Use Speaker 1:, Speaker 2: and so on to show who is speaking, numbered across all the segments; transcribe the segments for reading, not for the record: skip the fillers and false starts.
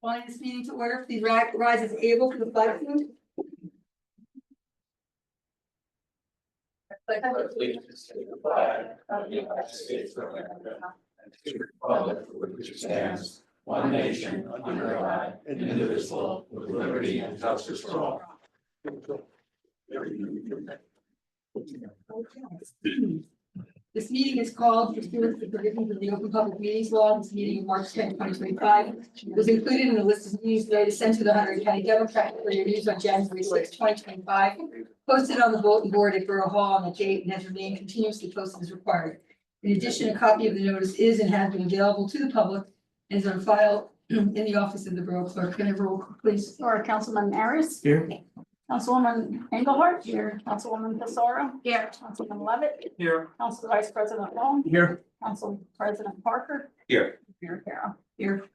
Speaker 1: Calling this meeting to order, please rise as able for the flag salute.
Speaker 2: Allegiance to the flag of the United States of America and to the republic for which it stands, one nation under God, indivisible, with liberty and justice for all.
Speaker 1: This meeting is called pursuant to the provisions of the Open Public Meetings Law. This meeting of March 10, 2025 was included in the list of news notice sent to the Hunter County Democrat for your news on January 6, 2025, posted on the bulletin board at Borough Hall on the date and has remained continuously posted as required. In addition, a copy of the notice is and has been available to the public and is on file in the office of the Borough Clerk. Can I have a roll call, please?
Speaker 3: Or Councilman Harris.
Speaker 2: Here.
Speaker 3: Councilwoman Engelhardt. Here. Councilwoman Tesoro.
Speaker 1: Here.
Speaker 3: Councilman Levitt.
Speaker 2: Here.
Speaker 3: Council Vice President Long.
Speaker 2: Here.
Speaker 3: Council President Parker.
Speaker 2: Here.
Speaker 3: Mayor Carroll.
Speaker 1: Here.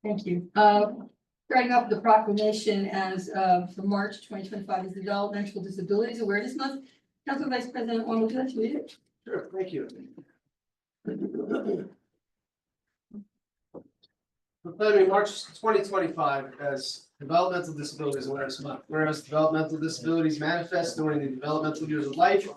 Speaker 1: Thank you. Starting off the proclamation as for March 2025 is the Developmental Disabilities Awareness Month. Council Vice President Wong, would you like to read it?
Speaker 4: Sure, thank you. Proclaiming March 2025 as Developmental Disabilities Awareness Month, whereas developmental disabilities manifest during the developmental years of life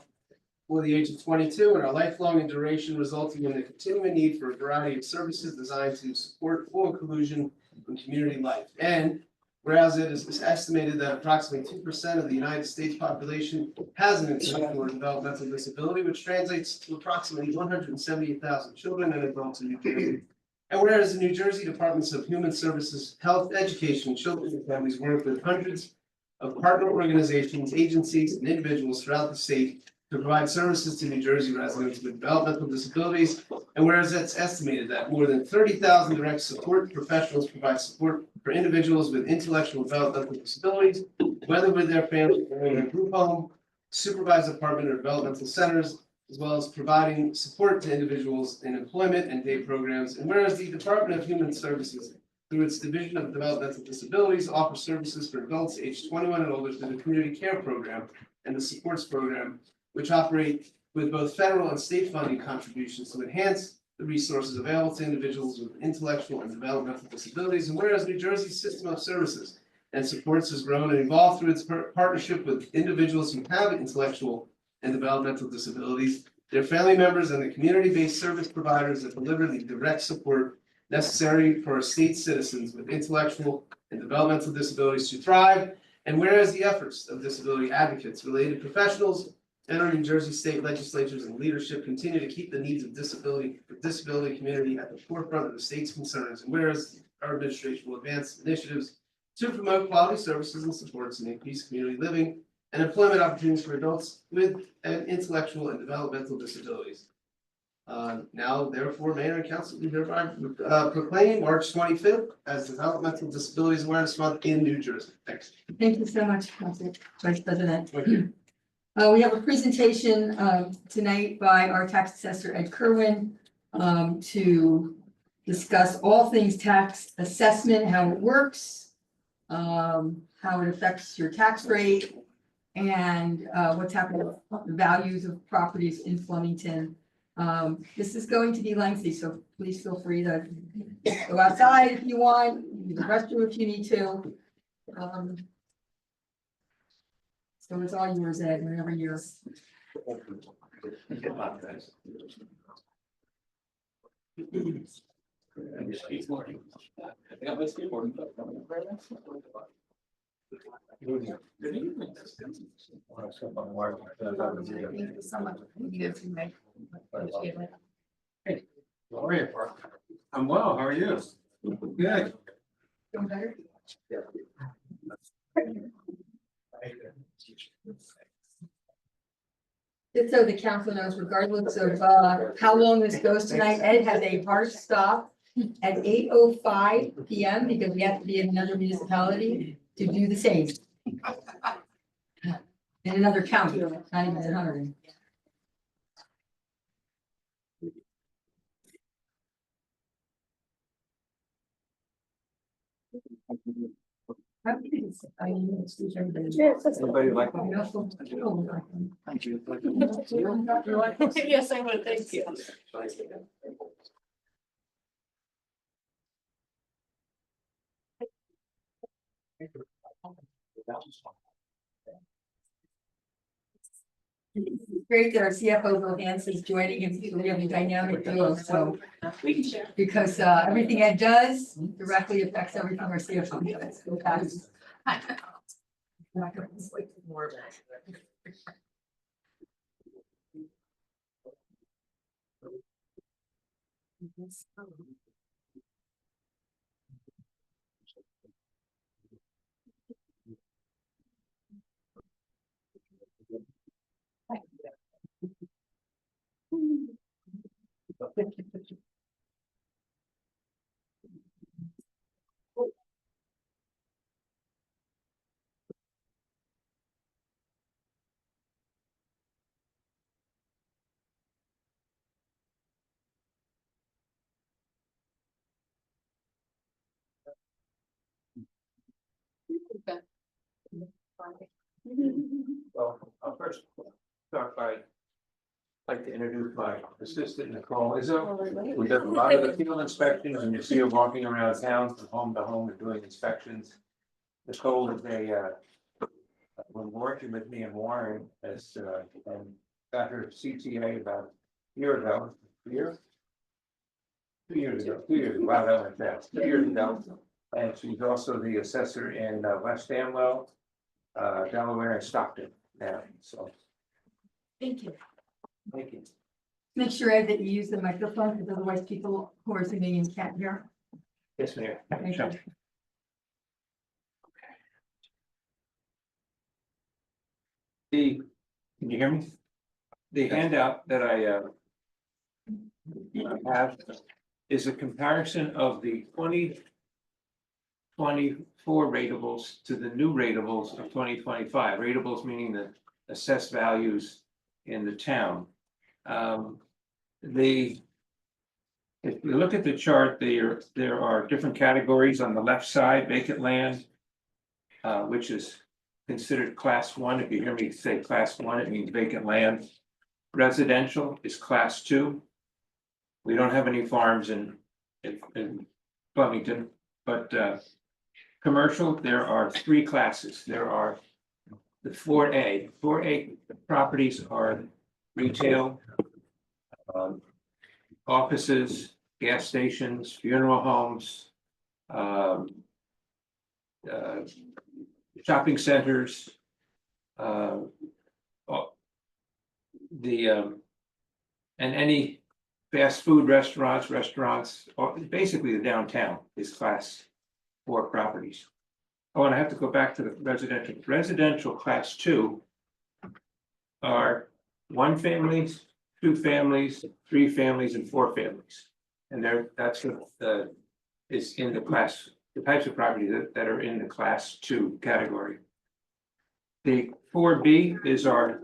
Speaker 4: for the age of 22 and are lifelong in duration, resulting in the continuing need for a variety of services designed to support full inclusion in community life. And whereas it is estimated that approximately 2% of the United States population has an intellectual or developmental disability, which translates to approximately 178,000 children and adults in New Jersey. And whereas the New Jersey Departments of Human Services, Health, Education, Children and Families work with hundreds of partner organizations, agencies, and individuals throughout the state to provide services to New Jersey residents with developmental disabilities. And whereas it's estimated that more than 30,000 direct support professionals provide support for individuals with intellectual and developmental disabilities, whether with their family or in a group home, supervised apartment or developmental centers, as well as providing support to individuals in employment and day programs. And whereas the Department of Human Services, through its Division of Developmental Disabilities, offers services for adults aged 21 and older through the Community Care Program and the Supports Program, which operate with both federal and state funding contributions to enhance the resources available to individuals with intellectual and developmental disabilities. And whereas New Jersey's system of services and supports has grown and evolved through its partnership with individuals who have intellectual and developmental disabilities, their family members, and the community-based service providers that deliver the direct support necessary for our state citizens with intellectual and developmental disabilities to thrive. And whereas the efforts of disability advocates, related professionals, and our New Jersey state legislatures and leadership continue to keep the needs of the disability community at the forefront of the state's concerns. And whereas our administration will advance initiatives to promote quality services and supports and increase community living and employment opportunities for adults with intellectual and developmental disabilities. Now, therefore, Mayor and Council, we hereby proclaim March 25th as Developmental Disabilities Awareness Month in New Jersey. Thanks.
Speaker 1: Thank you so much, Council Vice President. We have a presentation tonight by our tax assessor Ed Kerwin to discuss all things tax assessment, how it works, how it affects your tax rate, and what's happening with the values of properties in Flemington. This is going to be lengthy, so please feel free to go outside if you want, use the restroom if you need to. So it's all yours, Ed, whenever you're. Thank you so much.
Speaker 2: Hey, how are you? I'm well, how are you? Good.
Speaker 1: Feel better? Just so the council knows, regardless of how long this goes tonight, Ed has a hard stop at 8:05 p.m. because we have to be in another municipality to do the same. In another county, not even in Hunter.
Speaker 2: Everybody like that?
Speaker 1: Thank you.
Speaker 3: Yes, I would, thank you.
Speaker 1: It's great that our CFO Bill Hanson is joining him, we have a dynamic duo, so.
Speaker 3: We can share.
Speaker 1: Because everything Ed does directly affects everything our CFO does.
Speaker 2: Well, I'll first start by. Like to introduce my assistant Nicole Izzo. We did a lot of the field inspections and you see her walking around town from home to home and doing inspections. Nicole is when working with me in Warren as and got her CTA about a year ago, 2 years? 2 years ago, wow, that went fast, 2 years ago. And she's also the assessor in West Amwell, Delaware and Stockton now, so.
Speaker 1: Thank you.
Speaker 2: Thank you.
Speaker 1: Make sure, Ed, that you use the microphone, because otherwise people who are zooming in can't hear.
Speaker 2: Yes, Mayor.
Speaker 1: Thank you.
Speaker 2: Can you hear me? The handout that I have is a comparison of the 2024 ratables to the new ratables of 2025. Ratables meaning the assessed values in the town. If you look at the chart, there are different categories on the left side: vacant land, which is considered class 1. If you hear me say class 1, it means vacant land. Residential is class 2. We don't have any farms in Flemington, but commercial, there are 3 classes. There are the 4A. 4A properties are retail, offices, gas stations, funeral homes, shopping centers, and any fast food restaurants, or basically the downtown is class 4 properties. Oh, and I have to go back to the residential. Residential class 2 are 1 families, 2 families, 3 families, and 4 families. And that's what is in the class, the types of property that are in the class 2 category. The 4B is our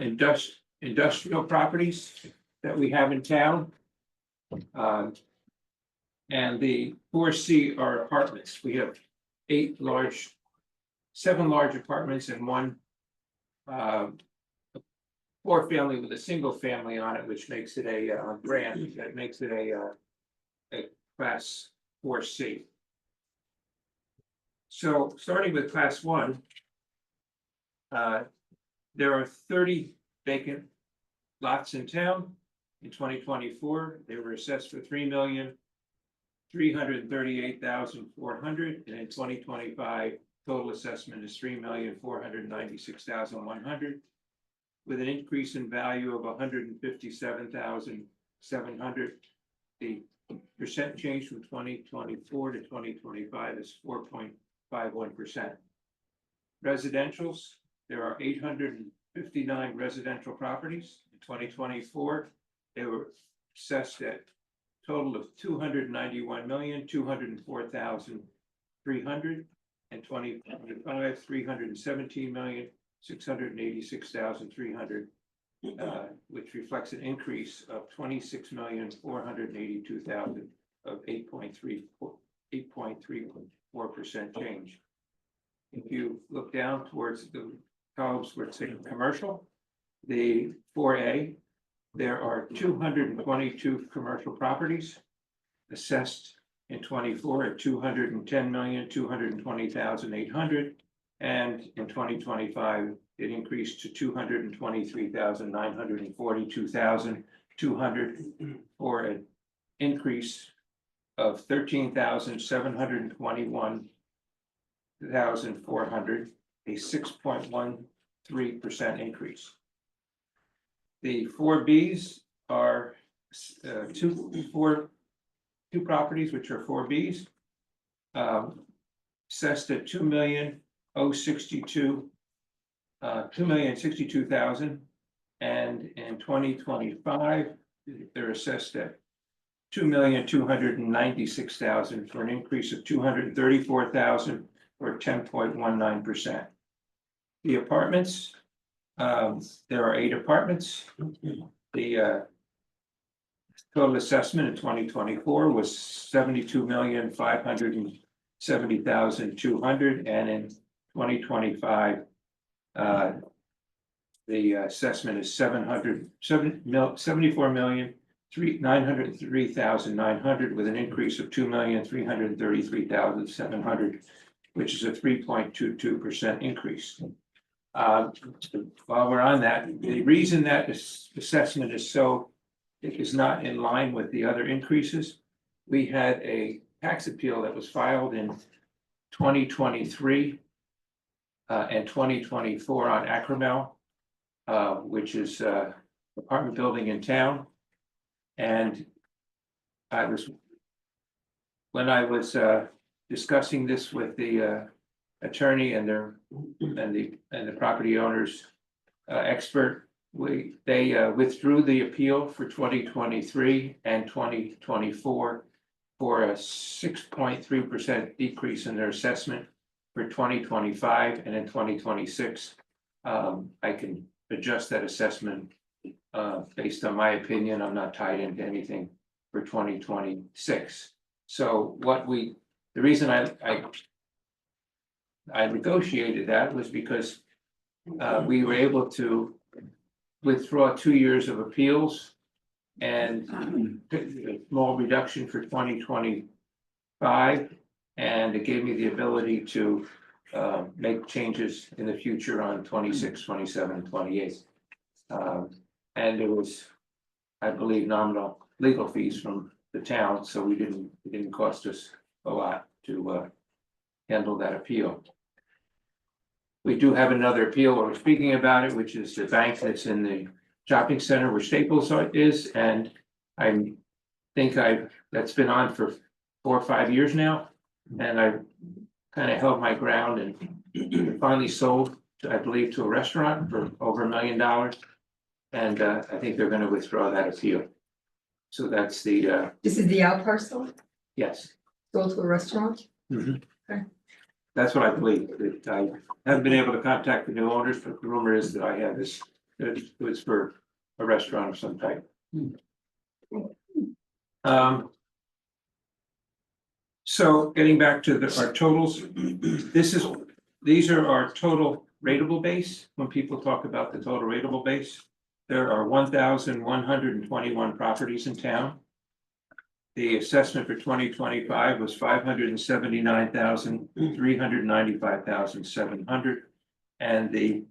Speaker 2: industrial properties that we have in town. And the 4C are apartments. We have 7 large apartments and 1 4 family with a single family on it, which makes it a brand, that makes it a class 4C. So starting with class 1, there are 30 vacant lots in town. In 2024, they were assessed for $3,338,400, and in 2025, total assessment is $3,496,100, with an increase in value of $157,700. The percent change from 2024 to 2025 is 4.51%. Residentials, there are 859 residential properties. In 2024, they were assessed at a total of $291,204,300, and 2025, $317,686,300, which reflects an increase of $26,482,000 of 8.34% change. If you look down towards the columns where it's saying commercial, the 4A, there are 222 commercial properties assessed in 24 at 210,220,800. And in 2025, it increased to 223,942,200 for an increase of 13,721,400, a 6.13% increase. The 4Bs are two properties, which are 4Bs. Assessed at 2,062,000, and in 2025, they're assessed at 2,296,000 for an increase of 234,000 or 10.19%. The apartments, there are 8 apartments. The total assessment in 2024 was 72,570,200, and in 2025, the assessment is 74,903,900 with an increase of 2,333,700, which is a 3.22% increase. While we're on that, the reason that this assessment is not in line with the other increases, we had a tax appeal that was filed in 2023 and 2024 on Acromel, which is apartment building in town. And when I was discussing this with the attorney and the property owners expert, they withdrew the appeal for 2023 and 2024 for a 6.3% decrease in their assessment for 2025, and in 2026, I can adjust that assessment based on my opinion. I'm not tied into anything for 2026. So the reason I negotiated that was because we were able to withdraw 2 years of appeals and a small reduction for 2025, and it gave me the ability to make changes in the future on 26, 27, and 28. And it was, I believe, nominal legal fees from the town, so it didn't cost us a lot to handle that appeal. We do have another appeal, we're speaking about it, which is the bank that's in the shopping center where Staples is, and I think that's been on for 4 or 5 years now, and I kind of held my ground and finally sold, I believe, to a restaurant for over $1 million, and I think they're going to withdraw that appeal. So that's the
Speaker 1: This is the out parcel,
Speaker 2: yes.
Speaker 1: sold to a restaurant? Okay.
Speaker 2: That's what I believe. I haven't been able to contact the new owners, but the rumor is that I have this, it was for a restaurant of some type. So getting back to our totals, these are our total rateable base. When people talk about the total rateable base, there are 1,121 properties in town. The assessment for 2025 was 579,395,700, and the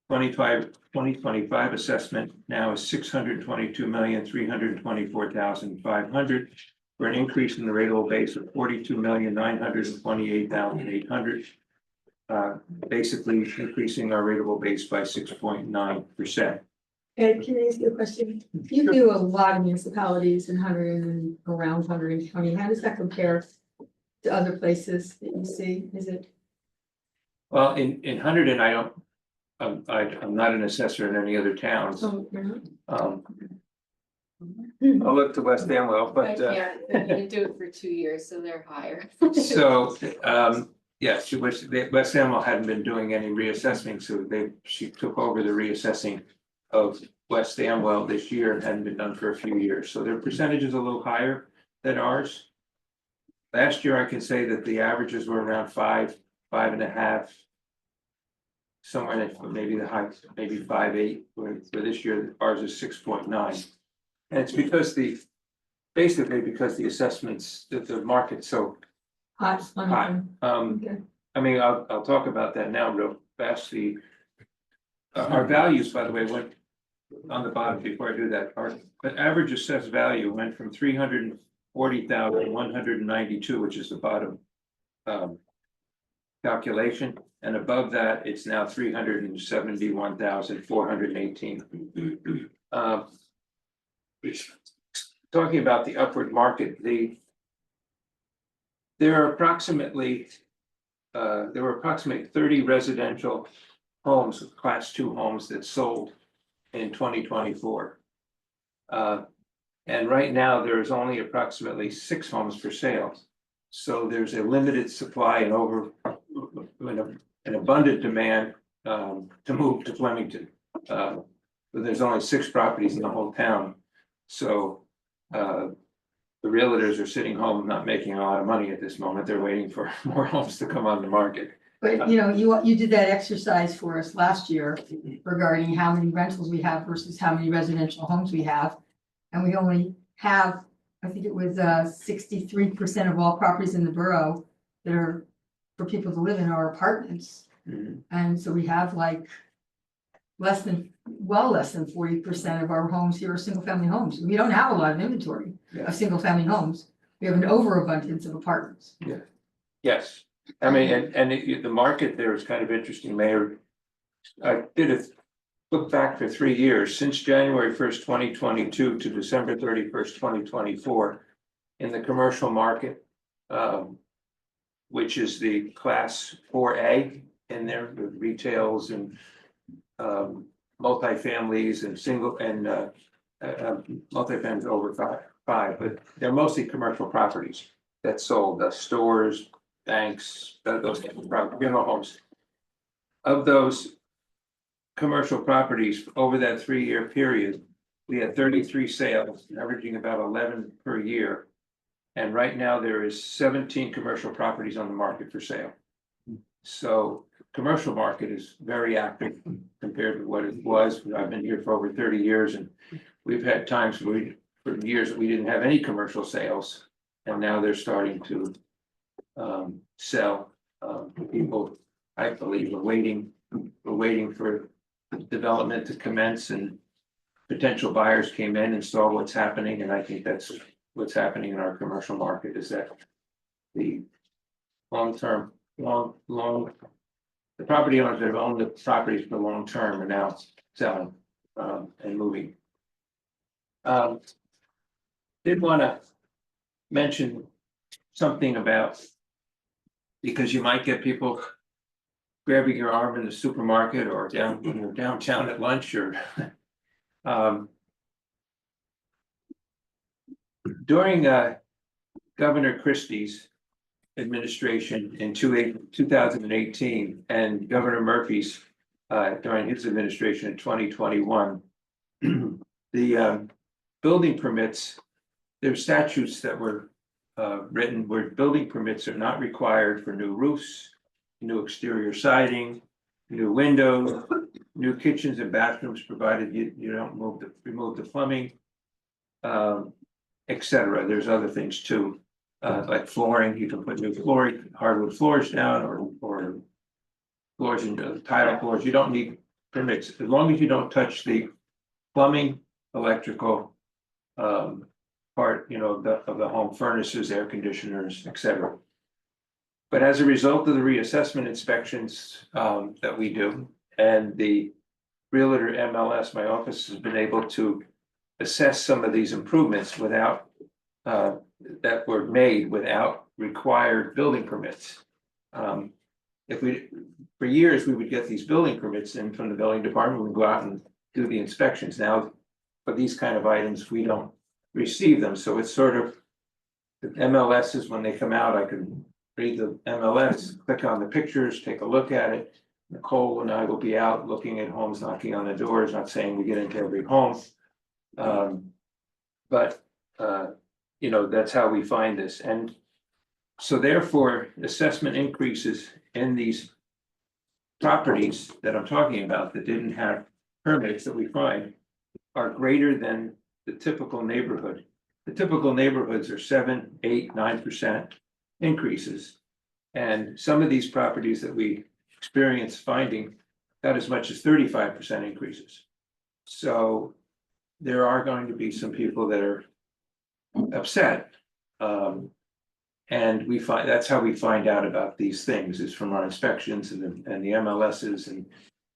Speaker 2: 2025 assessment now is 622,324,500, for an increase in the rateable base of 42,928,800. Basically increasing our rateable base by 6.9%.
Speaker 1: Ed, can I ask you a question? You do a lot of municipalities in around 120. How does that compare to other places that you see? Is it?
Speaker 2: Well, in Hunterdon, I'm not an assessor in any other towns.
Speaker 1: Oh, you're not?
Speaker 2: I'll look to West Amwell, but
Speaker 5: Yeah, you do it for 2 years, so they're higher.
Speaker 2: so yes, West Amwell hadn't been doing any reassessing, so she took over the reassessing of West Amwell this year and hadn't been done for a few years. So their percentage is a little higher than ours. Last year, I can say that the averages were around 5.5. Somewhere in maybe the high, maybe 5.8, where this year ours is 6.9. And it's because the basically because the assessments, that the market's so
Speaker 1: hot,
Speaker 2: high.
Speaker 1: okay,
Speaker 2: I mean, I'll talk about that now real fast. Our values, by the way, went on the bottom before I do that. Our average assessed value went from 340,192, which is the bottom calculation, and above that, it's now 371,418. Talking about the upward market, there were approximately 30 residential homes, class 2 homes that sold in 2024. And right now, there's only approximately 6 homes for sale. So there's a limited supply and an abundant demand to move to Flemington. But there's only 6 properties in the whole town. So the realtors are sitting home not making a lot of money at this moment. They're waiting for more homes to come on the market.
Speaker 1: but you know, you did that exercise for us last year regarding how many rentals we have versus how many residential homes we have. And we only have, I think it was 63% of all properties in the borough that are for people to live in are apartments.
Speaker 2: Mhm.
Speaker 1: And so we have like less than 40% of our homes here are single family homes. We don't have a lot of inventory
Speaker 2: Yeah.
Speaker 1: of single family homes. We have an overabundance of apartments.
Speaker 2: Yes, I mean, and the market there is kind of interesting, Mayor. I did a look back for 3 years, since January 1st, 2022 to December 31st, 2024. In the commercial market, which is the class 4A in there, with retails and multifamilies and single and multifamilies over five, but they're mostly commercial properties that sold, stores, banks, those type of property, homes. Of those commercial properties over that 3-year period, we had 33 sales, averaging about 11 per year. And right now there is 17 commercial properties on the market for sale. So commercial market is very active compared to what it was. I've been here for over 30 years, and we've had times for years that we didn't have any commercial sales, and now they're starting to sell. People, I believe, are waiting for development to commence, and potential buyers came in and saw what's happening, and I think that's what's happening in our commercial market, is that the long-term, the property owners that have owned the properties for the long term are now selling and moving. Did want to mention something about, because you might get people grabbing your arm in the supermarket or downtown at lunch, or during Governor Christie's administration in 2018 and Governor Murphy's during his administration in 2021, the building permits, there were statutes that were written where building permits are not required for new roofs, new exterior siding, new windows, new kitchens and bathrooms, provided you don't remove the plumbing, etc. There's other things too, like flooring. You can put new flooring, hardwood floors down, or floors into tile floors. You don't need permits as long as you don't touch the plumbing, electrical part, of the home, furnaces, air conditioners, etc. But as a result of the reassessment inspections that we do, and the Realtor MLS, my office has been able to assess some of these improvements without that were made without required building permits. For years, we would get these building permits in from the building department, we'd go out and do the inspections. Now, for these kind of items, we don't receive them, so it's sort of, the MLSs, when they come out, I can read the MLS, click on the pictures, take a look at it. Nicole and I will be out looking at homes, knocking on the doors, not saying we get into every home. But that's how we find this. And so therefore, assessment increases in these properties that I'm talking about that didn't have permits that we find are greater than the typical neighborhood the typical neighborhoods are 7, 8, 9% increases. And some of these properties that we experience finding got as much as 35% increases. So there are going to be some people that are upset. And that's how we find out about these things, is from our inspections and the MLSs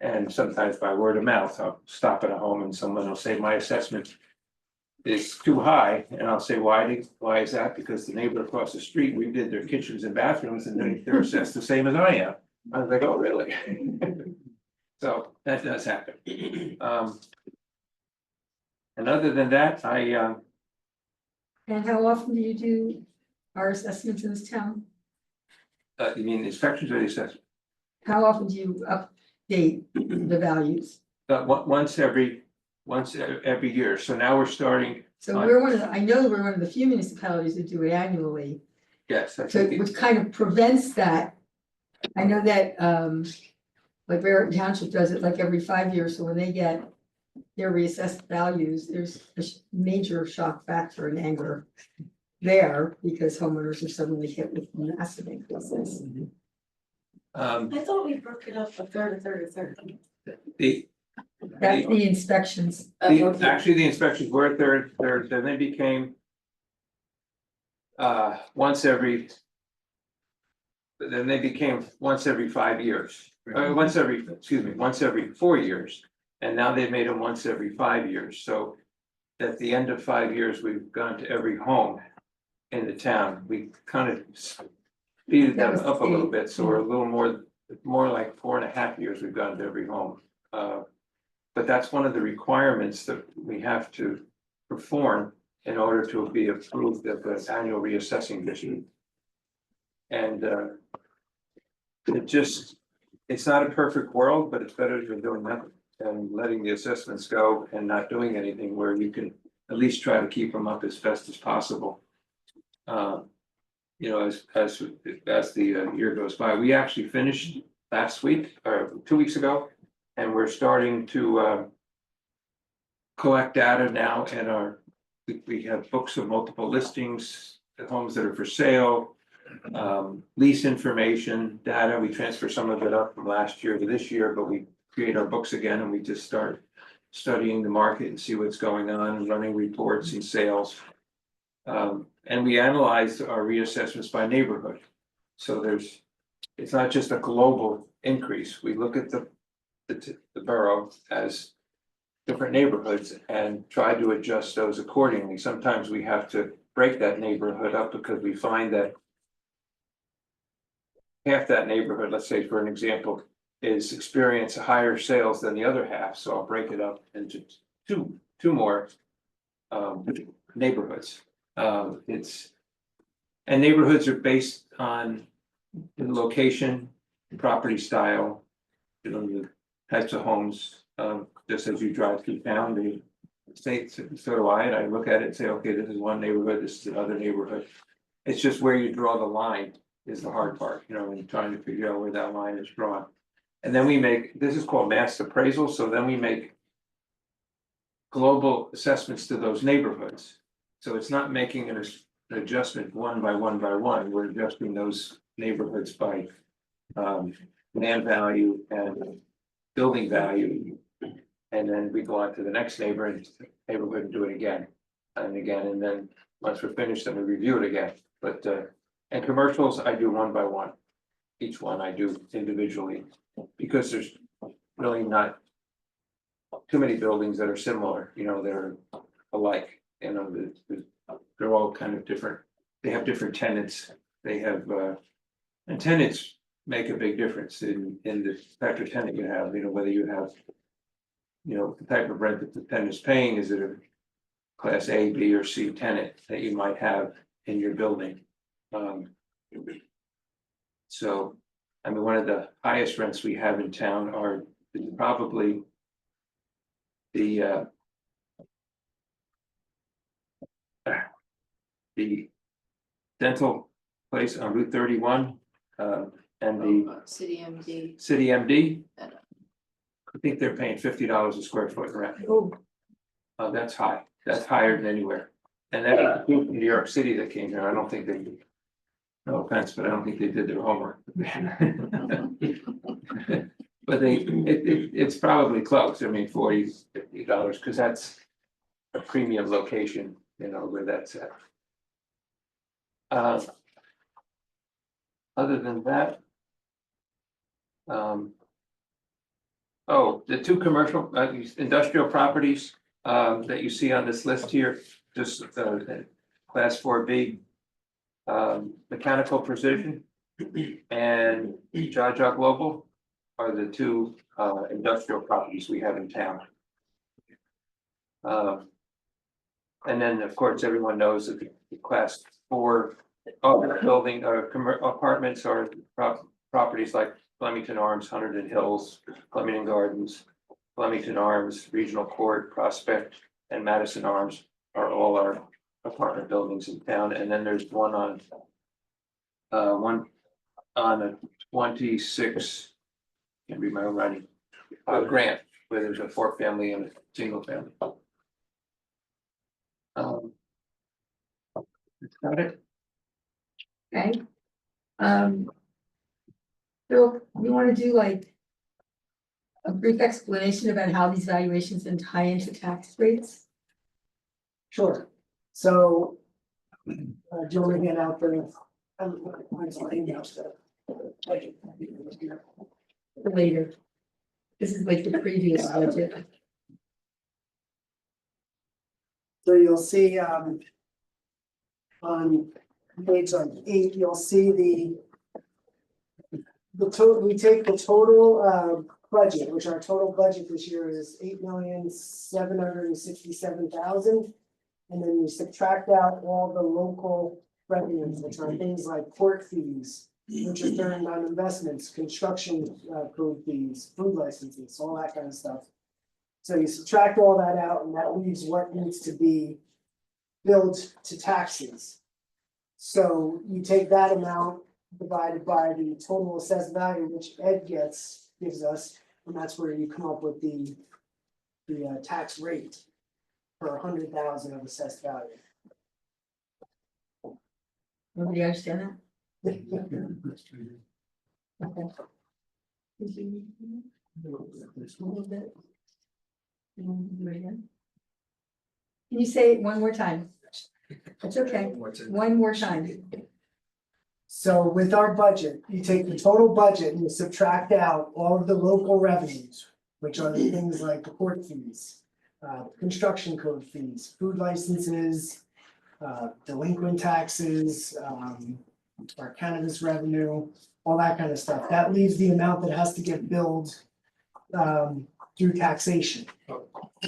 Speaker 2: and sometimes by word of mouth. I'll stop at a home and someone will say, my assessment is too high, and I'll say, why is that? Because the neighbor across the street redid their kitchens and bathrooms and they're assessed the same as I am. I was like, oh, really? So that does happen. And other than that,
Speaker 1: And how often do you do our assessments in this town?
Speaker 2: you mean inspections or the assessment?
Speaker 1: How often do you update the values?
Speaker 2: Once every year, so now we're starting,
Speaker 1: So we're I know we're one of the few municipalities that do it annually,
Speaker 2: yes, I
Speaker 1: so
Speaker 2: think,
Speaker 1: which kind of prevents that. I know that, like Raritan Township does it like every 5 years, so when they get their reassessed values, there's a major shock factor and anger there, because homeowners are suddenly hit with massive increases.
Speaker 5: I thought we broke it up a third.
Speaker 1: That's the inspections.
Speaker 2: actually, the inspections were third, then they became once every 5 years, once every 4 years. And now they've made them once every 5 years, so at the end of 5 years, we've gone to every home in the town. We kind of speeded
Speaker 1: That
Speaker 2: that
Speaker 1: was
Speaker 2: up a little
Speaker 1: 8,
Speaker 2: bit, so we're a little more like 4.5 years we've gone to every home. But that's one of the requirements that we have to perform in order to be approved of the annual reassessing district. And it's not a perfect world, but it's better than doing nothing and letting the assessments go and not doing anything, where you can at least try to keep them up as best as possible. You know, as the year goes by. We actually finished last week or 2 weeks ago, and we're starting to collect data now, and we have books of multiple listings, the homes that are for sale, lease information, data. We transfer some of it up from last year to this year, but we create our books again, and we just start studying the market and see what's going on and running reports and sales. And we analyze our reassessments by neighborhood. So it's not just a global increase. We look at the borough as different neighborhoods and try to adjust those accordingly. Sometimes we have to break that neighborhood up because we find that half that neighborhood, let's say for an example, is experience higher sales than the other half. So I'll break it up into two more neighborhoods. And neighborhoods are based on the location, property style, you know, the types of homes. Just as you drive through town, they say, so do I, and I look at it and say, okay, this is one neighborhood, this is another neighborhood. It's just where you draw the line is the hard part, you know, when you're trying to figure out where that line is drawn. And then this is called mass appraisal, so then we make global assessments to those neighborhoods. So it's not making an adjustment one by one, we're adjusting those neighborhoods by land value and building value. And then we go on to the next neighborhood and do it again and again, and then once we're finished, then we review it again. But and commercials, I do one by one. Each one I do individually, because there's really not too many buildings that are similar, you know, they're alike, you know, they're all kind of different. They have different tenants, they have, and tenants make a big difference in the type of tenant you have, you know, whether you have, you know, the type of rent that the tenant is paying, is it a class A, B, or C tenant that you might have in your building? So, I mean, one of the highest rents we have in town are probably the dental place on Route 31, and the
Speaker 5: City MD.
Speaker 2: City MD. I think they're paying $50 a square foot rent.
Speaker 1: Oh,
Speaker 2: That's high. That's higher than anywhere. And that was a group from New York City that came here. I don't think they, no offense, but I don't think they did their homework. But it's probably close. I mean, $40, $50, because that's a premium location, you know, where that's at. Other than that. Oh, the two commercial, industrial properties, that you see on this list here, just, class 4B. Mechanical Precision and Jaja Global are the two, industrial properties we have in town. And then, of course, everyone knows that the class 4 building, apartments are properties like Flemington Arms, Hunterdon Hills, Flemington Gardens, Flemington Arms, Regional Court, Prospect, and Madison Arms are all our apartment buildings in town. And then there's one on a 26, can't read my own writing, Grant, where there's a 4-family and a single family. That's about it.
Speaker 1: Okay. Bill, you want to do like a brief explanation about how these valuations and tie into tax rates?
Speaker 6: Sure, so. Do you want me to get out the?
Speaker 1: Later. This is like the previous budget.
Speaker 6: So you'll see, on page like 8, you'll see the total, we take the total, budget, which our total budget this year is $8,767,000. And then you subtract out all the local revenues, which are things like court fees, which are earned on investments, construction, code fees, food licenses, all that kind of stuff. So you subtract all that out and that leaves what needs to be billed to taxes. So you take that amount divided by the total assessed value, which Ed gives us, and that's where you come up with the tax rate per 100,000 of assessed value.
Speaker 1: Nobody understand that? Okay. Can you say it one more time? That's okay. One more time.
Speaker 6: So with our budget, you take the total budget and you subtract out all of the local revenues, which are the things like the court fees, construction code fees, food licenses, delinquent taxes, our cannabis revenue, all that kind of stuff. That leaves the amount that has to get billed through taxation.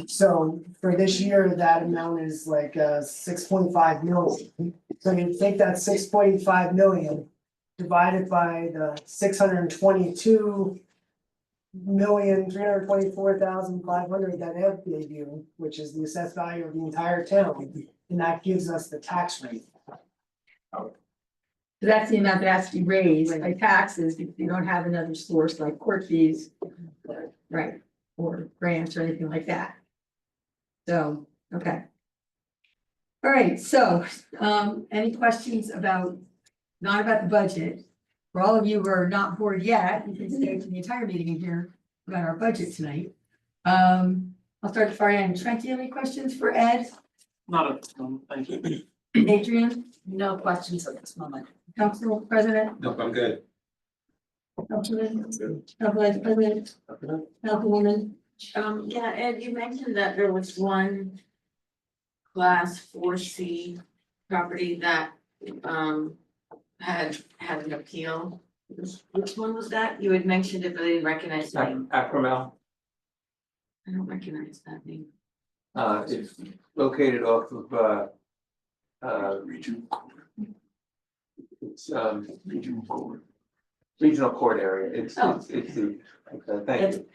Speaker 6: So for this year, that amount is like 6.5 million. So you take that 6.5 million divided by the 622,324,500 that Ed gave you, which is the assessed value of the entire town, and that gives us the tax rate.
Speaker 1: So that's the amount that has to be raised by taxes because you don't have another source like court fees. Right, or grants or anything like that. So, okay. All right, so, any questions about, not about the budget? For all of you who are not bored yet, you can stay for the entire meeting and hear about our budget tonight. I'll start at far end. Trent, do you have any questions for Ed?
Speaker 7: Not at this moment, thank you.
Speaker 1: Adrian,
Speaker 3: No questions at this moment.
Speaker 1: Council President,
Speaker 2: Nope, I'm good.
Speaker 1: Councilman, Council Vice President, Councilwoman.
Speaker 5: Yeah, Ed, you mentioned that there was one class 4C property that had an appeal. Which one was that? You had mentioned it, but I didn't recognize the name.
Speaker 2: Acromel,
Speaker 5: I don't recognize that name.
Speaker 2: it's located off of, it's, regional court area. It's the, thank you.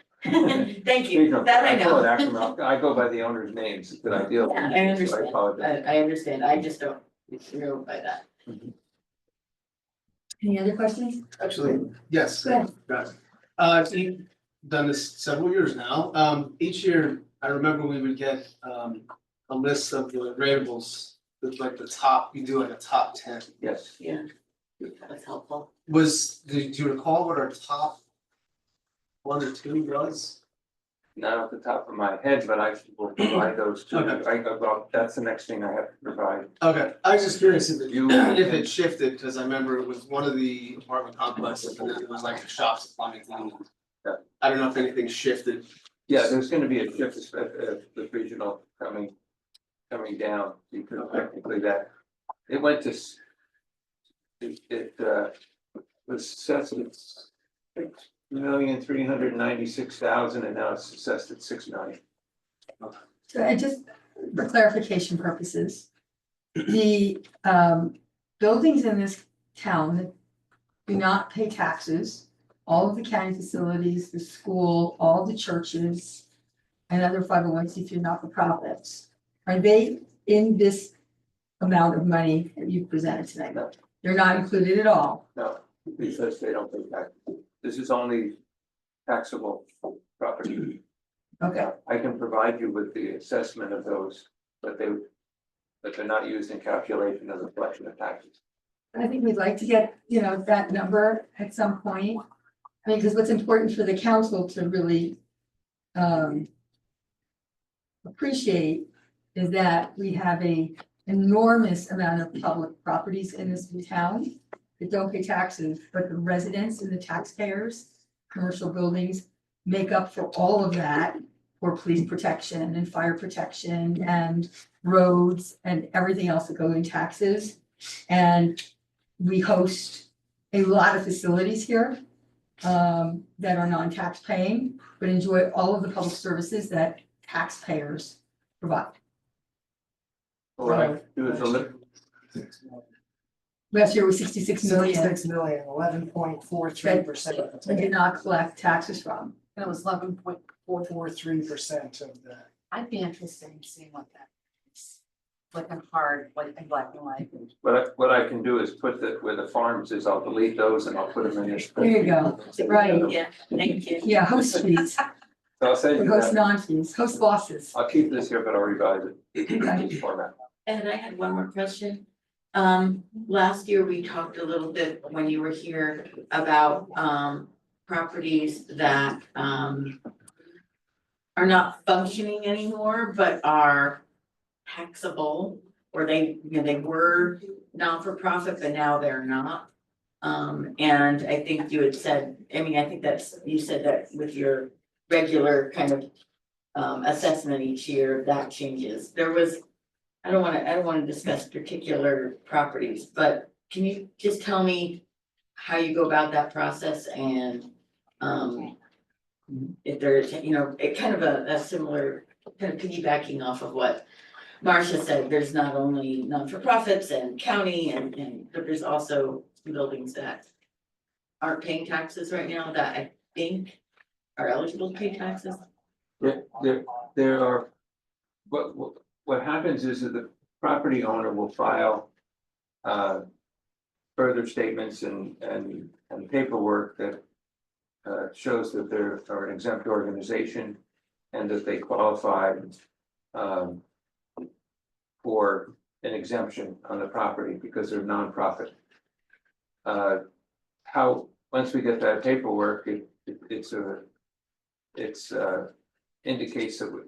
Speaker 5: Thank you,
Speaker 2: Regional-
Speaker 5: that I
Speaker 2: call it
Speaker 5: know.
Speaker 2: Acromel. I go by the owner's names that I deal with.
Speaker 5: Yeah, I
Speaker 2: so
Speaker 5: understand.
Speaker 2: apologize.
Speaker 5: I understand, I just don't know by that.
Speaker 1: Any other questions?
Speaker 4: Actually, yes.
Speaker 1: Go ahead.
Speaker 4: I've done this several years now. Each year, I remember we would get a list of the ratables like the top, you do like a top 10.
Speaker 2: Yes.
Speaker 5: Yeah, that's helpful.
Speaker 4: Do you recall what our top 1 or 2 was?
Speaker 2: Not off the top of my head, but I will provide those to you.
Speaker 4: Okay.
Speaker 2: Well, that's the next thing I have to provide.
Speaker 4: Okay, I was just curious if it,
Speaker 2: You-
Speaker 4: if it shifted, because I remember it was one of the apartment complexes, and then it was like the shops at Flemington.
Speaker 2: Yeah.
Speaker 4: I don't know if anything shifted.
Speaker 2: Yeah, there's gonna be a shift, the regional coming down, because technically that, it went to. It was assessed at $6,396,000 and now it's assessed at $6 million.
Speaker 1: So and just for clarification purposes, the buildings in this town that do not pay taxes, all of the county facilities, the school, all the churches, and other 501c3 not-for-profits, are they in this amount of money that you presented tonight?
Speaker 2: No.
Speaker 1: They're not included at all.
Speaker 2: No, because they don't pay tax. This is only taxable property.
Speaker 1: Okay,
Speaker 2: I can provide you with the assessment of those, but they're not used in calculation of the collection of taxes.
Speaker 1: I think we'd like to get, that number at some point. I mean, because what's important for the council to really appreciate is that we have a enormous amount of public properties in this town that don't pay taxes, but the residents and the taxpayers, commercial buildings make up for all of that for police protection and fire protection and roads and everything else that go in taxes. And we host a lot of facilities here that are non-tax paying, but enjoy all of the public services that taxpayers provide.
Speaker 2: What I do is a look,
Speaker 1: Last year was 66 million
Speaker 6: 11.43%.
Speaker 1: we did not collect taxes from.
Speaker 3: And it was
Speaker 6: 43% of the.
Speaker 3: I'd be interested in seeing what that is. Looking hard, like in black and white.
Speaker 2: what I can do is put where the farms is, I'll delete those and I'll put them in this.
Speaker 1: There you go. Right.
Speaker 5: Yeah, thank you.
Speaker 1: Yeah, host fees,
Speaker 2: So I'll send you
Speaker 1: host
Speaker 2: that.
Speaker 1: non-fees, host losses.
Speaker 2: I'll keep this here, but I'll revise it in this format.
Speaker 5: And I had one more question. Last year we talked a little bit when you were here about properties that are not functioning anymore, but are taxable. Or they were non-for-profit, but now they're not. And I think you had said, I think you said that with your regular kind of assessment each year, that changes. There was, I don't wanna discuss particular properties, but can you just tell me how you go about that process and if there's, it kind of a similar, kind of piggybacking off of what Marcia said, there's not only non-for-profits and county and but there's also buildings that aren't paying taxes right now that I think are eligible to pay taxes.
Speaker 2: There are, what happens is that the property owner will file further statements and paperwork that shows that they're an exempt organization and that they qualify for an exemption on the property because they're nonprofit. Once we get that paperwork, it's indicates that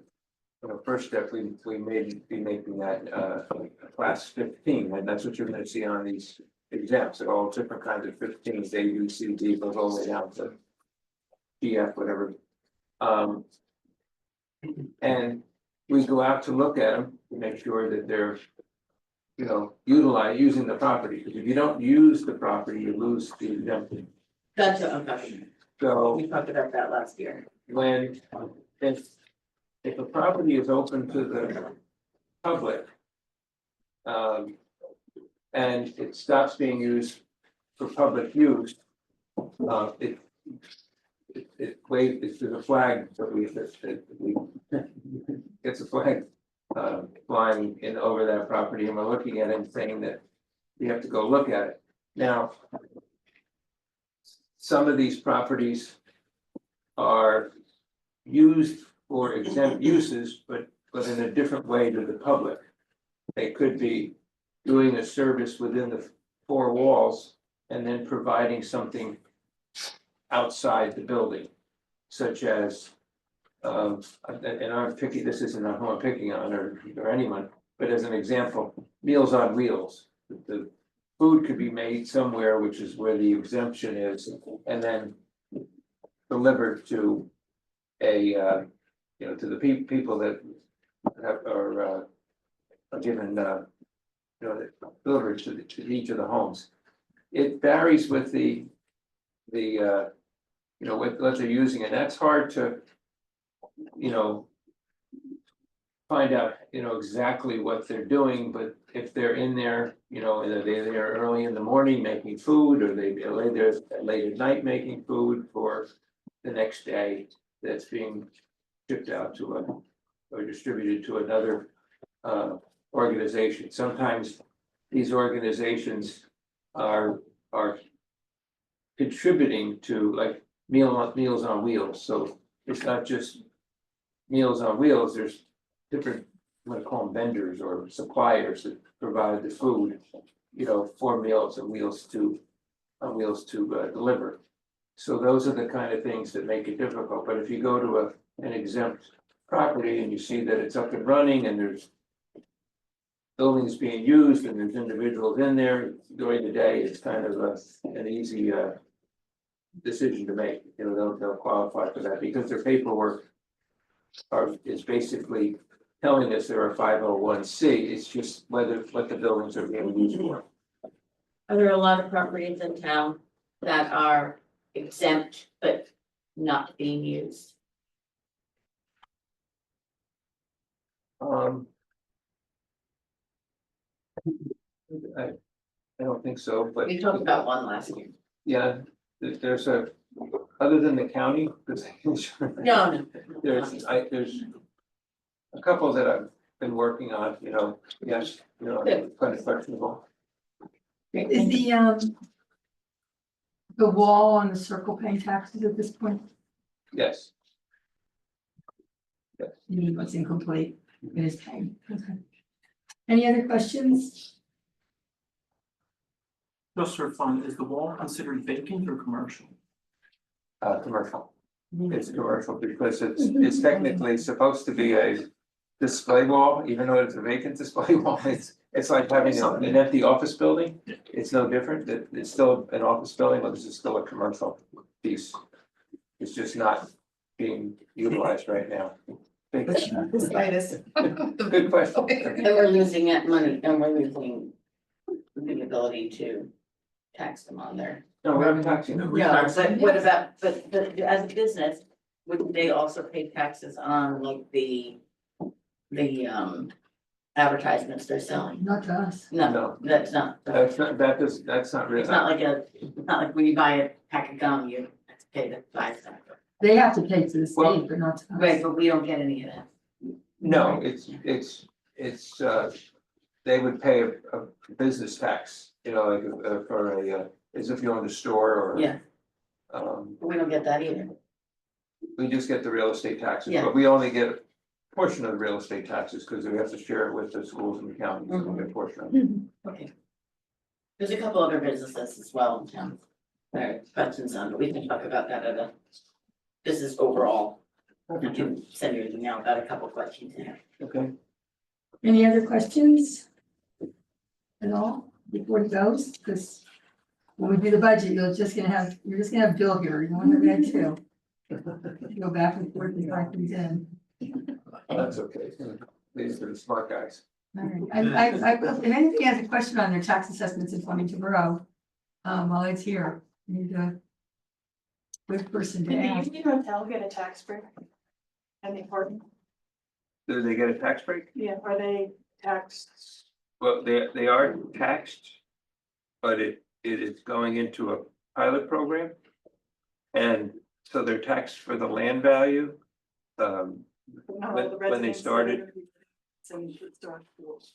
Speaker 2: first step, we may be making that class 15, and that's what you're gonna see on these exams. They're all different kinds of 15s, A, B, C, D, goes all the way down to GF, whatever. And we go out to look at them to make sure that they're, using the property, because if you don't use the property, you lose the exemption.
Speaker 5: Gotcha, okay.
Speaker 2: So
Speaker 5: We talked about that last year.
Speaker 2: If a property is open to the public, and it stops being used for public use, there's a flag that we it's a flag flying in over that property, and we're looking at it and saying that you have to go look at it. Now, some of these properties are used for exempt uses, but in a different way to the public. They could be doing a service within the four walls and then providing something outside the building, such as, and I'm picking, this isn't who I'm picking on or anyone, but as an example, Meals on Wheels. The food could be made somewhere, which is where the exemption is, and then delivered to a, to the people that are given, delivered to each of the homes. It varies with the, what they're using, and that's hard to, find out, exactly what they're doing, but if they're in there, they're there early in the morning making food, or they lay there late at night making food for the next day, that's being shipped out to or distributed to another organization. Sometimes these organizations are contributing to, like, Meals on Wheels, so it's not just Meals on Wheels, there's different, I'm gonna call them vendors or suppliers that provide the food, for Meals on Wheels to deliver. So those are the kind of things that make it difficult, but if you go to an exempt property and you see that it's up and running and there's buildings being used and there's individuals in there during the day, it's kind of an easy decision to make, they'll qualify for that because their paperwork is basically telling us they're a 501c, it's just what the buildings are being used for.
Speaker 5: Are there a lot of properties in town that are exempt but not being used?
Speaker 2: I don't think so, but.
Speaker 5: We talked about one last year.
Speaker 2: Yeah, there's other than the county, because.
Speaker 5: No.
Speaker 2: There's a couple that I've been working on, yes, kind of questionable.
Speaker 1: Is the wall on the circle paying taxes at this point?
Speaker 2: Yes,
Speaker 1: You mean what's incomplete? It is paying, okay. Any other questions?
Speaker 7: Just for fun, is the wall considered vacant or commercial?
Speaker 2: commercial. It's commercial because it's technically supposed to be a display wall, even though it's a vacant display wall. It's like having an empty office building. It's no different. It's still an office building, but this is still a commercial piece. It's just not being utilized right now. Good question.
Speaker 5: And we're losing that money and we're losing the ability to tax them on there.
Speaker 2: No, we're not taxing them.
Speaker 5: No, but what about, but as a business, wouldn't they also pay taxes on like the advertisements they're selling?
Speaker 1: Not to us.
Speaker 5: No, that's not.
Speaker 2: That's not really.
Speaker 5: It's not like when you buy a pack of gum, you have to pay the 5 cents.
Speaker 1: They have to pay to the
Speaker 2: Well,
Speaker 1: state, but not to us.
Speaker 5: Right, but we don't get any of that.
Speaker 2: No, it's, they would pay a business tax, like for as if you owned a store or.
Speaker 5: Yeah,
Speaker 2: Um,
Speaker 5: but we don't get that either.
Speaker 2: we just get the real estate taxes,
Speaker 5: Yeah.
Speaker 2: but we only get a portion of the real estate taxes, because we have to share it with the schools and the counties, we don't get a portion of it.
Speaker 5: Okay. There's a couple other businesses as well in town. There are questions on, but we can talk about that at a business overall. I can send you an email about a couple questions there.
Speaker 2: Okay,
Speaker 1: Any other questions? At all, before it goes, because when we do the budget, you're just gonna have Bill here, you won't have that too. Go back and forth and type these in.
Speaker 2: that's okay, these are the smart guys.
Speaker 1: All right, if anybody has a question on their tax assessments in Flemington Borough, while it's here, you need a quick person to
Speaker 8: Did the
Speaker 1: ask.
Speaker 8: Union Hotel get a tax break? And the pardon,
Speaker 2: Do they get a tax break?
Speaker 8: yeah, are they taxed?
Speaker 2: Well, they are taxed, but it is going into a pilot program. And so they're taxed for the land value.
Speaker 8: Not all the
Speaker 2: When they
Speaker 8: residents
Speaker 2: started.
Speaker 8: that are in the store schools.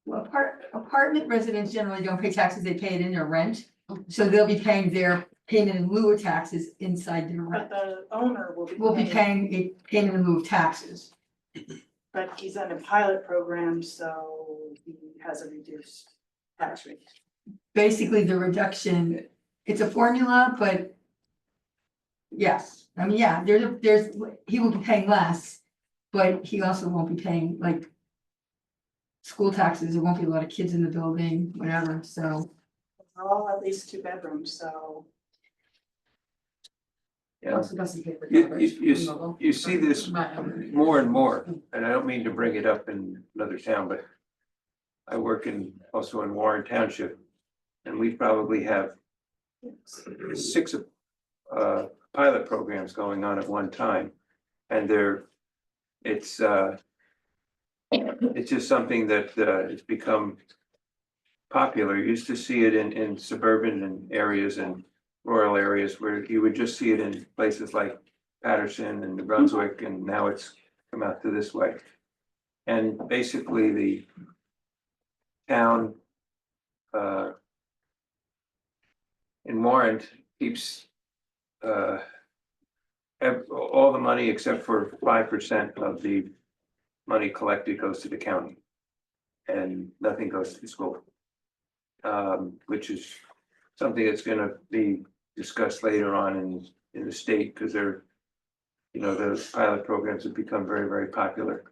Speaker 1: Well, apartment residents generally don't pay taxes, they pay it in their rent, so they'll be paying their payment in lieu of taxes inside their
Speaker 8: But
Speaker 1: rent.
Speaker 8: the owner will be.
Speaker 1: We'll be paying a payment in lieu of taxes.
Speaker 8: But he's on a pilot program, so he has a reduced tax rate.
Speaker 1: Basically, the reduction, it's a formula, but yes, I mean, yeah, there's, he will be paying less, but he also won't be paying like school taxes, there won't be a lot of kids in the building, whatever, so.
Speaker 8: They're all at least 2 bedrooms, so.
Speaker 2: Yeah.
Speaker 1: Also doesn't pay for
Speaker 2: You,
Speaker 1: coverage.
Speaker 2: you see this more and more, and I don't mean to bring it up in another town, but I work also in Warren Township, and we probably have 6 pilot programs going on at one time. And it's just something that it's become popular. You used to see it in suburban areas and rural areas where you would just see it in places like Patterson and New Brunswick, and now it's come out to this way. And basically the town in Warren keeps all the money except for 5% of the money collected goes to the county. And nothing goes to the school. Which is something that's gonna be discussed later on in the state, because those pilot programs have become very, very popular.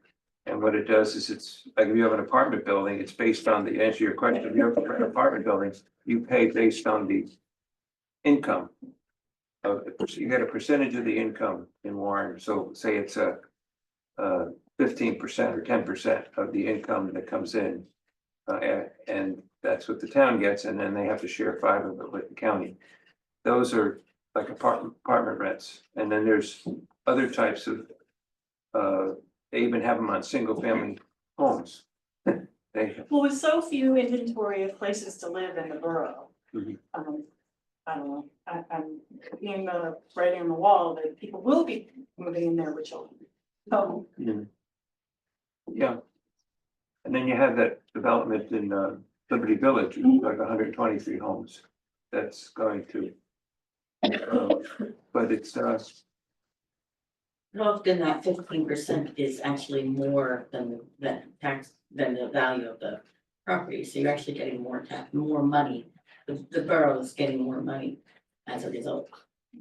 Speaker 2: And what it does is it's like if you have an apartment building, it's based on the answer to your question. If you have an apartment building, you pay based on the income. You get a percentage of the income in Warren. So say it's a 15% or 10% of the income that comes in. And that's what the town gets, and then they have to share 5 of it with the county. Those are like apartment rents, and then there's other types of. They even have them on single family homes.
Speaker 8: Well, with so few inventory of places to live in the borough.
Speaker 2: Mhm.
Speaker 8: I don't know, I'm seeing the writing on the wall that people will be moving in there with children. So,
Speaker 2: Yeah. And then you have that development in Liberty Village, which is like 123 homes. That's going to. But it's
Speaker 5: Often that 15% is actually more than the value of the property, so you're actually getting more money. The borough is getting more money as a result.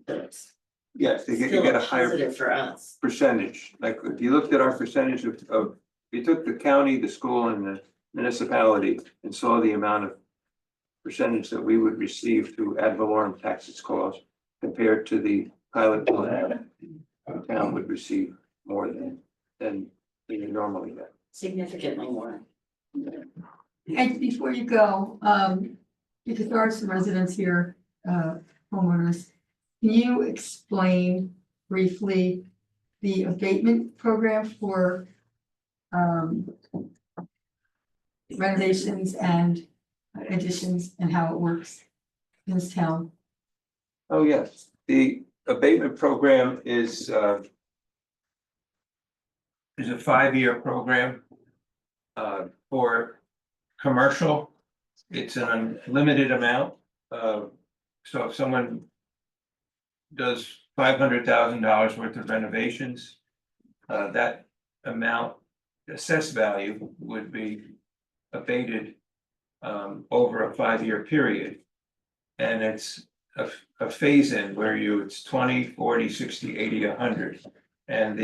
Speaker 5: So it's
Speaker 2: yes, you
Speaker 5: still
Speaker 2: get
Speaker 5: a
Speaker 2: a higher
Speaker 5: positive for us.
Speaker 2: percentage. Like if you looked at our percentage of you took the county, the school, and the municipality and saw the amount of percentage that we would receive through ad valorem taxes cost compared to the pilot program, the town would receive more than you normally get.
Speaker 5: Significantly more.
Speaker 1: And before you go, because there are some residents here, homeowners, can you explain briefly the abatement program for renovations and additions and how it works in this town?
Speaker 2: Oh, yes, the abatement program is a 5-year program. For commercial, it's an unlimited amount. So if someone does $500,000 worth of renovations, that amount, assessed value, would be abated over a 5-year period. And it's a phase-in where it's 20, 40, 60, 80, 100. And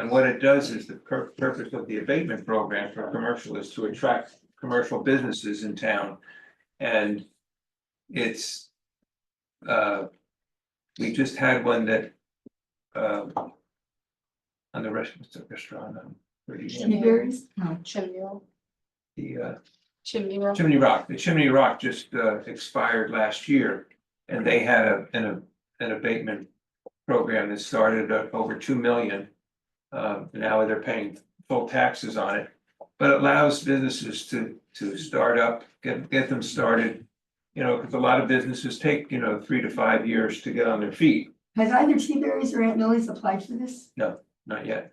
Speaker 2: what it does is the purpose of the abatement program for commercial is to attract commercial businesses in town. And it's we just had one that on the restaurant on
Speaker 1: Chimney berries? No.
Speaker 2: the
Speaker 8: Chimney Rock.
Speaker 2: Chimney Rock. The Chimney Rock just expired last year, and they had an abatement program that started at over 2 million. Now they're paying full taxes on it, but it allows businesses to start up, get them started. Because a lot of businesses take 3 to 5 years to get on their feet.
Speaker 1: Has either T-Berry's or Aunt Millie's applied for this?
Speaker 2: No, not yet.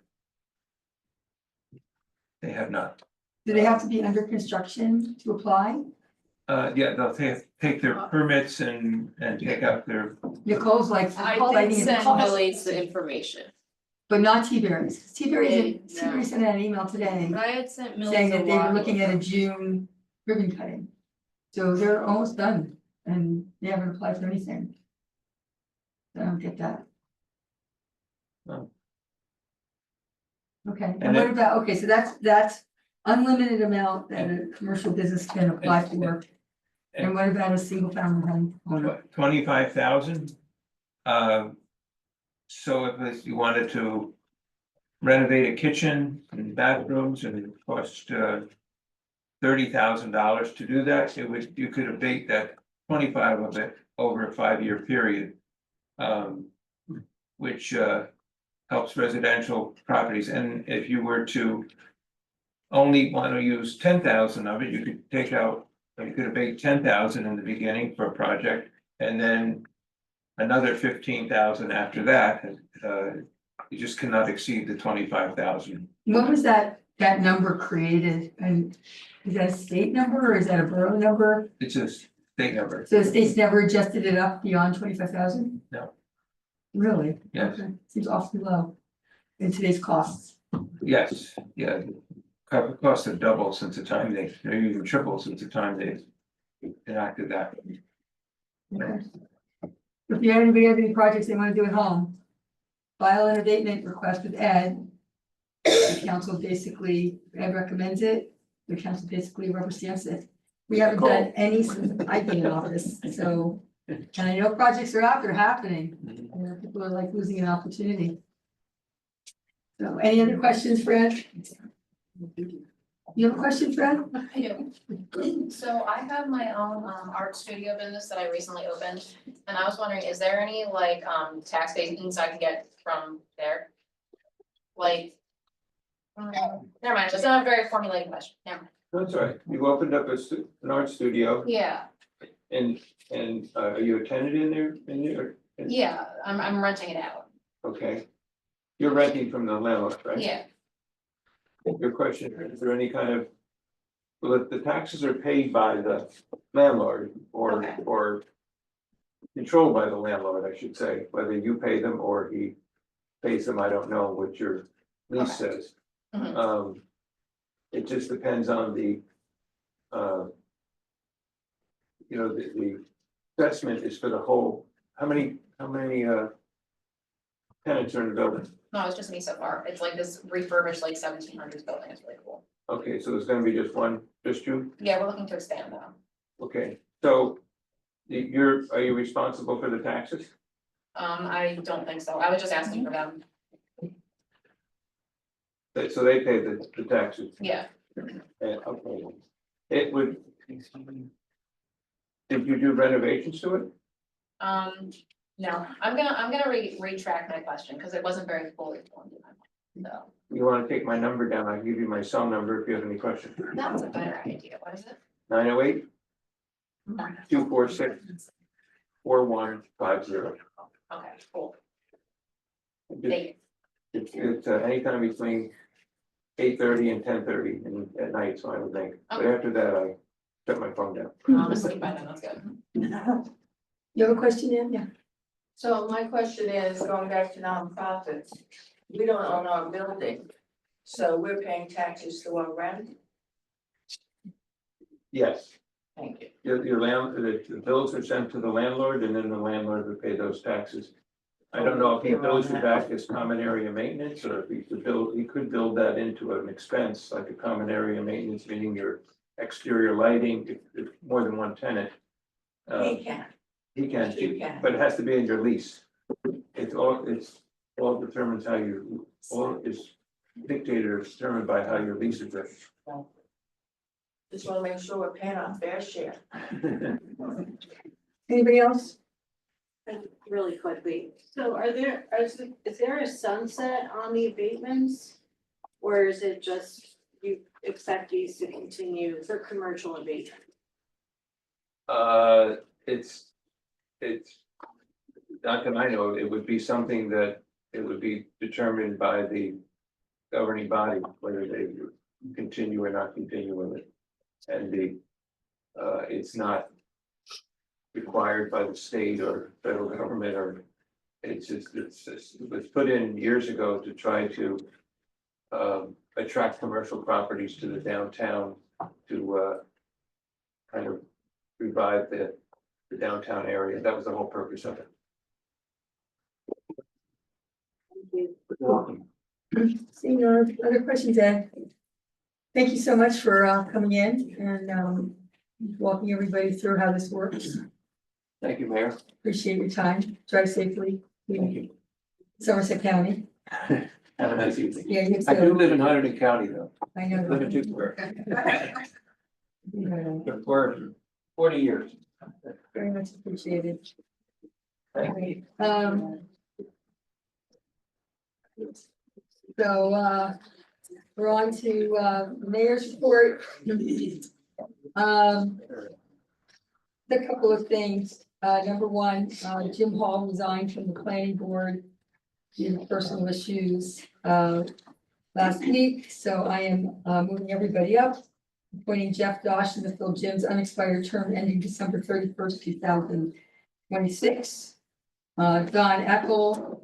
Speaker 2: They have not.
Speaker 1: Do they have to be under construction to apply?
Speaker 2: Yeah, they'll take their permits and take out their.
Speaker 1: Nicole's like, Nicole's
Speaker 9: I
Speaker 1: need
Speaker 9: did
Speaker 1: a
Speaker 9: send
Speaker 1: call,
Speaker 9: Millie's the information,
Speaker 1: but not T-Berry's.
Speaker 9: No.
Speaker 1: T-Berry sent out an email today
Speaker 9: but I had sent
Speaker 1: saying
Speaker 9: Millie's a
Speaker 1: that they were
Speaker 9: while
Speaker 1: looking at a
Speaker 9: ago.
Speaker 1: June ribbon cutting. So they're almost done and they haven't applied for anything. I don't get that.
Speaker 2: No.
Speaker 1: Okay, and
Speaker 2: And
Speaker 1: what
Speaker 2: it-
Speaker 1: about, okay, so that's unlimited amount that a commercial business can apply for. And what about a single family home owner?
Speaker 2: 25,000. So if you wanted to renovate a kitchen and bathrooms and it cost $30,000 to do that, you could abate that 25 of it over a 5-year period. Which helps residential properties, and if you were to only want to use 10,000 of it, you could take out, you could abate 10,000 in the beginning for a project, and then another 15,000 after that. You just cannot exceed the 25,000.
Speaker 1: When was that number created? And is that a state number or is that a borough number?
Speaker 2: It's a state number.
Speaker 1: So the state's never adjusted it up beyond 25,000?
Speaker 2: No.
Speaker 1: Really?
Speaker 2: Yes.
Speaker 1: Okay. Seems awfully low in today's costs.
Speaker 2: Yes, yeah. Costs have doubled since the time they, maybe even tripled since the time they enacted that.
Speaker 1: Okay. If anybody have any projects they want to do at home, file an abatement request with Ed. The council basically, Ed recommends it, the council basically rubber stamps it. We haven't done any since I've been in office, so, and I know projects are out, they're happening. You know, people are like losing an opportunity. So, any other questions, Fred? You have a question, Fred?
Speaker 9: I do. So I have my own art studio business that I recently opened, and I was wondering, is there any like tax savings I can get from there? Like. Never mind, it's not a very formulated question, never mind.
Speaker 2: That's right. You opened up an art studio
Speaker 9: Yeah,
Speaker 2: and are you a tenant in there?
Speaker 9: yeah, I'm renting it out,
Speaker 2: Okay. You're renting from the landlord, right?
Speaker 9: yeah,
Speaker 2: Your question, is there any kind of, well, the taxes are paid by the landlord
Speaker 9: Okay.
Speaker 2: or controlled by the landlord, I should say, whether you pay them or he pays them, I don't know what your lease says.
Speaker 9: Mhm.
Speaker 2: It just depends on the the assessment is for the whole, how many tenants are in the building?
Speaker 9: no, it's just me so far, it's like this refurbished like 1700s building, it's really cool.
Speaker 2: Okay, so there's gonna be just you?
Speaker 9: Yeah, we're looking to expand though,
Speaker 2: Okay, so are you responsible for the taxes?
Speaker 9: I don't think so, I was just asking for them,
Speaker 2: So they pay the taxes,
Speaker 9: yeah.
Speaker 2: okay. It would. Did you do renovations to it?
Speaker 9: No, I'm gonna retract my question, because it wasn't very fully formed in my mind, so.
Speaker 2: You wanna take my number down, I can give you my cell number if you have any questions.
Speaker 9: That's a better idea, what is it?
Speaker 2: 908 246 4150.
Speaker 9: Okay, cool,
Speaker 2: It's
Speaker 9: thank you.
Speaker 2: anytime between 8:30 and 10:30 at night, so I would think, but
Speaker 9: Okay.
Speaker 2: after that, I shut my phone down.
Speaker 9: Honestly, by then, that's good.
Speaker 1: You have a question, Ann? Yeah.
Speaker 10: So my question is, going back to nonprofits, we don't own our building, so we're paying taxes to our rent?
Speaker 2: Yes,
Speaker 10: Thank you.
Speaker 2: your the bills are sent to the landlord and then the landlord would pay those taxes. I don't know if he bills you back as common area maintenance or if he could build that into an expense, like a common area maintenance, meaning your exterior lighting, if more than one tenant.
Speaker 10: He can,
Speaker 2: He can,
Speaker 10: he can.
Speaker 2: but it has to be in your lease. It's all determines how all is dictated or determined by how your lease is written.
Speaker 10: Just wanna make sure we're paying our fair share.
Speaker 1: Anybody else?
Speaker 11: Really quickly, so is there a sunset on the abatements? Or is it just you expect these to continue for commercial abatement?
Speaker 2: It's not that I know, it would be something that it would be determined by the governing body, whether they continue or not continue with it. And it's not required by the state or federal government, or it was put in years ago to try to attract commercial properties to the downtown to kind of revive the downtown area. That was the whole purpose of it. You're welcome.
Speaker 1: Seeing no other questions, Ed? Thank you so much for coming in and walking everybody through how this works.
Speaker 2: Thank you, Mayor.
Speaker 1: Appreciate your time. Drive safely.
Speaker 2: Thank you.
Speaker 1: Somerset County.
Speaker 2: Have a nice evening.
Speaker 1: Yeah, you
Speaker 2: I do
Speaker 1: too.
Speaker 2: live in Hunterdon County though.
Speaker 1: I know.
Speaker 2: Live in Tewksbury
Speaker 1: Yeah,
Speaker 2: for 40 years.
Speaker 1: very much appreciated.
Speaker 2: Thank you.
Speaker 1: So we're on to mayor's report. A couple of things. Number one, Jim Hall resigned from the planning board due to personal issues last week, so I am moving everybody up. Appointing Jeff Dawson to fill Jim's unexpired term ending December 31st, 2026. Don Eckel,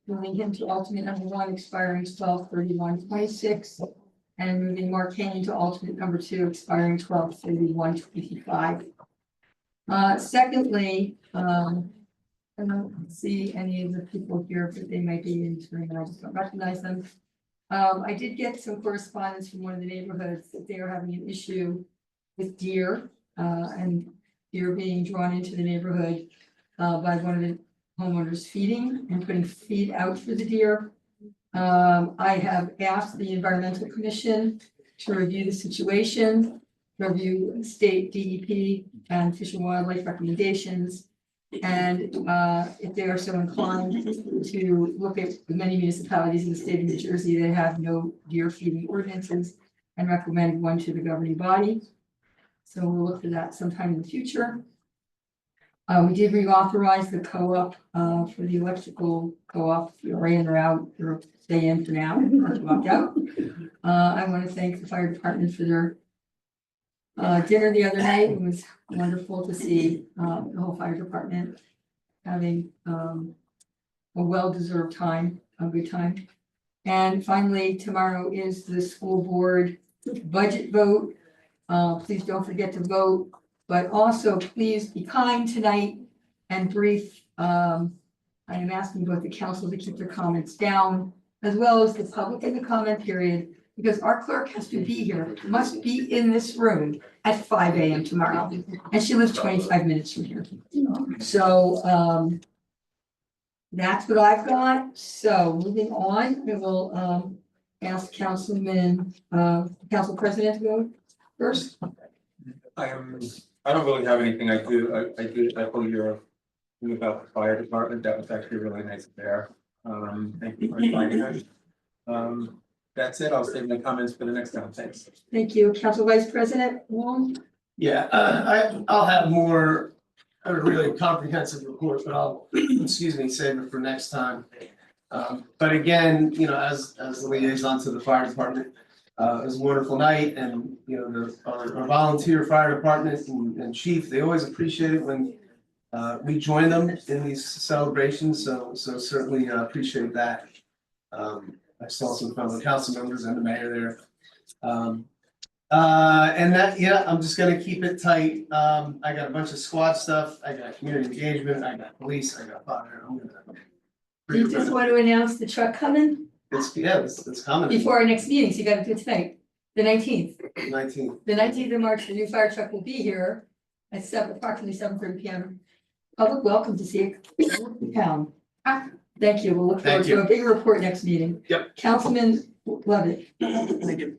Speaker 1: moving him to alternate number 1, expiring 12/31/26, and moving Mark Kane to alternate number 2, expiring 12/31/25. Secondly, I don't see any of the people here, but they might be in this room, and I just don't recognize them. I did get some correspondence from one of the neighborhoods that they are having an issue with deer, and deer being drawn into the neighborhood by one of the homeowners feeding and putting feed out for the deer. I have asked the Environmental Commission to review the situation, review state DEP and Fish and Wildlife recommendations. And if they are so inclined to look at the many municipalities in the state of New Jersey that have no deer feeding ordinances and recommend one to the governing body. So we'll look for that sometime in the future. We did reauthorize the co-op for the electrical co-op. If you're in or out, or stay in for now, or opt out. I want to thank the fire department for their dinner the other night. It was wonderful to see the whole fire department having a well-deserved time, a good time. And finally, tomorrow is the school board budget vote. Please don't forget to vote, but also please be kind tonight and brief. I am asking both the council to keep their comments down, as well as the public in the comment period, because our clerk has to be here, must be in this room at 5 a.m. tomorrow, and she lives 25 minutes from here. So that's what I've got. So moving on, we will ask Council President to go first.
Speaker 12: I don't really have anything. I did echo your thing about the fire department. That was actually really nice there. Thank you for inviting us. That's it. I'll save my comments for the next time. Thanks.
Speaker 1: Thank you. Council Vice President Wong.
Speaker 4: Yeah, I'll have more, a really comprehensive report, but I'll, excuse me, save it for next time. But again, you know, as the liaison to the fire department, it was a wonderful night, and you know, our volunteer fire department and chief, they always appreciate it when we join them in these celebrations, so certainly appreciate that. I saw some fellow council members and the mayor there. And that, yeah, I'm just gonna keep it tight. I got a bunch of squad stuff, I got community engagement, I got police, I got fire.
Speaker 1: Do you just want to announce the truck coming
Speaker 4: It's coming.
Speaker 1: before our next meeting? So you got to do it tonight, the 19th.
Speaker 4: 19th.
Speaker 1: The 19th of March, the new fire truck will be here at approximately 7:30 p.m. Public welcome to see it town. Thank you. We'll look forward
Speaker 4: Thank you.
Speaker 1: to a big report next meeting.
Speaker 4: Yep.
Speaker 1: Councilman Levitt.
Speaker 7: Thank you.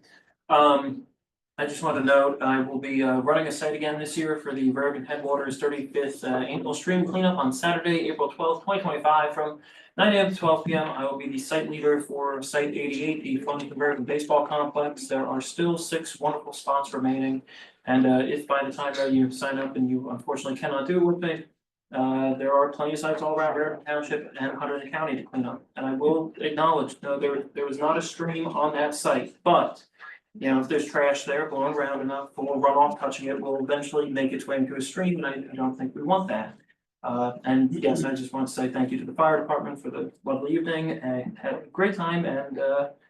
Speaker 7: I just want to note, I will be running a site again this year for the Bergen Headwaters 35th annual stream cleanup on Saturday, April 12th, 2025, from 9 a.m. to 12 p.m. I will be the site leader for Site 88, the Flemington Bergen Baseball Complex. There are still 6 wonderful spots remaining, and if by the time that you sign up and you unfortunately cannot do it with me, there are plenty of sites all around Bergen Township and Hunterdon County to clean up. And I will acknowledge, no, there was not a stream on that site, but you know, if there's trash there blowing around enough for runoff touching it, will eventually make its way into a stream, and I don't think we want that. And yes, I just want to say thank you to the fire department for the lovely evening, and had a great time, and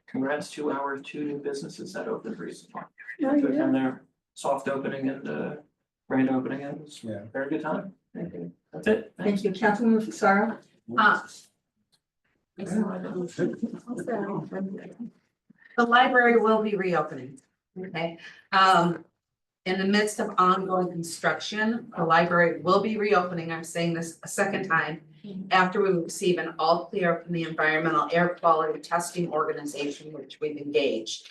Speaker 7: congrats to our 2 new businesses that opened recently. To attend their soft opening and grand opening. It was
Speaker 12: Yeah.
Speaker 7: a very good time.
Speaker 1: Thank you.
Speaker 7: That's it.
Speaker 1: Thank you, Councilwoman Fasaro.
Speaker 3: The library will be reopening, okay? In the midst of ongoing construction, the library will be reopening, I'm saying this a second time, after we receive an all clear from the Environmental Air Quality Testing Organization, which we've engaged.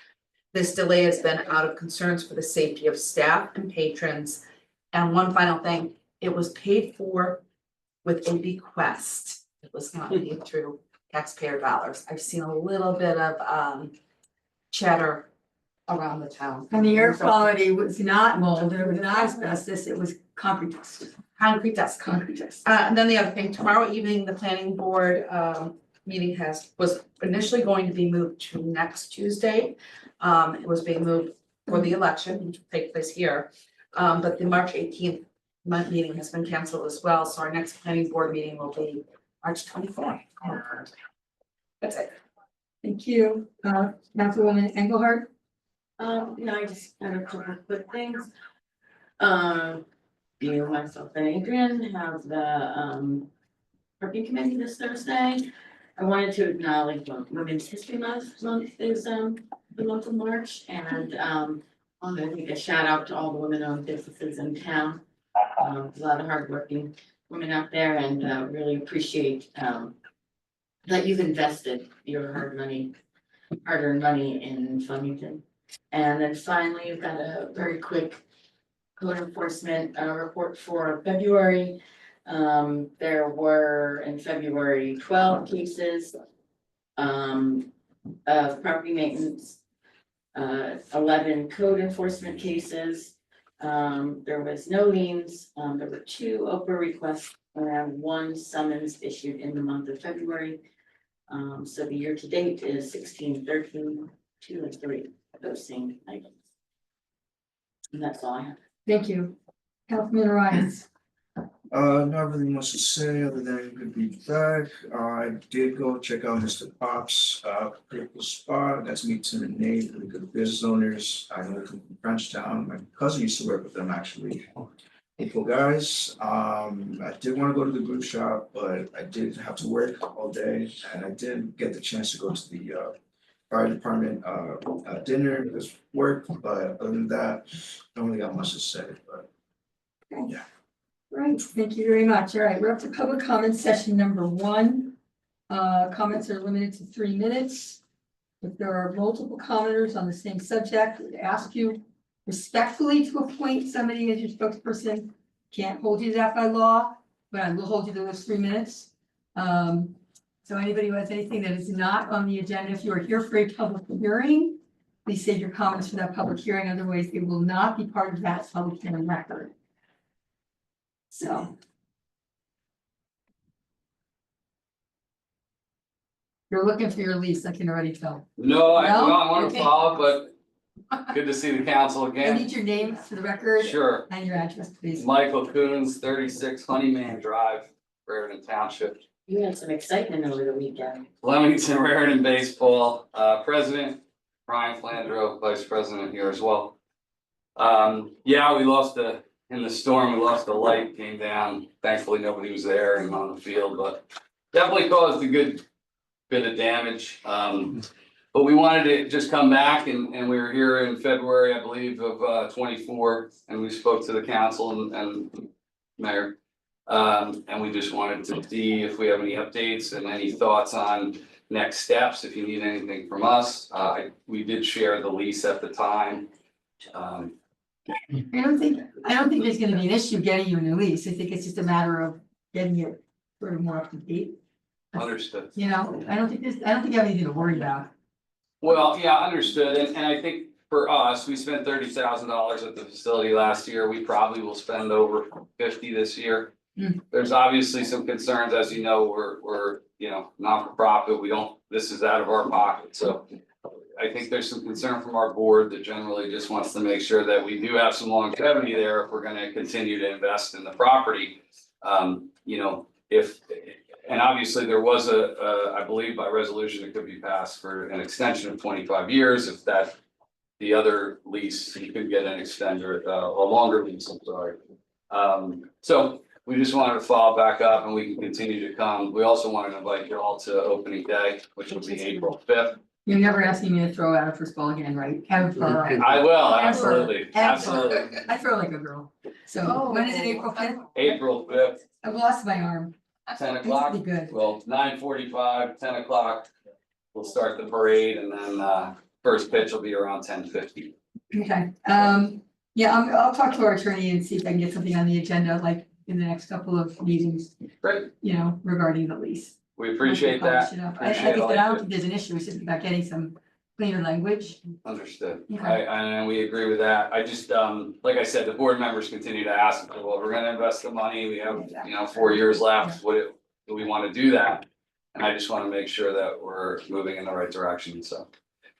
Speaker 3: This delay has been out of concerns for the safety of staff and patrons. And one final thing, it was paid for with a bequest. It was not paid through taxpayer dollars. I've seen a little bit of chatter around the town.
Speaker 1: And the air quality was not mold, it was not asbestos, it was concrete dust.
Speaker 3: Concrete dust.
Speaker 1: Concrete dust.
Speaker 3: And then the other thing, tomorrow evening, the planning board meeting was initially going to be moved to next Tuesday. It was being moved for the election, which will take place here. But the March 18th meeting has been canceled as well, so our next planning board meeting will be March 24th. That's it.
Speaker 1: Thank you, Councilwoman Engelhardt.
Speaker 5: I just got a couple of quick things. You, myself, and Adrian have the parking committee this Thursday. I wanted to acknowledge Women's History Month is the month of March, and I'm gonna give a shout out to all the women-owned businesses in town. A lot of hardworking women out there, and really appreciate that you've invested your hard-earned money in Flemington. And then finally, you've got a very quick code enforcement report for February. There were in February 12 cases of property maintenance, 11 code enforcement cases. There was no liens. There were 2 OPA requests and 1 summons issued in the month of February. So the year to date is 16, 13, 2 and 3 of those same items. And that's all I have.
Speaker 1: Thank you. Councilman Ryan.
Speaker 13: Not really much to say other than good to be back. I did go check out Mr. Pop's critical spot. That's me to the Nate, really good business owners. I know them from Frenchtown. My cousin used to work with them actually. People guys. I did want to go to the group shop, but I did have to work all day and I didn't get the chance to go to the fire department dinner because work, but other than that, I don't really got much to say, but yeah.
Speaker 1: Right, thank you very much. All right, we're up to public comment session number 1. Comments are limited to 3 minutes. If there are multiple commenters on the same subject, I would ask you respectfully to appoint somebody as your spokesperson. Can't hold you to that by law, but I will hold you to those 3 minutes. So anybody who has anything that is not on the agenda, if you are here for a public hearing, please save your comments for that public hearing, otherwise it will not be part of that public hearing record. So. You're looking for your lease, I can already tell.
Speaker 2: No, I
Speaker 1: No?
Speaker 2: don't want to
Speaker 1: Okay.
Speaker 2: follow, but good to see the council
Speaker 1: I
Speaker 2: again.
Speaker 1: need your name for the record
Speaker 2: Sure.
Speaker 1: and your address, please.
Speaker 2: Michael Coons, 36 Honeyman Drive, Raritan Township.
Speaker 5: You had some excitement over the weekend.
Speaker 2: Flemington Raritan Baseball, President Brian Flandreau, Vice President here as well. Yeah, we lost in the storm, we lost the light, came down. Thankfully, nobody was there and on the field, but definitely caused a good bit of damage. But we wanted to just come back and we were here in February, I believe, of 24, and we spoke to the council and mayor. And we just wanted to see if we have any updates and any thoughts on next steps, if you need anything from us. We did share the lease at the time.
Speaker 1: I don't think there's gonna be an issue getting you a new lease. I think it's just a matter of getting it sort of more up to date.
Speaker 2: Understood.
Speaker 1: You know, I don't think you have anything to worry about.
Speaker 2: Well, yeah, understood, and I think for us, we spent $30,000 at the facility last year, we probably will spend over 50 this year. There's obviously some concerns, as you know, we're, not for profit, this is out of our pocket, so. I think there's some concern from our board that generally just wants to make sure that we do have some longevity there if we're gonna continue to invest in the property. And obviously there was I believe by resolution, it could be passed for an extension of 25 years. If that the other lease, you could get an extender, a longer lease, I'm sorry. So we just wanted to follow back up and we can continue to come. We also wanted to invite you all to opening day, which will be April 5th.
Speaker 1: You're never asking me to throw out a first ball again, right? Ever.
Speaker 2: I will, absolutely,
Speaker 1: Ever.
Speaker 2: absolutely.
Speaker 1: I throw like a girl. So when is it, April 5th?
Speaker 2: April 5th,
Speaker 1: I've lost my arm.
Speaker 2: 10
Speaker 1: It's
Speaker 2: o'clock.
Speaker 1: pretty good.
Speaker 2: Well, 9:45, 10 o'clock. We'll start the parade and then first pitch will be around 10:50.
Speaker 1: Okay, yeah, I'll talk to our attorney and see if I can get something on the agenda, like in the next couple of meetings,
Speaker 2: Great,
Speaker 1: you know, regarding the lease.
Speaker 2: we appreciate that.
Speaker 1: Polish it up. I
Speaker 2: Appreciate
Speaker 1: think
Speaker 2: all
Speaker 1: that
Speaker 2: you
Speaker 1: I don't
Speaker 2: do.
Speaker 1: think there's an issue, it's just about getting some cleaner language.
Speaker 2: Understood.
Speaker 1: Okay.
Speaker 2: And we agree with that. I just, like I said, the board members continue to ask, well, we're gonna invest the money. We have, 4 years left. Do we want to do that? And I just want to make sure that we're moving in the right direction. So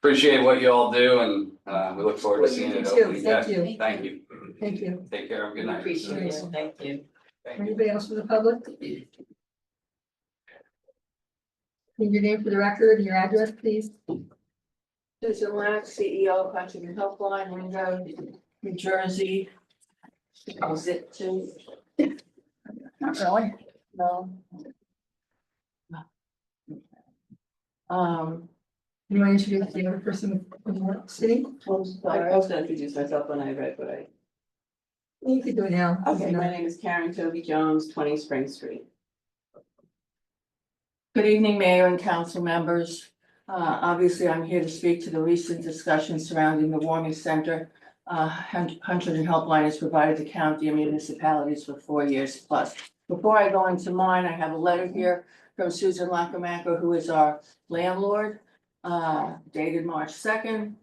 Speaker 2: appreciate what you all do and we look forward to seeing it
Speaker 1: You too.
Speaker 2: opening
Speaker 1: Thank
Speaker 2: day.
Speaker 1: you.
Speaker 2: Thank you.
Speaker 1: Thank you.
Speaker 2: Take care. Have a good night.
Speaker 5: Appreciate it, thank you.
Speaker 2: Thank you.
Speaker 1: Anybody else from the public? Give your name for the record and your address, please.
Speaker 10: Susan Lack, CEO, Country Helpline, Ringo, New Jersey. Is it too?
Speaker 1: Not really.
Speaker 10: No.
Speaker 1: You want to introduce the other person from New York City?
Speaker 10: I was gonna introduce myself when I read, but
Speaker 1: You can do it now.
Speaker 10: Okay, my name is Karen Toby Jones, 20 Spring Street. Good evening, Mayor and council members. Obviously, I'm here to speak to the recent discussion surrounding the warming center. Hunter and Helpline has provided the county and municipalities for 4 years plus. Before I go into mine, I have a letter here from Susan Lacamacker, who is our landlord, dated March 2nd.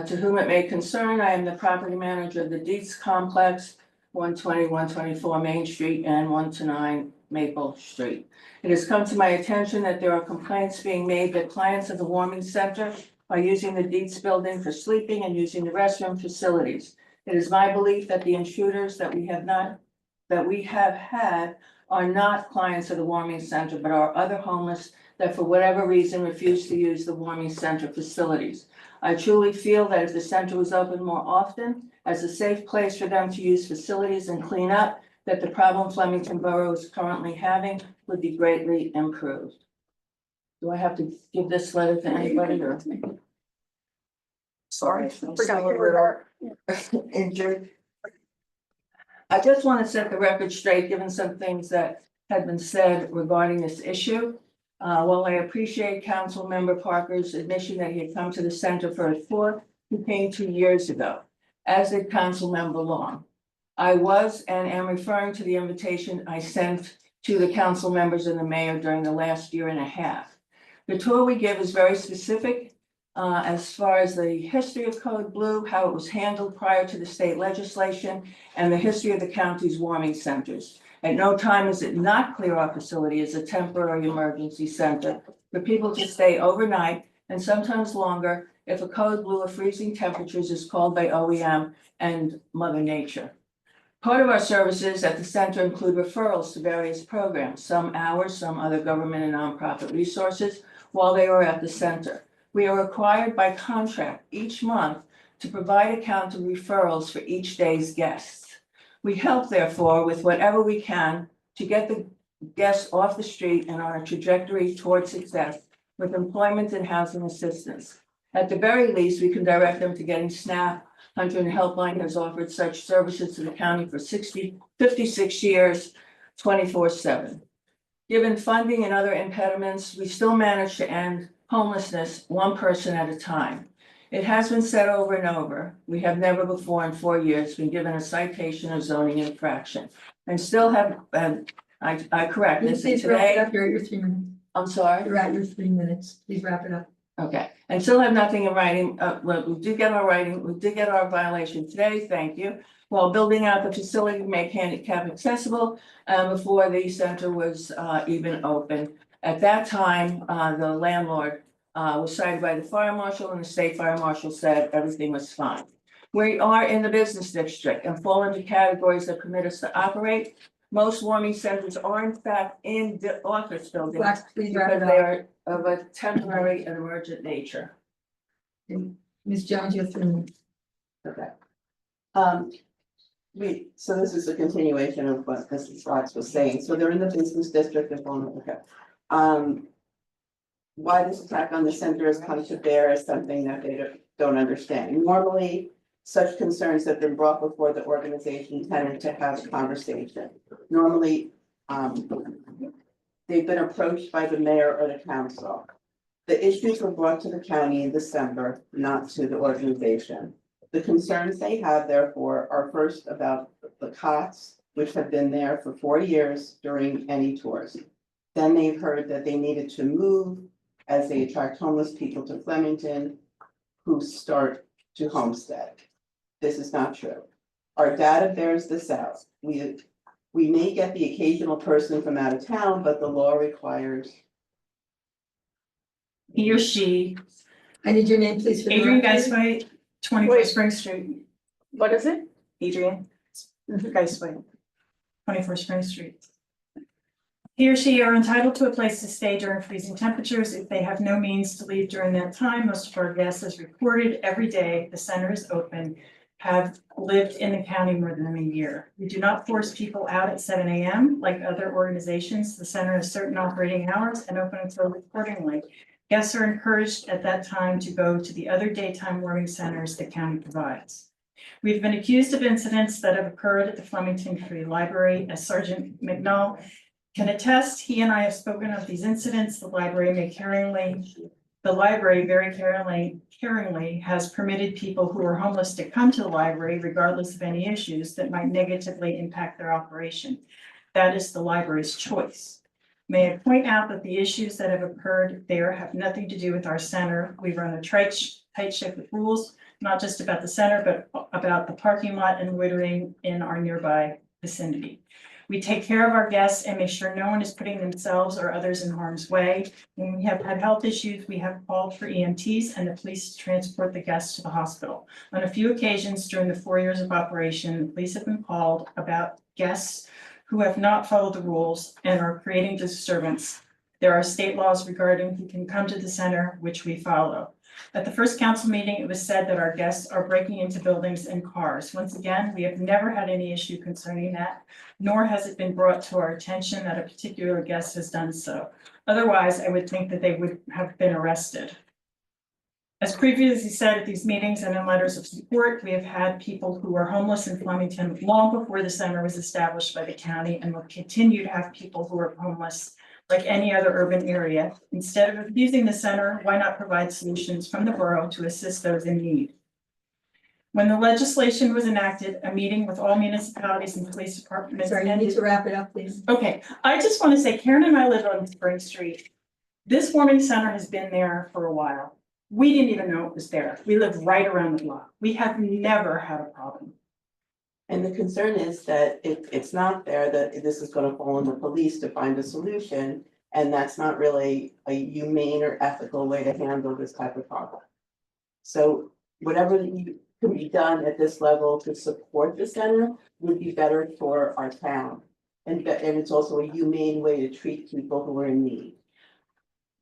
Speaker 10: To whom it may concern, I am the property manager of the Dietz Complex, 120, 124 Main Street and 1 to 9 Maple Street. It has come to my attention that there are complaints being made that clients of the warming center are using the Dietz building for sleeping and using the restroom facilities. It is my belief that the intruders that we have had are not clients of the warming center, but are other homeless that for whatever reason refuse to use the warming center facilities. I truly feel that if the center was open more often as a safe place for them to use facilities and clean up, that the problem Flemington Borough is currently having would be greatly improved. Do I have to give this letter to anybody or? Sorry, forgot you were injured. I just want to set the record straight, given some things that had been said regarding this issue. While I appreciate Council Member Parker's admission that he had come to the center for a tour, he came 2 years ago, as did Council Member Long. I was and am referring to the invitation I sent to the council members and the mayor during the last year and a half. The tour we give is very specific as far as the history of Code Blue, how it was handled prior to the state legislation, and the history of the county's warming centers. At no time is it not clear our facility is a temporary emergency center for people to stay overnight and sometimes longer if a Code Blue of freezing temperatures is called by OEM and Mother Nature. Part of our services at the center include referrals to various programs, some ours, some other government and nonprofit resources, while they are at the center. We are required by contract each month to provide a count of referrals for each day's guests. We help, therefore, with whatever we can to get the guests off the street and on a trajectory towards success with employment and housing assistance. At the very least, we can direct them to getting SNAP. Hunter and Helpline has offered such services to the county for 56 years, 24/7. Given funding and other impediments, we still manage to end homelessness one person at a time. It has been said over and over, we have never before in 4 years been given a citation or zoning infraction. And still have, I correct this, and
Speaker 1: Please wrap it
Speaker 3: today,
Speaker 1: up, you're at your 3 minutes.
Speaker 3: I'm sorry.
Speaker 1: You're at your 3 minutes, please wrap it up.
Speaker 3: Okay, and still have nothing in writing, well, we did get our writing, we did get our violation today, thank you. While building out the facility to make handicap accessible, before the center was even open. At that time, the landlord was cited by the fire marshal and the state fire marshal said everything was fine. We are in the business district and fall into categories that permit us to operate. Most warming centers are in fact in the office buildings
Speaker 1: Wax, please wrap
Speaker 3: because
Speaker 1: it
Speaker 3: they
Speaker 1: up.
Speaker 3: are of a temporary and emergent nature.
Speaker 1: Ms. Jones, you have 3 minutes.
Speaker 14: Okay. So this is a continuation of what Mrs. Fox was saying, so they're in the business district of Bournemouth, okay. Why this attack on the center has come to bear is something that they don't understand. Normally, such concerns have been brought before the organization tended to have a conversation. Normally, they've been approached by the mayor or the council. The issues were brought to the county in December, not to the organization. The concerns they have therefore are first about the cots, which have been there for 4 years during any tours. Then they've heard that they needed to move as they attract homeless people to Flemington who start to homestead. This is not true. Our data bears this out. We may get the occasional person from out of town, but the law requires.
Speaker 8: He or she,
Speaker 1: I need your name, please. For the
Speaker 8: Adrian
Speaker 1: record.
Speaker 8: Geisway, 24 Spring Street.
Speaker 11: What is it?
Speaker 8: Adrian Geisway, 24 Spring Street. He or she are entitled to a place to stay during freezing temperatures. If they have no means to leave during that time, most of our guests, as reported every day, the center is open, have lived in the county more than a year. We do not force people out at 7 a.m. like other organizations. The center has certain operating hours and open until accordingly. Guests are encouraged at that time to go to the other daytime warming centers the county provides. We've been accused of incidents that have occurred at the Flemington Free Library. As Sergeant McNull can attest, he and I have spoken of these incidents. The library very caringly has permitted people who are homeless to come to the library regardless of any issues that might negatively impact their operation. That is the library's choice. May I point out that the issues that have occurred there have nothing to do with our center. We run a tight ship with rules, not just about the center, but about the parking lot and loitering in our nearby vicinity. We take care of our guests and make sure no one is putting themselves or others in harm's way. When we have had health issues, we have called for EMTs and the police to transport the guests to the hospital. On a few occasions during the 4 years of operation, the police have been called about guests who have not followed the rules and are creating disturbance. There are state laws regarding who can come to the center, which we follow. At the first council meeting, it was said that our guests are breaking into buildings and cars. Once again, we have never had any issue concerning that, nor has it been brought to our attention that a particular guest has done so. Otherwise, I would think that they would have been arrested. As previously said at these meetings and in letters of support, we have had people who were homeless in Flemington long before the center was established by the county, and will continue to have people who are homeless like any other urban area. Instead of abusing the center, why not provide solutions from the borough to assist those in need? When the legislation was enacted, a meeting with all municipalities and police departments.
Speaker 1: Sorry, you need to wrap it up, please.
Speaker 8: Okay, I just want to say Karen and I live on Spring Street. This warming center has been there for a while. We didn't even know it was there. We live right around the block. We have never had a problem.
Speaker 14: And the concern is that if it's not there, that this is gonna fall on the police to find a solution. And that's not really a humane or ethical way to handle this type of problem. So whatever can be done at this level to support the center would be better for our town. And it's also a humane way to treat people who are in need.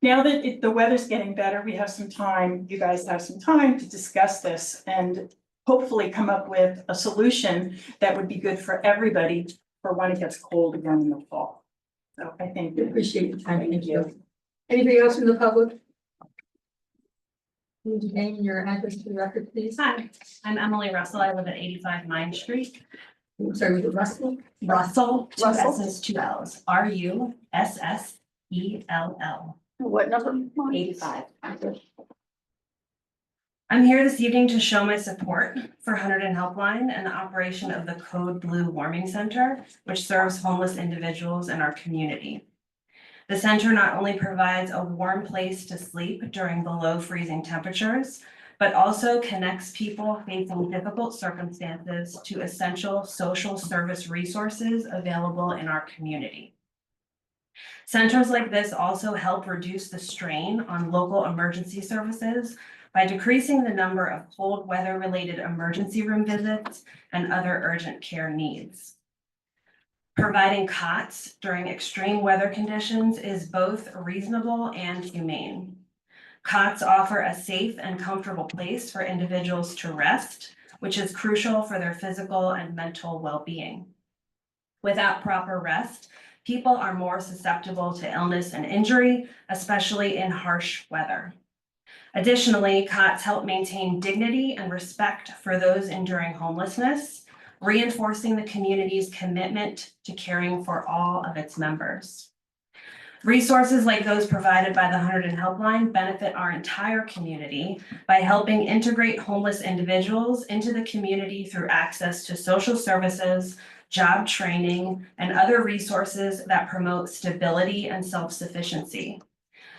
Speaker 8: Now that the weather's getting better, we have some time, you guys have some time to discuss this and hopefully come up with a solution that would be good for everybody for when it gets cold again in the fall. So I think.
Speaker 1: We appreciate your time. Thank you. Anybody else from the public? Need your name and your address to the record, please.
Speaker 15: Hi, I'm Emily Russell. I live at 85 Mine Street.
Speaker 1: I'm sorry, was it Russell?
Speaker 15: Two
Speaker 1: Russell?
Speaker 15: S's, 2 L's. RUSSELL.
Speaker 11: What number?
Speaker 15: 85. I'm here this evening to show my support for Hunterdon Helpline and the operation of the Code Blue Warming Center, which serves homeless individuals in our community. The center not only provides a warm place to sleep during below freezing temperatures, but also connects people facing difficult circumstances to essential social service resources available in our community. Centers like this also help reduce the strain on local emergency services by decreasing the number of cold weather related emergency room visits and other urgent care needs. Providing cots during extreme weather conditions is both reasonable and humane. Cots offer a safe and comfortable place for individuals to rest, which is crucial for their physical and mental well-being. Without proper rest, people are more susceptible to illness and injury, especially in harsh weather. Additionally, cots help maintain dignity and respect for those enduring homelessness, reinforcing the community's commitment to caring for all of its members. Resources like those provided by the 100 Helpline benefit our entire community by helping integrate homeless individuals into the community through access to social services, job training, and other resources that promote stability and self-sufficiency.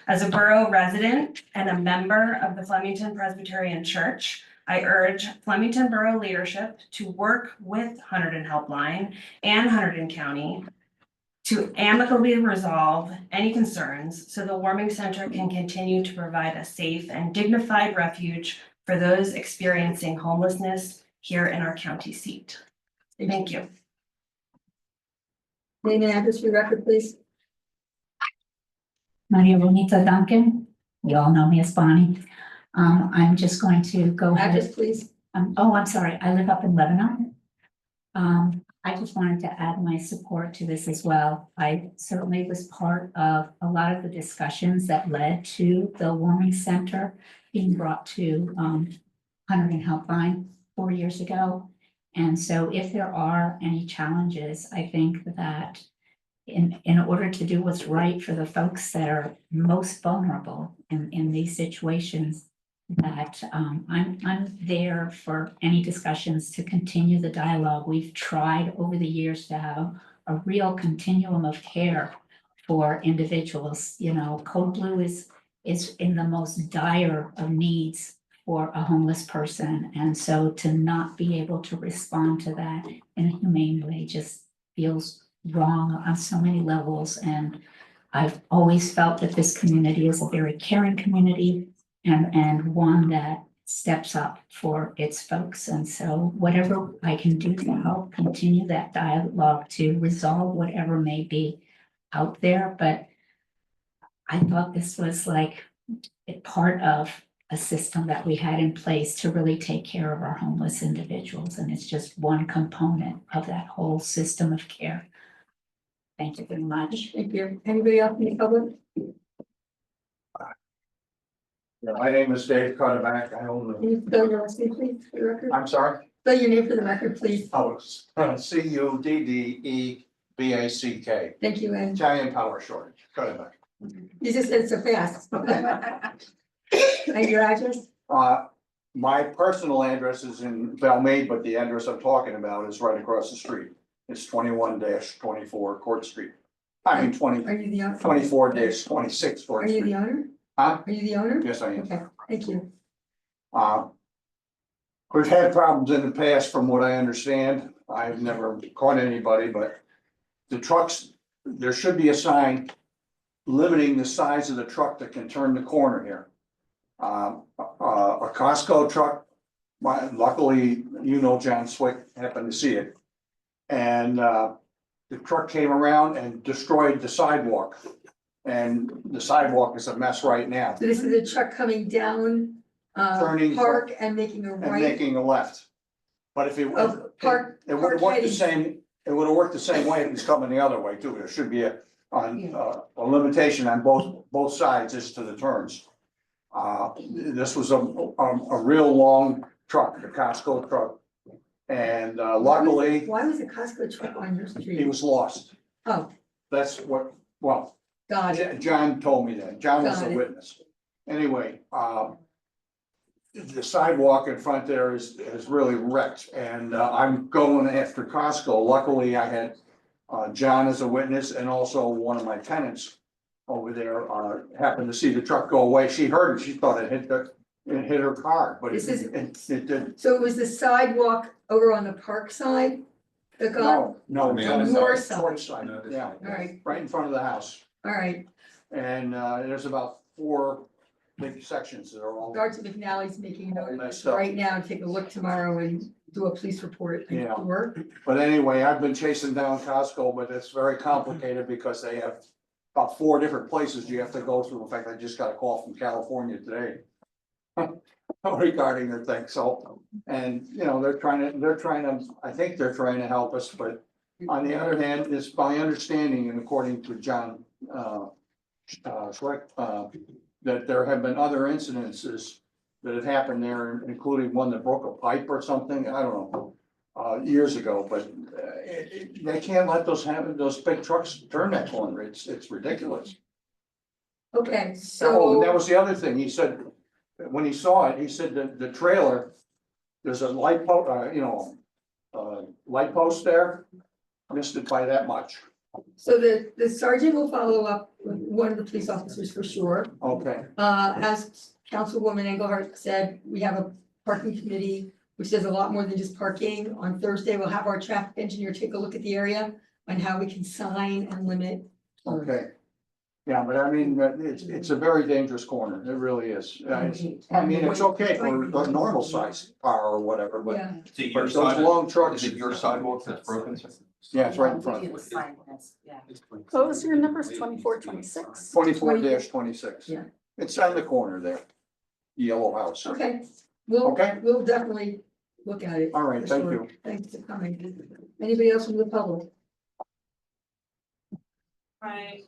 Speaker 15: As a borough resident and a member of the Flemington Presbyterian Church, I urge Flemington Borough leadership to work with 100 Helpline and 100 County to amicably resolve any concerns so the warming center can continue to provide a safe and dignified refuge for those experiencing homelessness here in our county seat. Thank you.
Speaker 1: Name and address for the record, please.
Speaker 16: Maria Bonita Duncan, you all know me as Bonnie. I'm just going to go ahead.
Speaker 1: Address, please.
Speaker 16: I'm sorry, I live up in Lebanon. I just wanted to add my support to this as well. I certainly was part of a lot of the discussions that led to the warming center being brought to 100 Helpline 4 years ago. And so if there are any challenges, I think that in order to do what's right for the folks that are most vulnerable in these situations, that I'm there for any discussions to continue the dialogue. We've tried over the years to have a real continuum of care for individuals. You know, Code Blue is in the most dire of needs for a homeless person. And so to not be able to respond to that in a humane way just feels wrong on so many levels. And I've always felt that this community is a very caring community and one that steps up for its folks. And so whatever I can do to help continue that dialogue to resolve whatever may be out there. But I thought this was like a part of a system that we had in place to really take care of our homeless individuals. And it's just one component of that whole system of care. Thank you very much.
Speaker 1: Thank you. Anybody else in the public?
Speaker 17: My name is Dave Cuddeback. I own
Speaker 1: Can you spell your last name, please, for the record?
Speaker 17: I'm sorry?
Speaker 1: Spell your name for the record, please.
Speaker 17: Oh, it's Cuddeback.
Speaker 1: Thank you, and
Speaker 17: Italian power shortage, Cuddeback.
Speaker 1: you just said it so fast. And your address?
Speaker 17: My personal address is in Valmaid, but the address I'm talking about is right across the street. It's 21-24 Court Street. I mean,
Speaker 1: Are you the owner?
Speaker 17: 24-26 Court
Speaker 1: Are you
Speaker 17: Street.
Speaker 1: the owner?
Speaker 17: Huh?
Speaker 1: Are you the owner?
Speaker 17: Yes, I am.
Speaker 1: Okay, thank you.
Speaker 17: We've had problems in the past, from what I understand. I've never caught anybody, but the trucks, there should be a sign limiting the size of the truck that can turn the corner here. A Costco truck, luckily, you know, John Swick happened to see it. And the truck came around and destroyed the sidewalk. And the sidewalk is a mess right now.
Speaker 1: So this is a truck coming down
Speaker 17: Turning
Speaker 1: Park and making a
Speaker 17: and
Speaker 1: right.
Speaker 17: making a left. But if it
Speaker 1: Oh, Park-
Speaker 17: it would have
Speaker 1: Park
Speaker 17: worked the
Speaker 1: Hedges.
Speaker 17: same, it would have worked the same way if it's coming the other way too. There should be a limitation on both sides as to the turns. This was a real long truck, a Costco truck. And luckily,
Speaker 1: Why was a Costco truck on your street?
Speaker 17: he was lost.
Speaker 1: Oh,
Speaker 17: That's what, well,
Speaker 1: got it.
Speaker 17: John told me that. John was
Speaker 1: Got
Speaker 17: a
Speaker 1: it.
Speaker 17: witness. Anyway, the sidewalk in front there is really wrecked, and I'm going after Costco. Luckily, I had John as a witness, and also one of my tenants over there happened to see the truck go away. She heard it. She thought it hit her car, but
Speaker 1: This is-
Speaker 17: it didn't.
Speaker 1: So it was the sidewalk over on the Park side that got,
Speaker 17: No,
Speaker 1: On
Speaker 17: the
Speaker 1: your
Speaker 17: short
Speaker 1: side.
Speaker 17: side, yeah,
Speaker 1: all right,
Speaker 17: right in front of the house.
Speaker 1: all right.
Speaker 17: And there's about 4 big sections that are all.
Speaker 1: Sergeant McNally's making a note of this
Speaker 17: Messed up.
Speaker 1: right now, take a look tomorrow and do a police report. Thank you
Speaker 17: Yeah.
Speaker 1: for work.
Speaker 17: But anyway, I've been chasing down Costco, but it's very complicated because they have about 4 different places you have to go through. In fact, I just got a call from California today. Regarding the thing, so, and, you know, they're trying to, I think they're trying to help us, but on the other hand, it's my understanding and according to John, Schleck, that there have been other incidences that have happened there, including one that broke a pipe or something, I don't know, years ago, but they can't let those big trucks turn that corner, it's ridiculous.
Speaker 1: Okay,
Speaker 17: Oh,
Speaker 1: so.
Speaker 17: and that was the other thing, he said, when he saw it, he said that the trailer, there's a light light post there, missed it by that much.
Speaker 1: So the sergeant will follow up with one of the police officers for sure.
Speaker 17: Okay,
Speaker 1: As Councilwoman Engelhardt said, we have a parking committee, which does a lot more than just parking. On Thursday, we'll have our traffic engineer take a look at the area on how we can sign and limit.
Speaker 17: okay. Yeah, but I mean, it's a very dangerous corner, it really is. I mean, it's okay for a normal size car or whatever, but
Speaker 1: Yeah,
Speaker 17: but those long trucks.
Speaker 12: Is it your sidewalk that's broken, sir?
Speaker 17: Yeah, it's right in front.
Speaker 11: What was your numbers, 24, 26?
Speaker 17: 24-26.
Speaker 1: Yeah.
Speaker 17: It's on the corner there. Yellow house.
Speaker 1: okay,
Speaker 17: Okay.
Speaker 1: we'll definitely look at it.
Speaker 17: All right,
Speaker 1: for
Speaker 17: thank
Speaker 1: sure.
Speaker 17: you.
Speaker 1: Thanks for coming. Anybody else from the public?
Speaker 8: Hi,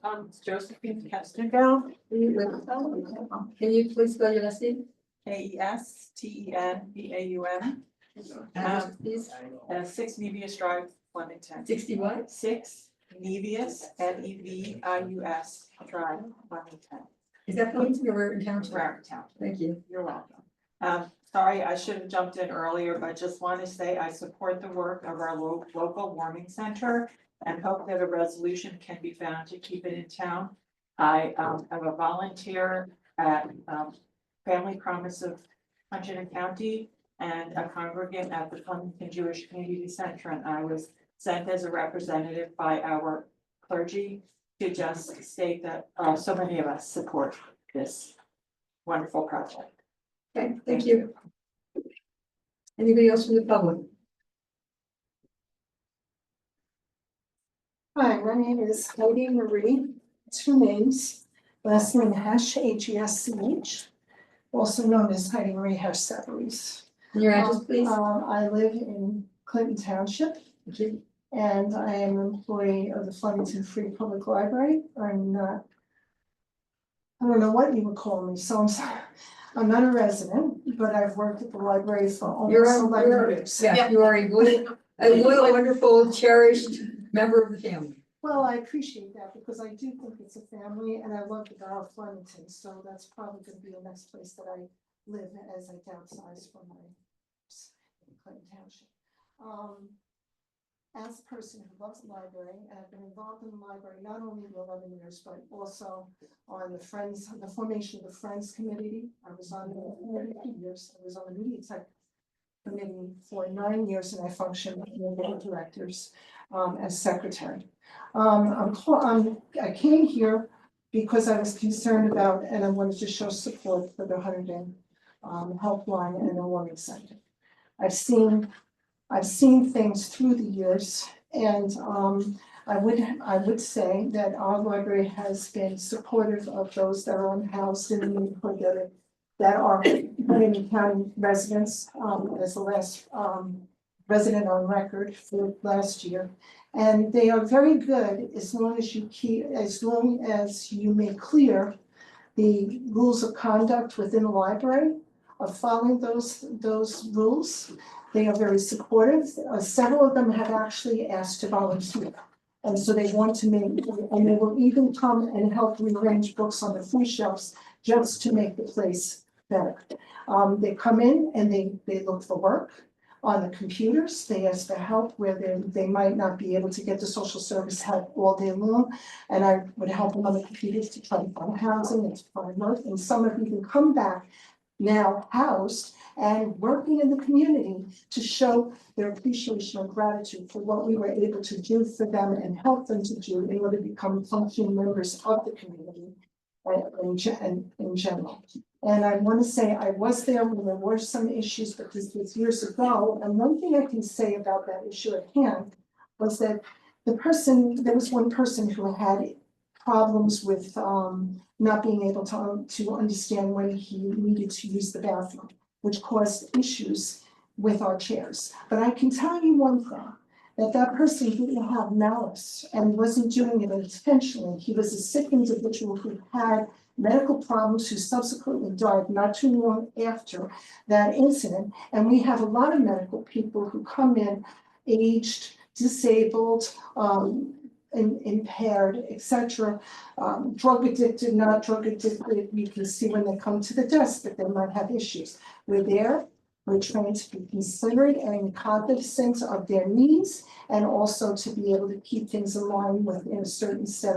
Speaker 8: Josephine Kestenbaum,
Speaker 1: Can you please spell your last name?
Speaker 8: Kestenbaum.
Speaker 1: Please,
Speaker 8: 6 Nevius Drive, Flemington.
Speaker 1: 60 what?
Speaker 8: 6 Nevius, Nevius Drive, Flemington.
Speaker 1: Is that Flemington or Raritan Township?
Speaker 8: Raritan Township.
Speaker 1: Thank you.
Speaker 8: You're welcome. Sorry, I should have jumped in earlier, but just want to say I support the work of our local warming center and hope that a resolution can be found to keep it in town. I am a volunteer at Family Promise of Huntington County and a congregant at the Flemington Jewish Community Center, and I was sent as a representative by our clergy to just state that so many of us support this wonderful project.
Speaker 1: Okay, thank you. Anybody else from the public?
Speaker 18: Hi, my name is Heidi Marie, 2 names, last name Hesh, H-E-S-C-H, also known as Heidi Marie Hesh Savarese.
Speaker 1: Your address, please.
Speaker 18: I live in Clinton Township. And I am an employee of the Flemington Free Public Library. I'm not, I don't know what you would call me, so I'm not a resident, but I've worked at the library for almost 11 years.
Speaker 1: Yeah, you are a loyal, wonderful, cherished member of the family.
Speaker 18: Well, I appreciate that because I do think it's a family and I love the Borough of Flemington, so that's probably gonna be the next place that I live as I downsize from my in Clinton Township. As a person who loves the library, and I've been involved in the library not only for 11 years, but also on the formation of the Friends Committee. I was on the years. I was on the Media Tech Committee for 9 years, and I functioned with the board of directors as secretary. I came here because I was concerned about, and I wanted to show support for the Huntington Helpline and the Warming Center. I've seen things through the years, and I would say that our library has been supportive of those that are unhoused in the neighborhood that are Huntington County residents, as the last resident on record for last year. And they are very good as long as you make clear the rules of conduct within the library of following those rules. They are very supportive. Several of them have actually asked to volunteer. And so they want to and they will even come and help rearrange books on the free shelves just to make the place better. They come in and they look for work on the computers. They ask for help where they might not be able to get the social service help all day long. And I would help them on the computers to try to find housing and to find work. And some have even come back now housed and working in the community to show their appreciation and gratitude for what we were able to do for them and help them to do in order to become functioning members of the community in general. And I want to say I was there when there were some issues, but this was years ago. And one thing I can say about that issue at hand was that there was one person who had problems with not being able to understand when he needed to use the bathroom, which caused issues with our chairs. But I can tell you one thing, that person didn't have malice and wasn't doing it intentionally. He was a sick individual who had medical problems, who subsequently died not too long after that incident. And we have a lot of medical people who come in aged, disabled, impaired, etc. Drug addicted, not drug addicted. You can see when they come to the desk that they might have issues. We're there. We're trained to be considerate and cognizant of their needs, and also to be able to keep things in line within a certain set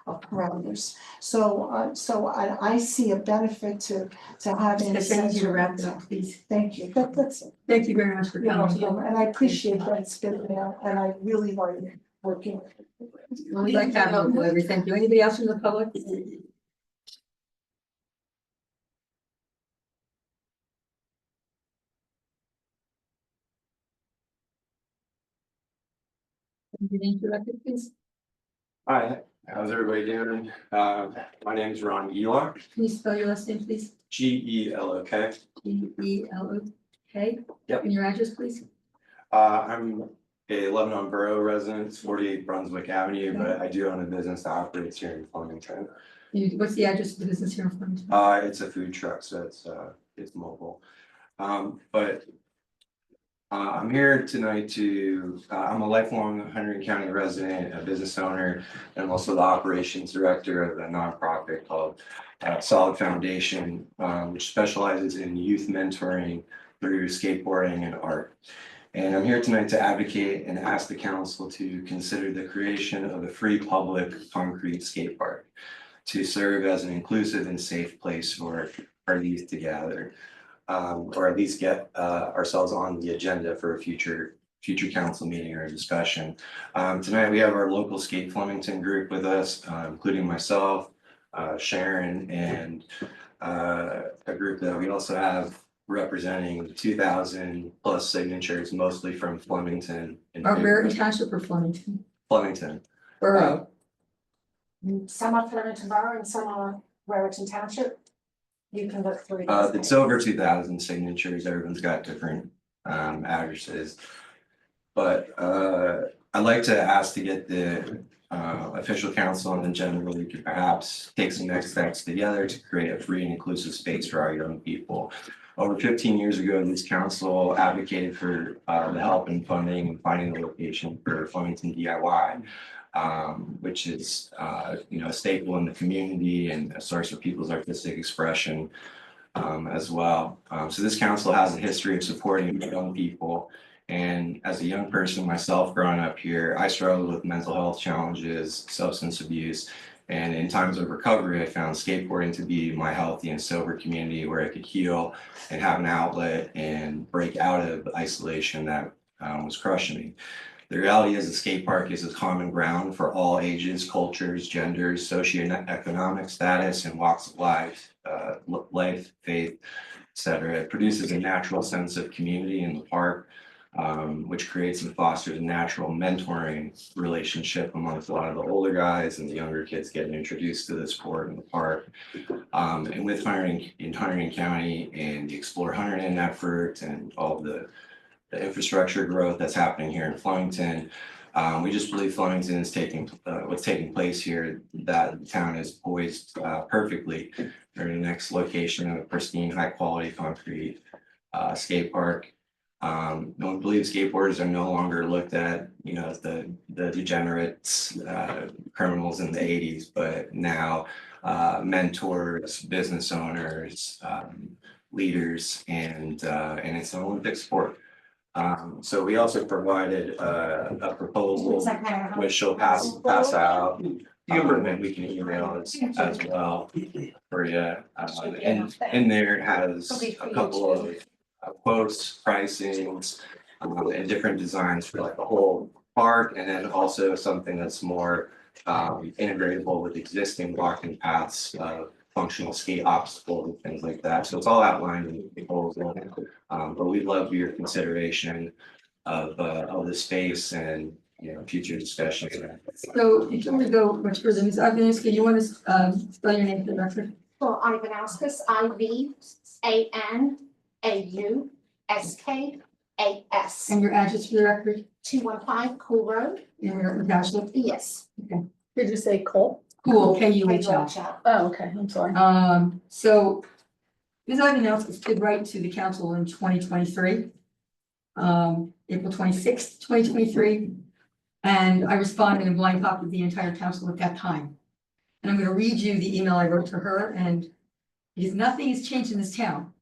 Speaker 18: of parameters. So I see a benefit to having.
Speaker 1: Yes, I need you to wrap it up, please.
Speaker 18: Thank you. That's it.
Speaker 1: Thank you very much for
Speaker 18: You're
Speaker 1: coming.
Speaker 18: welcome. And I appreciate that it's been there, and I really like working.
Speaker 1: We like having you, Larry. Thank you. Anybody else from the public? Your name, your record, please.
Speaker 19: Hi, how's everybody doing? My name is Ron Elok,
Speaker 1: Please spell your last name, please.
Speaker 19: Gelok.
Speaker 1: Gelok.
Speaker 19: Yep.
Speaker 1: And your address, please.
Speaker 19: I'm a Lebanon Borough resident, it's 48 Brunswick Avenue, but I do own a business that operates here in Flemington.
Speaker 1: What's the address of the business here in Flemington?
Speaker 19: It's a food truck, so it's mobile. But I'm here tonight I'm a lifelong Hunterdon County resident, a business owner, and also the operations director of a nonprofit called Solid Foundation, which specializes in youth mentoring through skateboarding and art. And I'm here tonight to advocate and ask the council to consider the creation of a free public concrete skate park to serve as an inclusive and safe place for our youth to gather. Or at least get ourselves on the agenda for a future council meeting or discussion. Tonight we have our local Skate Flemington group with us, including myself, Sharon, and a group that we also have representing 2,000 plus signatures, mostly from Flemington.
Speaker 1: Raritan Township or Flemington?
Speaker 19: Flemington.
Speaker 1: Borough.
Speaker 18: Some are Flemington Borough and some are Raritan Township. You can look through.
Speaker 19: It's over 2,000 signatures. Everyone's got different addresses. But I'd like to ask to get the official council on the agenda where we could perhaps take some next steps together to create a free and inclusive space for our young people. Over 15 years ago, this council advocated for the help and funding and finding the location for Flemington DIY. Which is a staple in the community and a source of people's artistic expression as well. So this council has a history of supporting young people. And as a young person myself growing up here, I struggled with mental health challenges, substance abuse, and in times of recovery, I found skateboarding to be my healthy and sober community where I could heal and have an outlet and break out of isolation that was crushing me. The reality is the skate park is a common ground for all ages, cultures, genders, socioeconomic status, and walks of life, faith, etc. It produces a natural sense of community in the park, which creates and fosters a natural mentoring relationship amongst a lot of the older guys and the younger kids getting introduced to the sport in the park. And with Hunterdon County and the Explore Hunterdon effort and all the infrastructure growth that's happening here in Flemington. We just believe Flemington is what's taking place here, that the town is poised perfectly for the next location of a pristine, high quality concrete skate park. No one believes skateboarders are no longer looked at, as the degenerates, criminals in the 80s, but now mentors, business owners, leaders, and it's an Olympic sport. So we also provided a proposal which she'll pass out. And we can email it as well for you. And in there it has a couple of quotes, pricings, and different designs for like the whole park, and then also something that's more integratable with existing walking paths, functional skate obstacles and things like that. So it's all outlined in the proposal. But we'd love your consideration of the space and future discussions.
Speaker 1: So before we go much further, Ms. Ivanuska, you want to spell your name for the record?
Speaker 18: For Ivanauskas, Ivanauskasas.
Speaker 1: And your address for the record?
Speaker 18: 215 Cool Road.
Speaker 1: And your township?
Speaker 18: Yes.
Speaker 1: Did you say Cole? Cool, K-U-H-L.
Speaker 18: Oh, okay, I'm sorry.
Speaker 1: So Ms. Ivanuska did write to the council in 2023, April 26th, 2023. And I responded and blind copied the entire council at that time. And I'm gonna read you the email I wrote to her, and because nothing has changed in this town.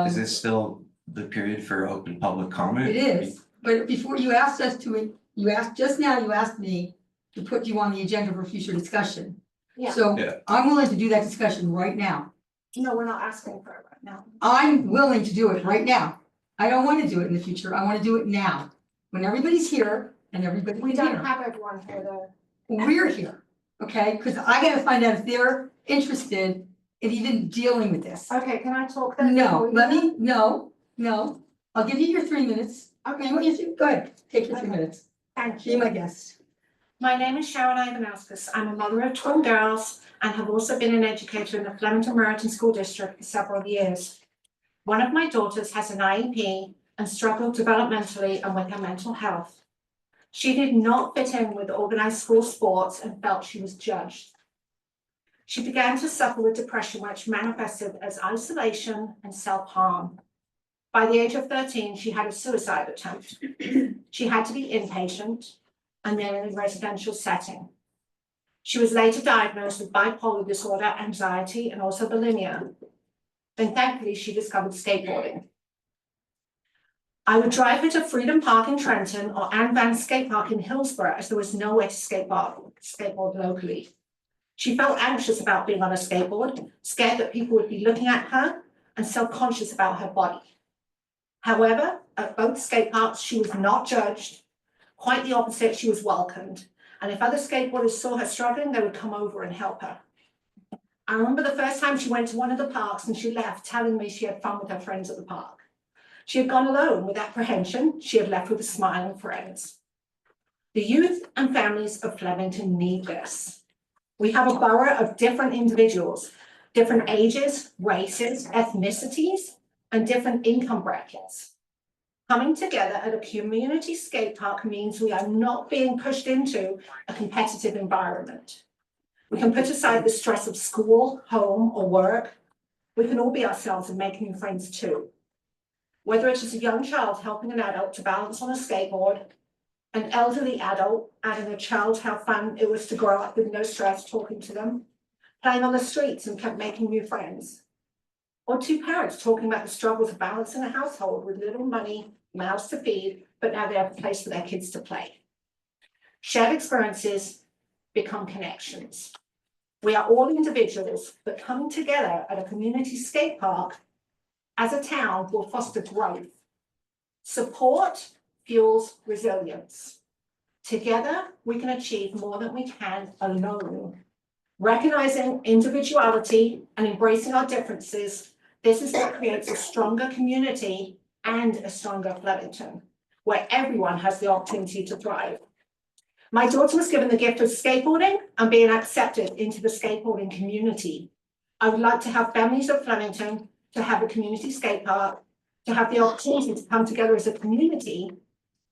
Speaker 19: Is this still the period for open public comment?
Speaker 1: It is, but before you asked us to, you asked me to put you on the agenda for future discussion.
Speaker 18: Yeah.
Speaker 1: So
Speaker 19: Yeah.
Speaker 1: I'm willing to do that discussion right now.
Speaker 18: No, we're not asking for it right now.
Speaker 1: I'm willing to do it right now. I don't wanna do it in the future, I wanna do it now, when everybody's here and everybody's
Speaker 18: We
Speaker 1: here.
Speaker 18: don't have everyone here though.
Speaker 1: We're here, okay, cause I gotta find out if they're interested in even dealing with this.
Speaker 18: Okay, can I talk then?
Speaker 1: No,
Speaker 18: before you go?
Speaker 1: no, I'll give you your 3 minutes. Okay, go ahead, take your 3 minutes,
Speaker 18: Thank
Speaker 1: be
Speaker 18: you.
Speaker 1: my guest.
Speaker 8: My name is Sharon Ivanauskas. I'm a mother of twin girls and have also been an educator in the Flemington Meriton School District for several years. One of my daughters has an IEP and struggled developmentally and with her mental health. She did not fit in with organized school sports and felt she was judged. She began to suffer with depression, which manifested as isolation and self-harm. By the age of 13, she had a suicide attempt. She had to be inpatient and then in a residential setting. She was later diagnosed with bipolar disorder, anxiety, and also bulimia. Then thankfully, she discovered skateboarding. I would drive her to Freedom Park in Trenton or Anne Van Skate Park in Hillsborough, as there was nowhere to skateboard locally. She felt anxious about being on a skateboard, scared that people would be looking at her, and self-conscious about her body. However, at both skate parks, she was not judged. Quite the opposite, she was welcomed. And if other skateboarders saw her struggling, they would come over and help her. I remember the first time she went to one of the parks and she left telling me she had fun with her friends at the park. She had gone alone with apprehension. She had left with a smile and friends. The youth and families of Flemington need this. We have a borough of different individuals, different ages, races, ethnicities, and different income brackets. Coming together at a community skate park means we are not being pushed into a competitive environment. We can put aside the stress of school, home, or work. We can all be ourselves and make new friends too. Whether it is a young child helping an adult to balance on a skateboard, an elderly adult adding a child how fun it was to grow up with no stress talking to them, playing on the streets and kept making new friends, or two parents talking about the struggles of balancing a household with little money, mouths to feed, but now they have a place for their kids to play. Shared experiences become connections. We are all individuals, but coming together at a community skate park as a town will foster growth. Support fuels resilience. Together, we can achieve more than we can alone. Recognizing individuality and embracing our differences, this is what creates a stronger community and a stronger Flemington, where everyone has the opportunity to thrive. My daughter was given the gift of skateboarding and being accepted into the skateboarding community. I would like to have families of Flemington to have a community skate park, to have the opportunity to come together as a community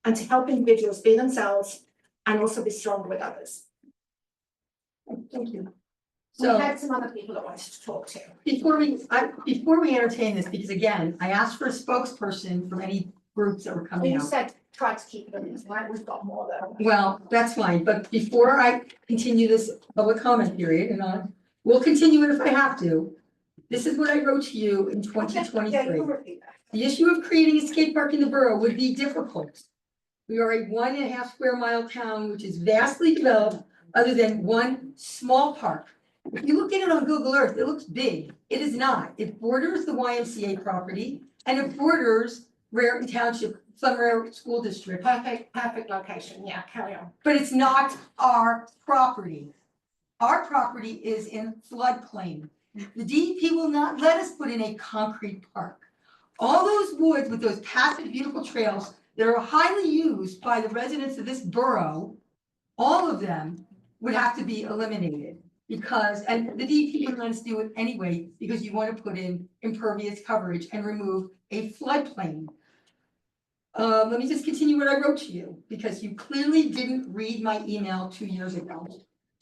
Speaker 8: and to help individuals be themselves and also be stronger with others.
Speaker 1: Thank you.
Speaker 8: We
Speaker 1: So
Speaker 8: had some other people that wanted to talk to.
Speaker 1: before we entertain this, because again, I asked for a spokesperson from any groups that were coming
Speaker 8: You
Speaker 1: out.
Speaker 8: said try to keep it in this, right? We've got more though.
Speaker 1: Well, that's fine, but before I continue this public comment period, and we'll continue it if I have to. This is what I wrote to you in 2023.
Speaker 8: Yeah, you can repeat that.
Speaker 1: The issue of creating a skate park in the borough would be difficult. We are a 1.5 square mile town, which is vastly developed, other than one small park. If you look at it on Google Earth, it looks big. It is not. It borders the YMCA property and it borders Raritan Township, Raritan School District.
Speaker 8: Perfect location. Yeah, carry on.
Speaker 1: But it's not our property. Our property is in floodplain. The DEP will not let us put in a concrete park. All those woods with those passive beautiful trails that are highly used by the residents of this borough, all of them would have to be eliminated. Because, and the DEP would let us do it anyway, because you want to put in impervious coverage and remove a floodplain. Let me just continue what I wrote to you, because you clearly didn't read my email 2 years ago.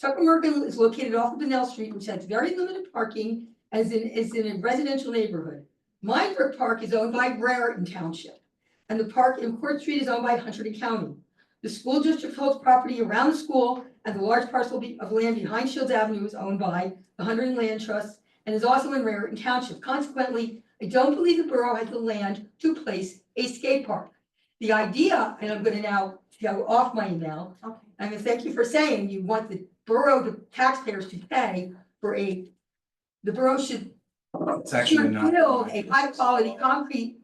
Speaker 1: Tuckamarka is located off of Benell Street, which has very limited parking, is in a residential neighborhood. Minebrook Park is owned by Raritan Township, and the park in Court Street is owned by Hunterdon County. The school district holds property around the school, and the large parcel of land behind Shields Avenue is owned by the Hunterdon Land Trust and is also in Raritan Township. Consequently, I don't believe the borough has the land to place a skate park. The idea, and I'm gonna now go off my email, I'm gonna thank you for saying you want the borough, the taxpayers to pay for the borough should
Speaker 19: It's actually not.
Speaker 1: build a high quality concrete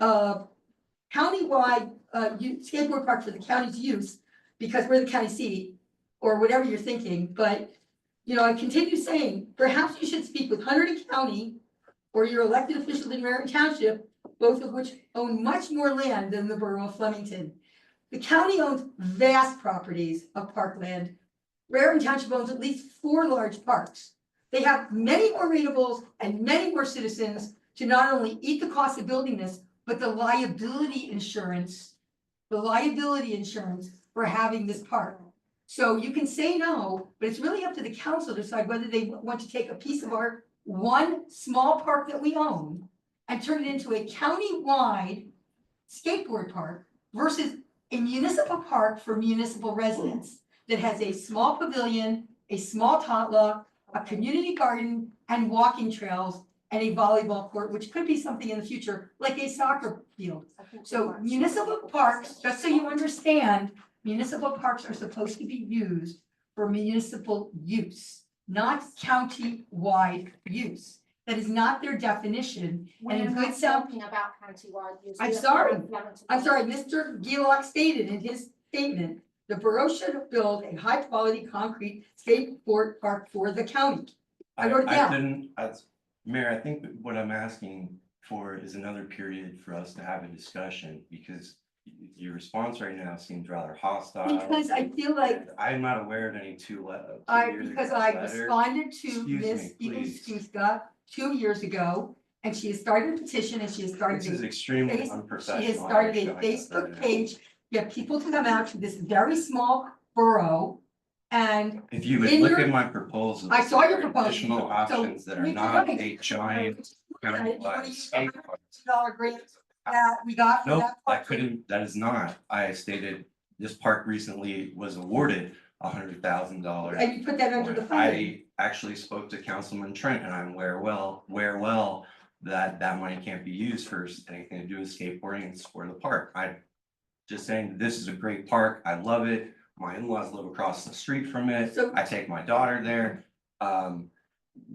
Speaker 1: countywide skateboard park for the county's use, because we're the county seat, or whatever you're thinking, but you know, I continue saying, perhaps you should speak with Hunterdon County or your elected officials in Raritan Township, both of which own much more land than the borough of Flemington. The county owns vast properties of parkland. Raritan Township owns at least 4 large parks. They have many more rateables and many more citizens to not only eat the cost of building this, but the liability insurance for having this park. So you can say no, but it's really up to the council to decide whether they want to take a piece of our one small park that we own and turn it into a county-wide skateboard park versus a municipal park for municipal residents that has a small pavilion, a small potluck, a community garden, and walking trails, and a volleyball court, which could be something in the future, like a soccer field. So municipal parks, just so you understand, municipal parks are supposed to be used for municipal use, not county-wide use. That is not their definition, and in good sound.
Speaker 11: Talking about county-wide use.
Speaker 1: I'm sorry, Mr. Gillock stated in his statement, the borough should build a high-quality concrete skateboard park for the county. I wrote it down.
Speaker 19: Mayor, I think what I'm asking for is another period for us to have a discussion, because your response right now seems rather hostile.
Speaker 1: Because I feel like
Speaker 19: I'm not aware of any letters.
Speaker 1: because I responded to Ms. Eagles-Skuska 2 years ago, and she has started a petition and she has started.
Speaker 19: This is extremely unprofessional.
Speaker 1: She has started a Facebook page, get people to come out to this very small borough. And
Speaker 19: if you would look at my proposals.
Speaker 1: I saw your
Speaker 19: there are
Speaker 1: proposal.
Speaker 19: Additional options that are not a giant county-wide skate park.
Speaker 1: $2 grant that we got.
Speaker 19: Nope, that is not. I stated this park recently was awarded $100,000.
Speaker 1: And you put that under the funding.
Speaker 19: I actually spoke to Councilman Trent, and I'm aware well that that money can't be used for anything to do with skateboarding and for the park. I just saying this is a great park. I love it. My in-laws live across the street from it. I take my daughter there.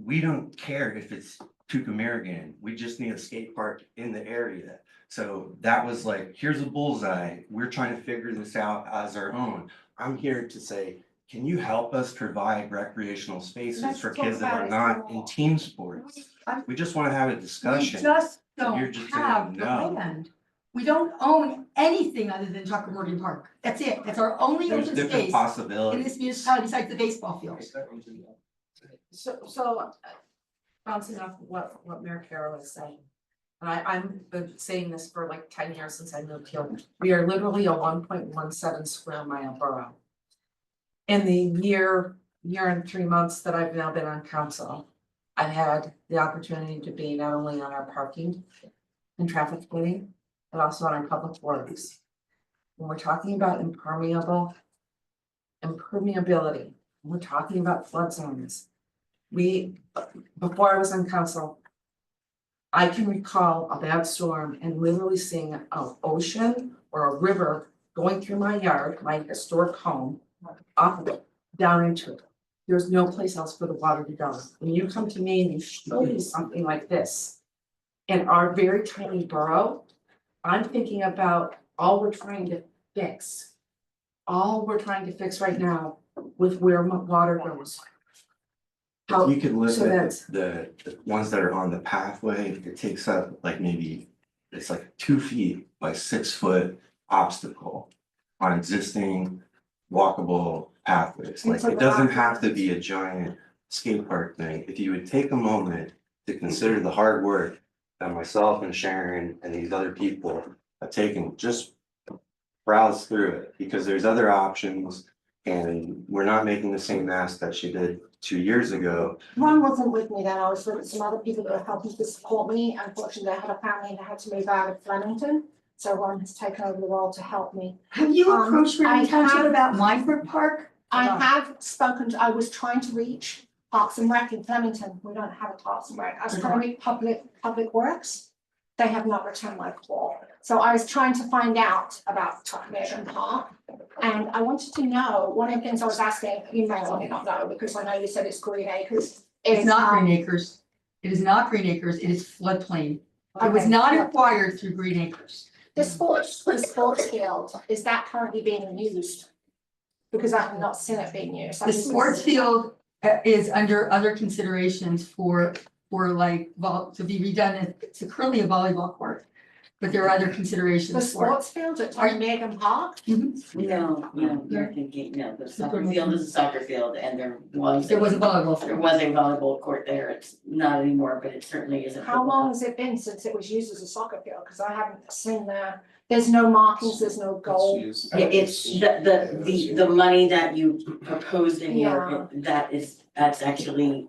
Speaker 19: We don't care if it's Tucumaragan. We just need a skate park in the area. So that was like, here's a bullseye. We're trying to figure this out as our own. I'm here to say, can you help us provide recreational spaces for kids that are not in team sports? We just want to have a discussion.
Speaker 1: We just
Speaker 19: You're
Speaker 1: don't
Speaker 19: just
Speaker 1: have
Speaker 19: saying
Speaker 1: the
Speaker 19: no.
Speaker 1: land. We don't own anything other than Tuckamorgan Park. That's it. That's our only
Speaker 19: There's
Speaker 1: open
Speaker 19: different
Speaker 1: space in
Speaker 19: possibilities.
Speaker 1: this municipality besides the baseball field.
Speaker 3: So bouncing off what Mayor Carroll is saying. And I'm been saying this for like 10 years since I moved here. We are literally a 1.17 square mile borough. In the year and 3 months that I've now been on council, I've had the opportunity to be not only on our parking and traffic committee, but also on our public works. When we're talking about impermeability, we're talking about flood zones. Before I was on council, I can recall a bad storm and literally seeing an ocean or a river going through my yard, my historic home, off of it, down into it. There's no place else for the water to go. When you come to me and you show me something like this, in our very tiny borough, I'm thinking about all we're trying to fix. All we're trying to fix right now with where water goes.
Speaker 19: You could look
Speaker 3: So
Speaker 19: at
Speaker 3: that's-
Speaker 19: the ones that are on the pathway, it takes up like maybe, it's like 2 feet by 6 foot obstacle on existing walkable pathways. Like, it doesn't have to be a giant skate park thing. If you would take a moment to consider the hard work that myself and Sharon and these other people have taken, just browse through it, because there's other options. And we're not making the same ask that she did 2 years ago.
Speaker 18: Ron wasn't with me then, I was with some other people that were helping to support me. Unfortunately, I had a family that had to move out of Flemington, so Ron has taken over the role to help me.
Speaker 1: Have you approached
Speaker 18: I
Speaker 1: Raritan Township
Speaker 18: have-
Speaker 1: about Mineford Park?
Speaker 18: I have spoken, I was trying to reach Parks and Rec in Flemington, we don't have a Parks and Rec, I was trying to reach Public Works. They have not returned my call, so I was trying to find out about Tuckmeadow Park. And I wanted to know, one of the things I was asking, you may or may not know, because I know you said it's Green Acres.
Speaker 1: It's not
Speaker 18: um,
Speaker 1: Green Acres. It is not Green Acres, it is floodplain. It was
Speaker 18: Okay.
Speaker 1: not acquired through Green Acres.
Speaker 18: The sports field, is that currently being used? Because I have not seen it being used.
Speaker 1: The sports field is under other considerations for like to be redone. It's currently a volleyball court. But there are other
Speaker 18: The
Speaker 1: considerations for it.
Speaker 18: sports field at Megan Park?
Speaker 5: No, you're thinking, no, the soccer field is a soccer field and there was.
Speaker 1: There was a volleyball
Speaker 5: There
Speaker 1: field.
Speaker 5: was a volleyball court there, it's not anymore, but it certainly isn't.
Speaker 18: How long has it been since it was used as a soccer field? Because I haven't seen there's no markings, there's no goal.
Speaker 5: It's the money that you proposed in your, that's actually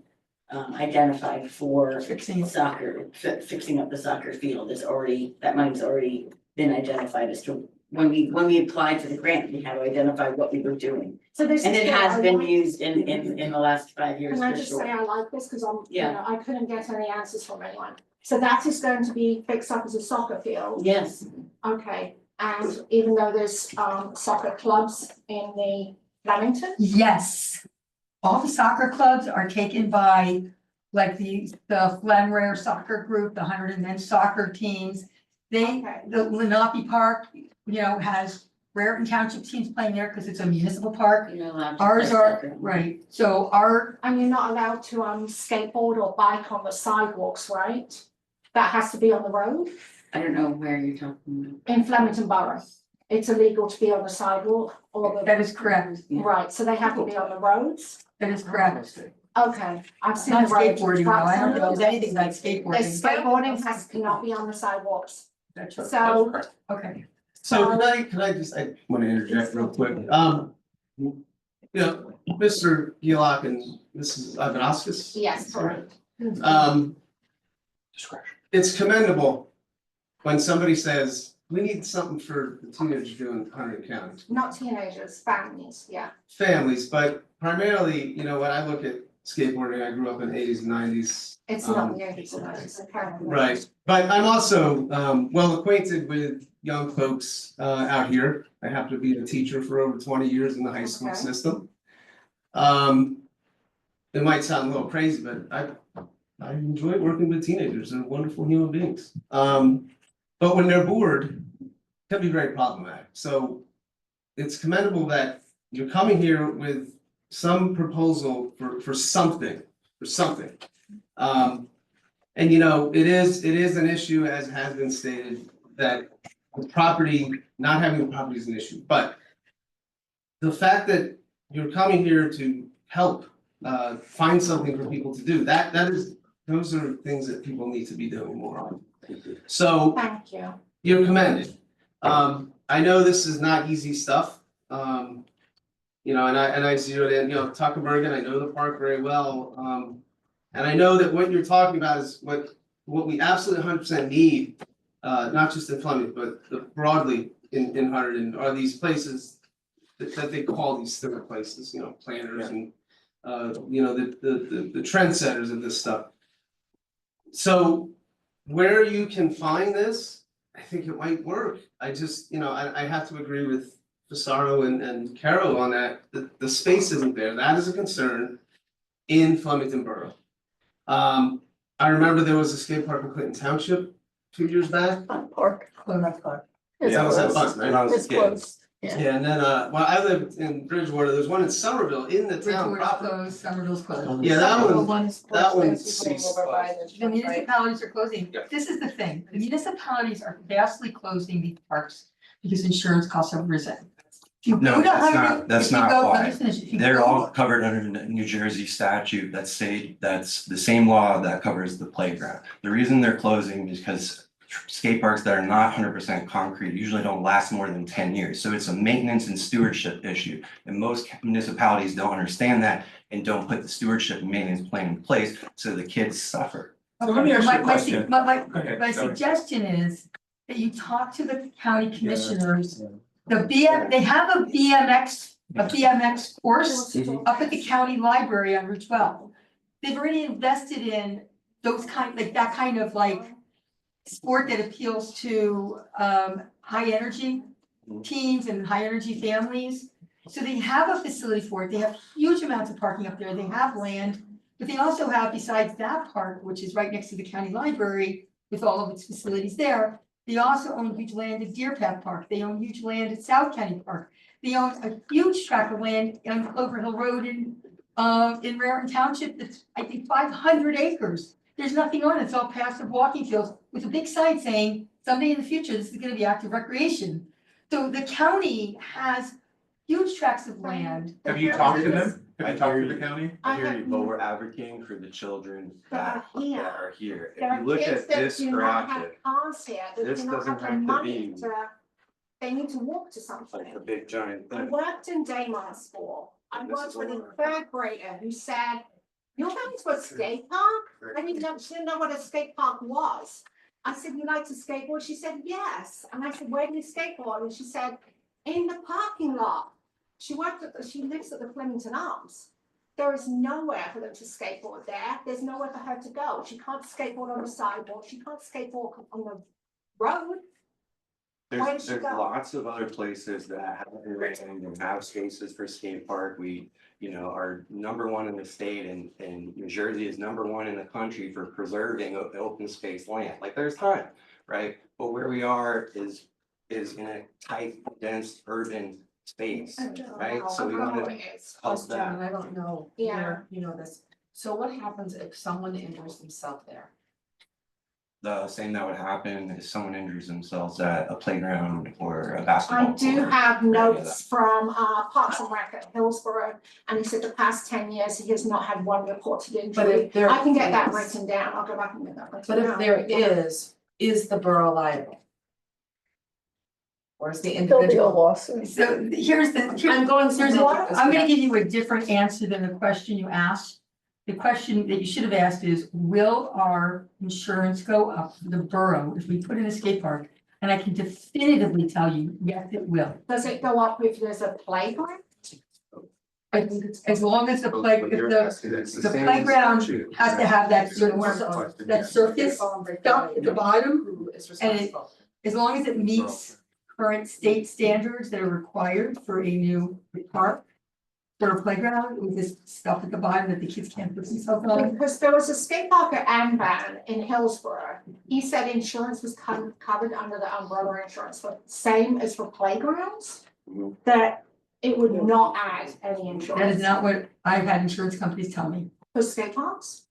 Speaker 5: identified for
Speaker 1: Fixing it.
Speaker 5: soccer, fixing up the soccer field is already, that money's already been identified as to when we applied for the grant, we had to identify what we were doing.
Speaker 18: So this
Speaker 5: And
Speaker 18: is
Speaker 5: it
Speaker 18: good.
Speaker 5: has
Speaker 18: I
Speaker 5: been
Speaker 18: like-
Speaker 5: used in the last 5 years
Speaker 18: Can I
Speaker 5: for
Speaker 18: just
Speaker 5: sure.
Speaker 18: say I like this because
Speaker 5: Yeah.
Speaker 18: I couldn't get any answers from anyone. So that is going to be fixed up as a soccer field.
Speaker 5: Yes,
Speaker 18: Okay, and even though there's soccer clubs in the Flemington?
Speaker 1: Yes. All the soccer clubs are taken by like the Flemrare soccer group, the 100 men soccer teams.
Speaker 18: Okay.
Speaker 1: The Lenape Park, has Raritan Township teams playing there because it's a municipal park.
Speaker 5: you're not allowed to
Speaker 1: Ours
Speaker 5: play
Speaker 1: are,
Speaker 5: soccer.
Speaker 1: right, so our,
Speaker 18: And you're not allowed to skateboard or bike on the sidewalks, right? That has to be on the road
Speaker 5: I don't know where you're talking
Speaker 18: in Flemington Borough. It's illegal to be on the sidewalk or the.
Speaker 1: that is correct,
Speaker 18: Right, so they have to be on the roads?
Speaker 1: that is correct.
Speaker 18: Okay, I've seen
Speaker 1: Not
Speaker 18: the roads.
Speaker 1: skateboarding, though, I don't know
Speaker 18: Trucks
Speaker 1: if anything like
Speaker 18: The
Speaker 1: skateboarding.
Speaker 18: skateboarding has to not be on the sidewalks.
Speaker 1: That's right.
Speaker 18: So,
Speaker 1: Okay.
Speaker 4: So can I just, I wanna interject real quick, Mr. Gillock and Mrs. Ivanowskis.
Speaker 18: yes, correct.
Speaker 4: It's commendable when somebody says, we need something for the teenagers doing in Hunter County.
Speaker 18: Not teenagers, families, yeah.
Speaker 4: Families, but primarily, when I look at skateboarding, I grew up in the 80s and 90s.
Speaker 18: It's not the eighties and nineties, apparently.
Speaker 4: Right, but I'm also well acquainted with young folks out here. I happen to be a teacher for over 20 years in the high school
Speaker 18: Okay.
Speaker 4: system. It might sound a little crazy, but I enjoy working with teenagers. They're wonderful human beings. But when they're bored, it can be very problematic. So it's commendable that you're coming here with some proposal for something, and it is an issue, as has been stated, that the property, not having the property is an issue, but the fact that you're coming here to help find something for people to do, those are things that people need to be doing more on. So
Speaker 18: Thank you.
Speaker 4: you're commended. I know this is not easy stuff. And I zeroed in, Tucker Bergen, I know the park very well. And I know that what you're talking about is what we absolutely 100% need, not just in Flemington, but broadly in Hunterdon, are these places that they call these third places, planners and the trendsetters of this stuff. So where you can find this, I think it might work. I just, I have to agree with Fasaro and Carol on that. The space isn't there. That is a concern in Flemington Borough. I remember there was a skate park in Clinton Township 2 years back.
Speaker 10: Park.
Speaker 4: That was that fun, right?
Speaker 19: When I was a kid.
Speaker 4: Yeah, and then, I lived in Bridgewater. There's one in Somerville in the town
Speaker 1: Bridgewater's
Speaker 4: proper.
Speaker 1: closed, Somerville's closed.
Speaker 4: Yeah, that one's
Speaker 1: The municipalities are closing. This is the thing, the municipalities are vastly closing these parks because insurance costs have risen. If you
Speaker 19: No,
Speaker 1: go to
Speaker 19: that's
Speaker 1: 100
Speaker 19: not, that's
Speaker 1: if you
Speaker 19: not
Speaker 1: go- let
Speaker 19: why.
Speaker 1: me finish. If you
Speaker 19: They're
Speaker 1: go-
Speaker 19: all covered under the New Jersey statute that's the same law that covers the playground. The reason they're closing is because skate parks that are not 100% concrete usually don't last more than 10 years. So it's a maintenance and stewardship issue. And most municipalities don't understand that and don't put the stewardship and maintenance plan in place, so the kids suffer.
Speaker 7: So let me ask you a
Speaker 1: My-
Speaker 7: question.
Speaker 1: My
Speaker 7: Go ahead,
Speaker 1: my
Speaker 7: sorry.
Speaker 1: suggestion is that you talk to the county commissioners. They have a BMX course up at the county library on Route 12. They've already invested in those that kind of like sport that appeals to high energy teens and high energy families. So they have a facility for it. They have huge amounts of parking up there. They have land. But they also have, besides that park, which is right next to the county library with all of its facilities there, they also own huge land at Deer Path Park. They own huge land at South County Park. They own a huge tract of land on Clover Hill Road in Raritan Township that's, I think, 500 acres. There's nothing on it. It's all passive walking fields with a big sign saying someday in the future, this is gonna be active recreation. So the county has huge tracts of land.
Speaker 12: Have you talked to them? Have you talked to the county?
Speaker 19: I hear you, but we're advocating for the children that
Speaker 11: here.
Speaker 19: are here.
Speaker 11: There
Speaker 19: If you
Speaker 11: are
Speaker 19: look
Speaker 11: kids
Speaker 19: at
Speaker 11: that
Speaker 19: this
Speaker 11: do not have
Speaker 19: graphic,
Speaker 11: cars here, that
Speaker 19: this
Speaker 11: do not
Speaker 19: doesn't
Speaker 11: have the
Speaker 19: have to
Speaker 11: money
Speaker 19: be
Speaker 11: to, they need to walk to
Speaker 19: like
Speaker 11: something.
Speaker 19: a big giant
Speaker 11: I
Speaker 19: thing.
Speaker 11: worked in Daymar School. I
Speaker 19: This
Speaker 11: worked
Speaker 19: is
Speaker 11: with a
Speaker 19: over.
Speaker 11: third grader who said, "You're going to a skate park?" I didn't know, she didn't know what a skate park was. I said, "You like to skateboard?" She said, "Yes." And I said, "Where do you skateboard?" And she said, "In the parking lot." She lives at the Flemington Arms. There is nowhere for them to skateboard there. There's nowhere for her to go. She can't skateboard on the sidewalk. She can't skateboard on the road. Where
Speaker 19: There's
Speaker 11: did she go?
Speaker 19: lots of other places that have everything and have spaces for skate park. We, are number one in the state and New Jersey is number one in the country for preserving open space land. Like there's time, right? But where we are is in a tight, dense urban space, right? So we want to help
Speaker 3: John,
Speaker 19: that.
Speaker 3: I don't know,
Speaker 11: Yeah.
Speaker 3: you know this, so what happens if someone injures themselves there?
Speaker 19: The same that would happen if someone injures themselves at a playground or a basketball
Speaker 11: I do
Speaker 19: court.
Speaker 11: have notes from Parks and Rec at Hillsborough, and he said the past 10 years, he has not had one reported
Speaker 3: But
Speaker 11: injury.
Speaker 3: if there
Speaker 11: I can get that
Speaker 3: is-
Speaker 11: written down, I'll go back and get that written
Speaker 3: But
Speaker 11: down.
Speaker 3: if there is the borough liable? Or is the
Speaker 1: There'll be a
Speaker 3: individual?
Speaker 1: lawsuit. So here's the,
Speaker 3: I'm going
Speaker 1: here's
Speaker 3: to
Speaker 1: a-
Speaker 3: look at this
Speaker 1: I'm gonna
Speaker 3: now.
Speaker 1: give you a different answer than the question you asked. The question that you should have asked is, will our insurance go up for the borough if we put in a skate park? And I can definitively tell you, yes, it will.
Speaker 11: Does it go up if there's a playground?
Speaker 1: As long as the play, if
Speaker 19: It's
Speaker 1: the
Speaker 19: same
Speaker 1: playground
Speaker 19: statute.
Speaker 1: has to have that surface stuff at the bottom.
Speaker 3: Who is
Speaker 1: And it,
Speaker 3: responsible?
Speaker 1: as long as it meets current state standards that are required for a new park. For a playground with this stuff at the bottom that the kids can't put themselves on.
Speaker 11: Because there was a skate park at Anban in Hillsborough. He said insurance was covered under the umbrella insurance, but same as for playgrounds. That it would not add any insurance.
Speaker 1: That is not what I've had insurance companies tell me.
Speaker 11: For skate parks?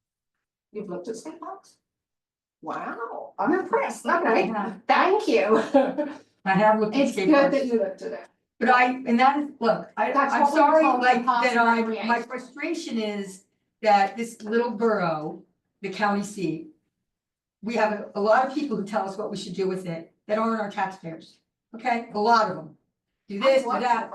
Speaker 11: You've looked at skate parks? Wow, I'm impressed, okay, thank you.
Speaker 1: I have looked at
Speaker 11: It's
Speaker 1: skate
Speaker 11: good
Speaker 1: parks.
Speaker 11: that you looked at it.
Speaker 1: But and that is, look,
Speaker 11: That's
Speaker 1: I'm
Speaker 11: what we
Speaker 1: sorry,
Speaker 11: call
Speaker 1: like,
Speaker 11: impossible
Speaker 1: that my
Speaker 11: recreation.
Speaker 1: frustration is that this little borough, the county seat. We have a lot of people who tell us what we should do with it, that aren't our taxpayers, okay, a lot of them. Do this, do that,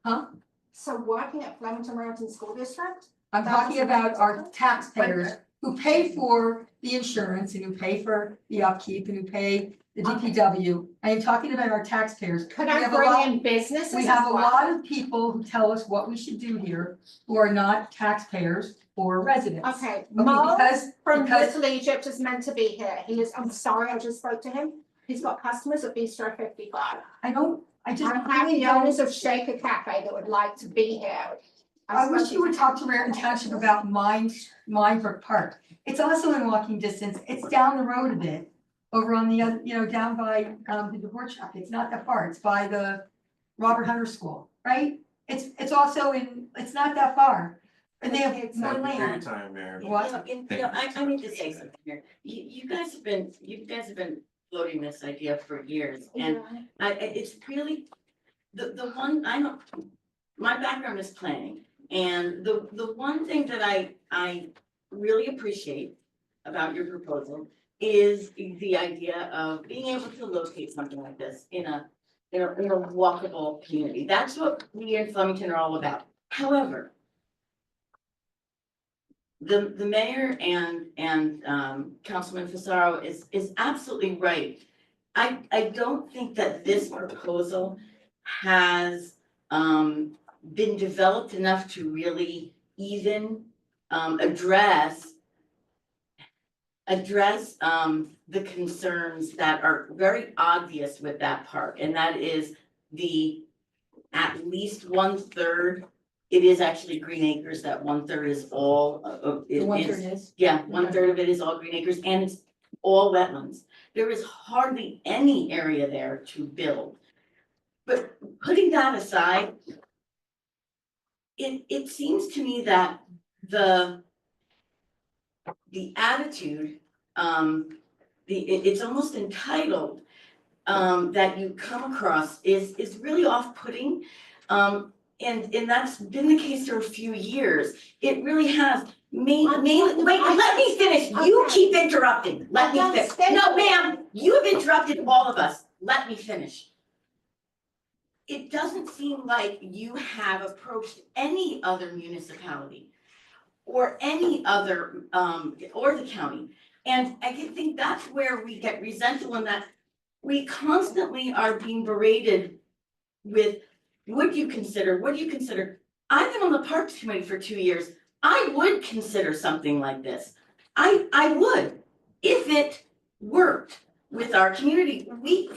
Speaker 1: huh?
Speaker 11: So working at Flemington Raritan School District?
Speaker 1: I'm
Speaker 11: That
Speaker 1: talking
Speaker 11: was
Speaker 1: about our
Speaker 11: amazing.
Speaker 1: taxpayers who pay for the insurance and who pay for the upkeep and who pay the DPW. I am talking about our taxpayers.
Speaker 11: Could
Speaker 1: We
Speaker 11: I
Speaker 1: have a
Speaker 11: bring
Speaker 1: lot-
Speaker 11: in businesses
Speaker 1: We
Speaker 11: as
Speaker 1: have a
Speaker 11: well?
Speaker 1: lot of people who tell us what we should do here, who are not taxpayers or residents.
Speaker 11: Okay, Mo
Speaker 1: because
Speaker 11: from Little Egypt is meant to be here. He is, I'm sorry, I just spoke to him. He's got customers at Bistro 55.
Speaker 1: I just
Speaker 11: I have
Speaker 1: really
Speaker 11: the
Speaker 1: don't-
Speaker 11: owners of Shaker Cafe that would like to be here.
Speaker 1: I wish you would talk to Raritan Township about Minebrook Park. It's also in walking distance. It's down the road a bit. Over on the other, down by the DeVore shop. It's not that far. It's by the Robert Hunter School, right? It's also it's not that far. And they have more
Speaker 19: Thank you for your
Speaker 1: land.
Speaker 19: time, Mayor.
Speaker 1: What?
Speaker 5: I need to say something here. You guys have been floating this idea for years, and it's really, the one, I know, my background is planning, and the one thing that I really appreciate about your proposal is the idea of being able to locate something like this in a walkable community. That's what we in Flemington are all about. However, the mayor and Councilman Fasaro is absolutely right. I don't think that this proposal has been developed enough to really even address the concerns that are very obvious with that park, and that is the at least 1/3. It is actually Green Acres, that 1/3 is all
Speaker 1: The 1/3 is?
Speaker 5: Yeah, 1/3 of it is all Green Acres, and it's all wetlands. There is hardly any area there to build. But putting that aside, it seems to me that the attitude, it's almost entitled, that you come across is really off-putting. And that's been the case for a few years. It really has mainly, wait, let me finish. You keep interrupting. Let me finish. No, ma'am, you have interrupted all of us. Let me finish. It doesn't seem like you have approached any other municipality or any other, or the county. And I think that's where we get resentful, in that we constantly are being berated with, would you consider, what do you consider? I've been on the Parks Committee for 2 years. I would consider something like this. I would, if it worked with our community.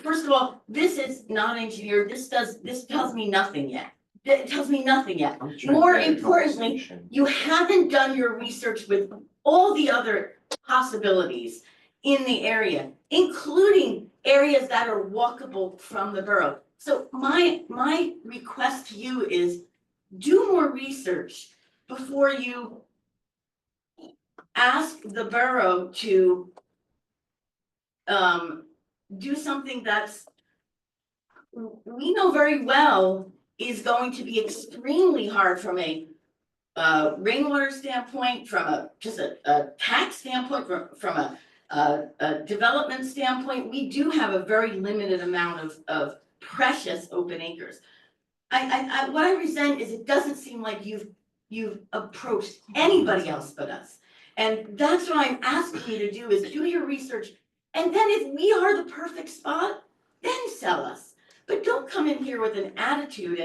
Speaker 5: First of all, this is not engineered. This tells me nothing yet. It tells me nothing yet. More importantly, you haven't done your research with all the other possibilities in the area, including areas that are walkable from the borough. So my request to you is, do more research before you ask the borough to do something that's, we know very well is going to be extremely hard from a rainwater standpoint, from just a tax standpoint, from a development standpoint. We do have a very limited amount of precious open acres. What I resent is it doesn't seem like you've approached anybody else but us. And that's what I'm asking you to do, is do your research. And then if we are the perfect spot, then sell us. But don't come in here with an attitude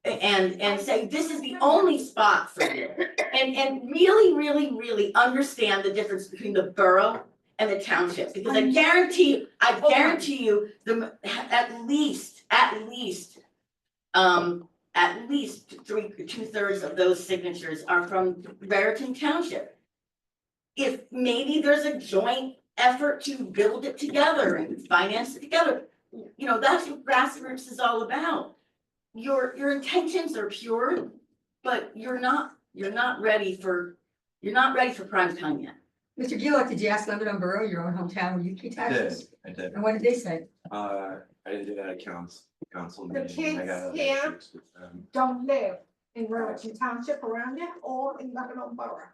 Speaker 5: and say this is the only spot for you. And really understand the difference between the borough and the township. Because I guarantee you, at least 2/3 of those signatures are from Raritan Township. If maybe there's a joint effort to build it together and finance it together, you know, that's what grassroots is all about. Your intentions are pure, but you're not ready for prime time yet.
Speaker 1: Mr. Gillick, did you ask Lebanon Borough, your own hometown, where you pay taxes?
Speaker 19: I did.
Speaker 1: And what did they say?
Speaker 19: I didn't do that at council
Speaker 18: The
Speaker 19: meeting. I got
Speaker 18: kids
Speaker 19: other
Speaker 18: here
Speaker 19: issues with them.
Speaker 18: don't live in Raritan Township around there or in Lebanon Borough.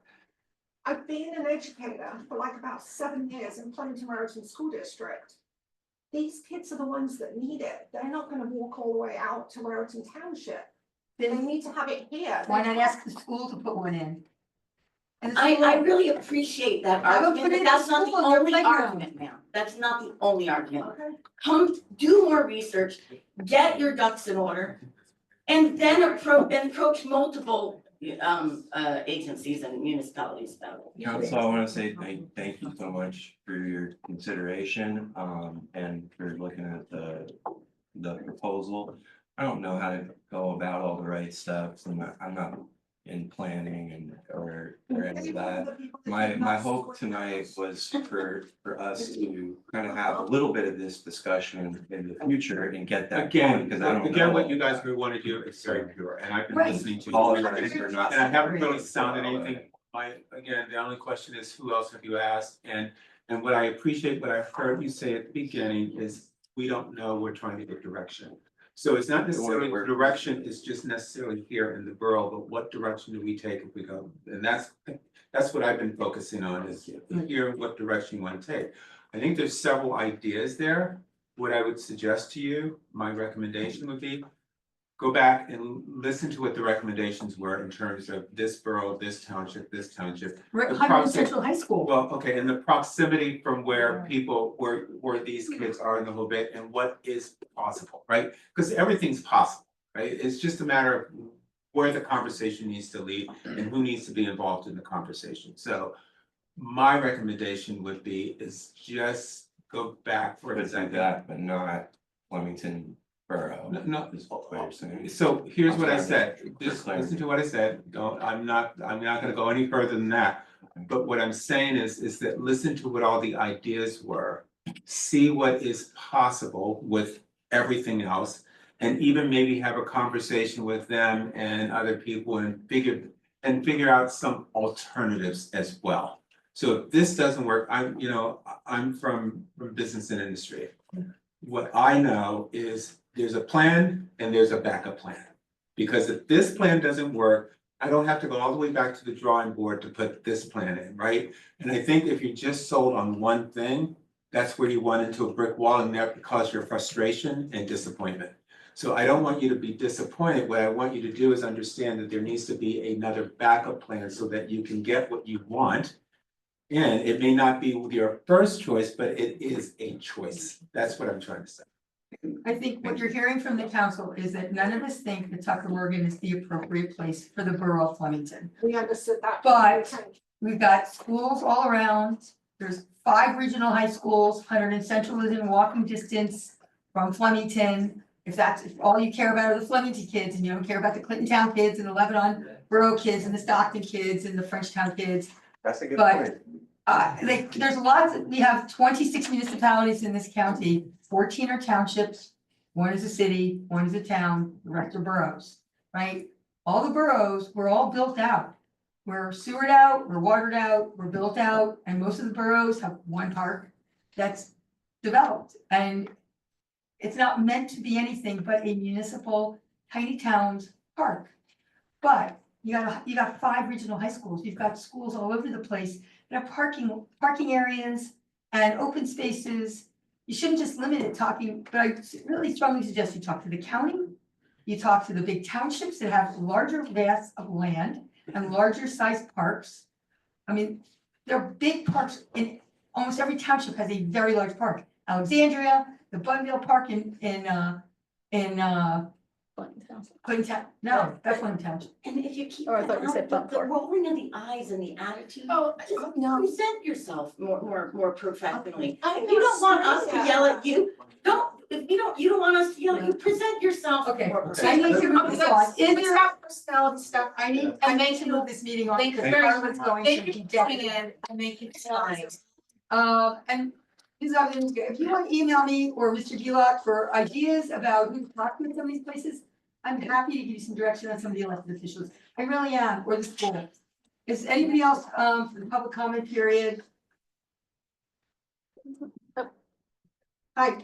Speaker 18: I've been an educator for like about 7 years in Flemington Raritan School District. These kids are the ones that need it. They're not gonna walk all the way out to Raritan Township. They need to have it here.
Speaker 1: Why not ask the school to put one in? And the
Speaker 5: I
Speaker 1: school-
Speaker 5: really appreciate that
Speaker 1: I would
Speaker 5: argument,
Speaker 1: put it
Speaker 5: but
Speaker 1: in
Speaker 5: that's not the
Speaker 1: school, your
Speaker 5: only
Speaker 1: playground.
Speaker 5: argument, ma'am. That's not the only argument.
Speaker 18: Okay.
Speaker 5: Come, do more research, get your ducks in order, and then approach multiple agencies and municipalities about it.
Speaker 19: Council, I want to say thank you so much for your consideration, and for looking at the proposal. I don't know how to go about all the right steps, and I'm not in planning or any of that. My hope tonight was for us to kind of have a little bit of this discussion in the future and get that going, because I don't know.
Speaker 12: Again, what you guys would want to do is very pure, and I've been
Speaker 1: Right.
Speaker 12: listening to you.
Speaker 19: Apologize for not-
Speaker 12: And I haven't really sounded anything, again, the only question is, who else have you asked? And And what I appreciate, what I've heard you say at the beginning is, we don't know, we're trying to get direction. So it's not necessarily where direction is just necessarily here in the borough, but what direction do we take if we go? And that's what I've been focusing on, is here, what direction you want to take. I think there's several ideas there. What I would suggest to you, my recommendation would be, go back and listen to what the recommendations were in terms of this borough, this township, this township.
Speaker 1: Right,
Speaker 12: The
Speaker 1: Huntington
Speaker 12: proxi-
Speaker 1: Central High School.
Speaker 12: Well, okay, and the proximity from where people, where these kids are in the whole bit, and what is possible, right? Because everything's possible, right? It's just a matter of where the conversation needs to lead and who needs to be involved in the conversation. So my recommendation would be is just go back for a second.
Speaker 19: That, but not Flemington Borough.
Speaker 12: No,
Speaker 19: Is what you're saying.
Speaker 12: so here's what I
Speaker 19: I'm sorry,
Speaker 12: said,
Speaker 19: for
Speaker 12: just
Speaker 19: clarity.
Speaker 12: listen to what I said, don't, I'm not gonna go any further than that. But what I'm saying is that listen to what all the ideas were, see what is possible with everything else. And even maybe have a conversation with them and other people and figure out some alternatives as well. So if this doesn't work, I'm from business and industry. What I know is there's a plan and there's a backup plan. Because if this plan doesn't work, I don't have to go all the way back to the drawing board to put this plan in, right? And I think if you're just sold on one thing, that's where you run into a brick wall and that causes your frustration and disappointment. So I don't want you to be disappointed. What I want you to do is understand that there needs to be another backup plan so that you can get what you want. And it may not be your first choice, but it is a choice. That's what I'm trying to say.
Speaker 1: I think what you're hearing from the council is that none of us think that Tucker Morgan is the appropriate place for the borough of Flemington.
Speaker 18: We understood that.
Speaker 1: But we've got schools all around. There's 5 regional high schools. Hunterdon Central is in walking distance from Flemington. If all you care about are the Flemington kids and you don't care about the Clinton Town kids and the Lebanon Borough kids and the Stockton kids and the Frenchtown kids.
Speaker 19: That's a good
Speaker 1: But there's lots, we have 26 municipalities in this county, 14 are townships, 1 is a city, 1 is a town, the rest are boroughs, right? All the boroughs, we're all built out. We're sewered out, we're watered out, we're built out, and most of the boroughs have 1 park that's developed. And it's not meant to be anything but a municipal tiny towns park. But you got 5 regional high schools, you've got schools all over the place that have parking areas and open spaces. You shouldn't just limit it talking, but I really strongly suggest you talk to the county. You talk to the big townships that have larger vast of land and larger sized parks. I mean, there are big parks in almost every township has a very large park. Alexandria, the Bunville Park in Clinton Town, no, that's one township.
Speaker 5: And if you keep.
Speaker 11: Oh, I thought you said
Speaker 5: the
Speaker 11: Buckport.
Speaker 5: rolling of the eyes and the attitude.
Speaker 11: Oh,
Speaker 5: Just
Speaker 11: no.
Speaker 5: present yourself more professionally.
Speaker 11: I'm
Speaker 5: If you don't want us to
Speaker 11: not
Speaker 5: yell at you, if you don't want us to yell at you, present yourself
Speaker 1: Okay,
Speaker 5: more
Speaker 1: I
Speaker 5: professionally.
Speaker 1: need to move this on. Is there
Speaker 11: personality stuff.
Speaker 1: I need to move this meeting on.
Speaker 11: Thank you
Speaker 1: because
Speaker 11: very
Speaker 1: Carmen's going
Speaker 11: Thank
Speaker 1: to
Speaker 11: you
Speaker 1: be
Speaker 11: for coming in and making time.
Speaker 1: And these are things, if you want to email me or Mr. Gillock for ideas about who to talk to in some of these places, I'm happy to give you some direction on some of the elected officials. I really am, or the school. Is anybody else, for the public comment period? Hi,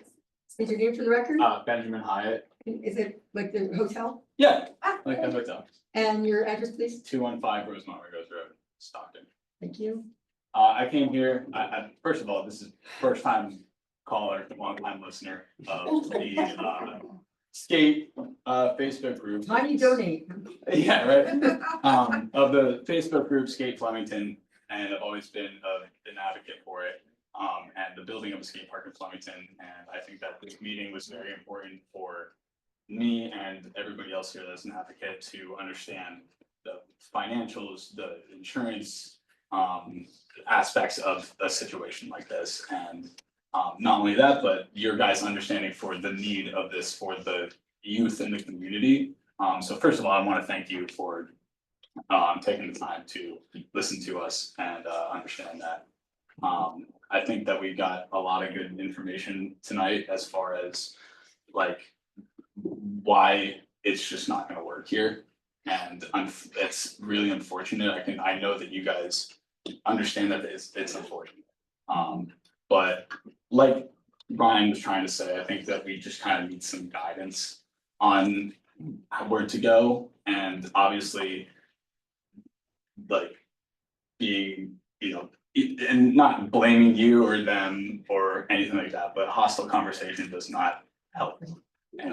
Speaker 1: is your name for the record?
Speaker 20: Benjamin Hyatt.
Speaker 1: Is it like the hotel?
Speaker 20: Yeah, like the hotel.
Speaker 1: And your address, please?
Speaker 20: 215 Rosemont Rose Road, Stockton.
Speaker 1: Thank you.
Speaker 20: I came here, first of all, this is first time caller, long time listener of the skate Facebook group.
Speaker 1: Time you donate.
Speaker 20: Yeah, right. Of the Facebook group Skate Flemington, and I've always been an advocate for it. And the building of a skate park in Flemington, and I think that this meeting was very important for me and everybody else here that's an advocate to understand the financials, the insurance aspects of a situation like this. And not only that, but your guys' understanding for the need of this for the youth in the community. So first of all, I want to thank you for taking the time to listen to us and understand that. I think that we got a lot of good information tonight as far as like why it's just not gonna work here. And it's really unfortunate. I know that you guys understand that it's unfortunate. But like Brian was trying to say, I think that we just kind of need some guidance on where to go, and obviously like being, and not blaming you or them or anything like that, but hostile conversation does not help. And-